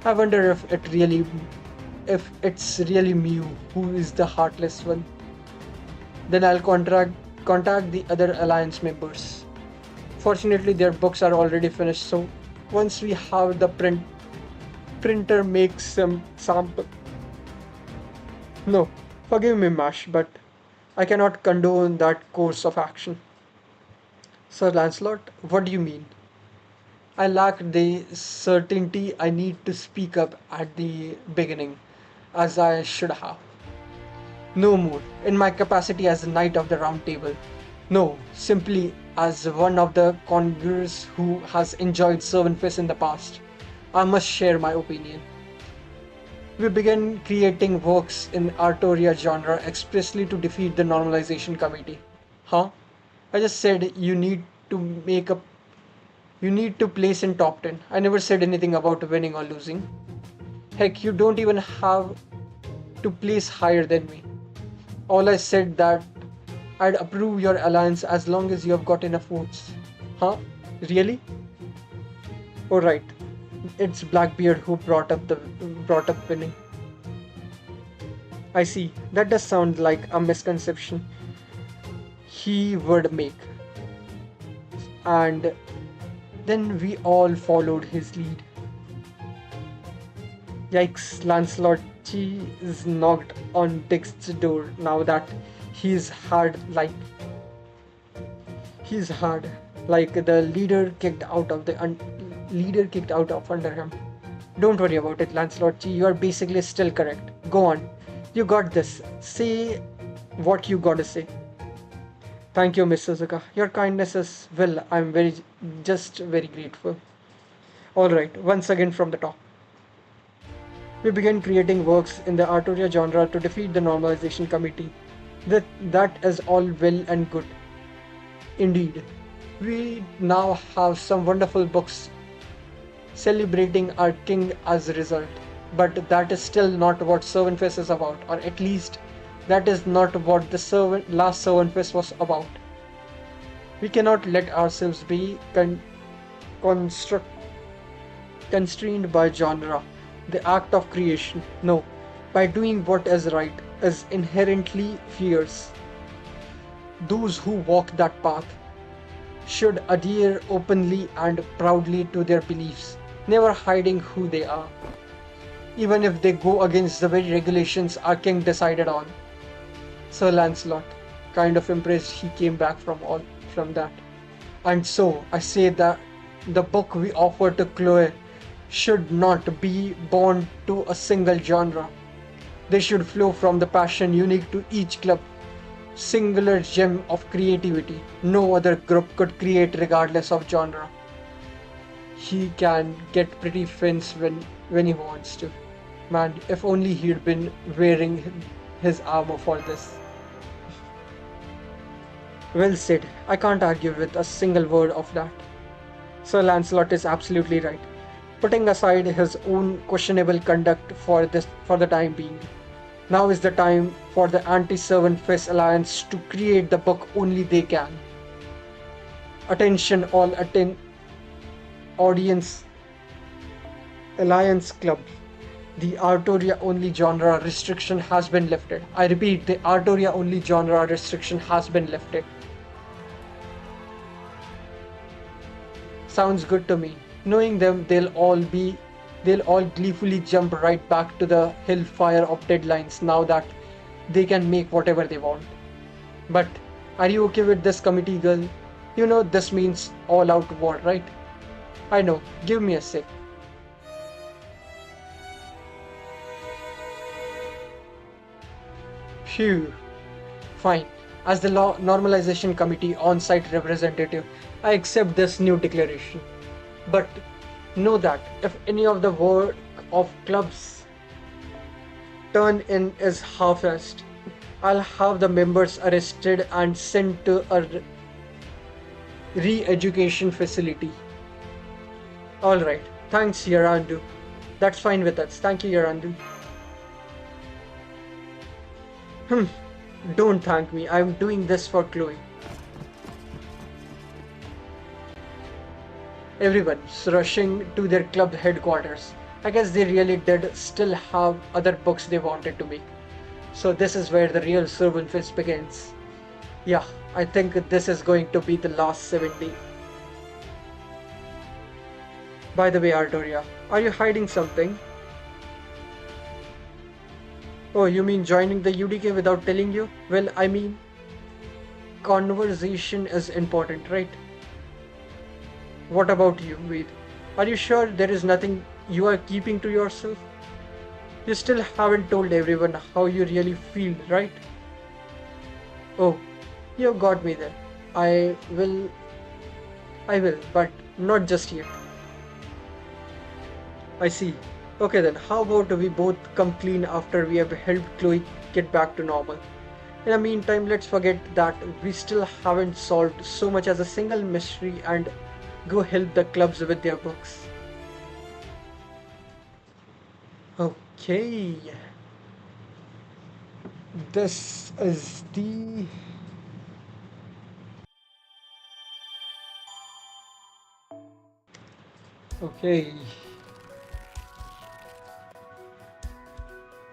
I wonder if it's really Mew who is the heartless one. Then I'll contact the other alliance members. Fortunately, their books are already finished, so once we have the printer make some sample. No, forgive me, Mash, but I cannot condone that course of action. Sir Lancelot, what do you mean? I lack the certainty I need to speak up at the beginning, as I should have. No more in my capacity as a knight of the round table. No, simply as one of the conquerors who has enjoyed Servantfest in the past. I must share my opinion. We began creating works in Artoria genre expressly to defeat the normalization committee. Huh? I just said you need to place in top 10. I never said anything about winning or losing. Heck, you don't even have to place higher than me. All I said that I'd approve your alliance as long as you have got enough votes. Huh? Really? Alright. It's Blackbeard who brought up winning. I see. That does sound like a misconception he would make. And then we all followed his lead. Yikes, Lancelot Chi is knocked on Dick's door now that he's hard like he's hard like the leader kicked out of under him. Don't worry about it, Lancelot Chi. You are basically still correct. Go on. You got this. Say what you gotta say. Thank you, Miss Suzuka. Your kindness is well, I'm very grateful. Alright, once again from the top. We began creating works in the Artoria genre to defeat the normalization committee. That is all well and good. Indeed. We now have some wonderful books celebrating our king as a result. But that is still not what Servantfest is about, or at least that is not what the last Servantfest was about. We cannot let ourselves be constrained by genre, the act of creation. No, by doing what is right is inherently fierce. Those who walk that path should adhere openly and proudly to their beliefs, never hiding who they are, even if they go against the very regulations our king decided on. Sir Lancelot, kind of impressed he came back from that. And so I say that the book we offer to Chloe should not be born to a single genre. They should flow from the passion unique to each club, singular gem of creativity no other group could create regardless of genre. He can get pretty fence when he wants to. Man, if only he'd been wearing his armor for this. Well said. I can't argue with a single word of that. Sir Lancelot is absolutely right. Putting aside his own questionable conduct for the time being, now is the time for the Anti-Servantfest Alliance to create the book only they can. Attention all audience Alliance Club. The Artoria only genre restriction has been lifted. I repeat, the Artoria only genre restriction has been lifted. Sounds good to me. Knowing them, they'll all gleefully jump right back to the hellfire of deadlines now that they can make whatever they want. But are you okay with this, committee girl? You know this means all out war, right? I know. Give me a sec. Phew. Fine. As the Law Normalization Committee on-site representative, I accept this new declaration. But know that if any of the work of clubs turn in is half-assed, I'll have the members arrested and sent to a re-education facility. Alright, thanks Yarandu. That's fine with us. Thank you, Yarandu. Don't thank me. I'm doing this for Chloe. Everyone's rushing to their club headquarters. I guess they really did still have other books they wanted to make. So this is where the real Servantfest begins. Yeah, I think this is going to be the last 70. By the way, Artoria, are you hiding something? Oh, you mean joining the UDK without telling you? Well, I mean, conversation is important, right? What about you, Ved? Are you sure there is nothing you are keeping to yourself? You still haven't told everyone how you really feel, right? Oh, you got me there. I will, but not just yet. I see. Okay then, how about we both come clean after we have helped Chloe get back to normal? In the meantime, let's forget that we still haven't solved so much as a single mystery and go help the clubs with their books. Okay, this is the. Okay.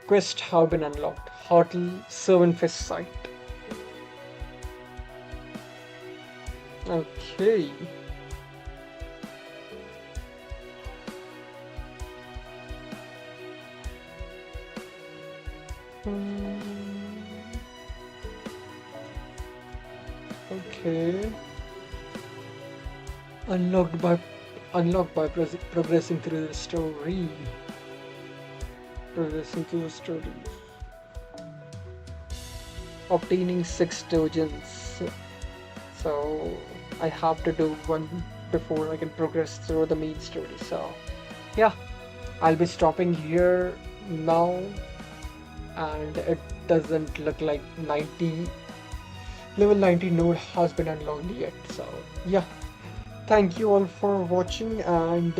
Quest have been unlocked. Hotel Servantfish site. Okay. Hmm, okay. Unlocked by progressing through the story. Progressing through the story. Obtaining 6 dojins. So I have to do one before I can progress through the main story. So yeah, I'll be stopping here now, and it doesn't look like 90 level 90 node has been unlocked yet. So yeah, thank you all for watching, and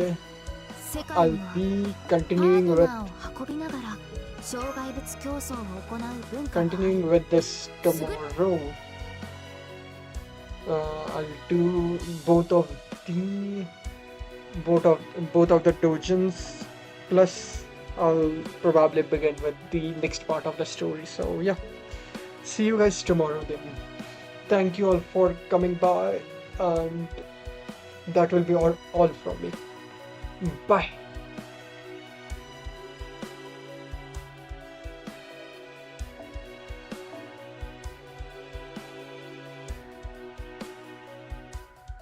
世界 I'll には be パー continuing ト with ナーを運びながら障害物競争を行う文化がある continuing with this tomorrow. I'll do the both of both of the dojins, plus I'll probably begin with the next part of the story. So yeah, see you guys tomorrow then. Thank you all for coming by, and that will be all from me. Bye.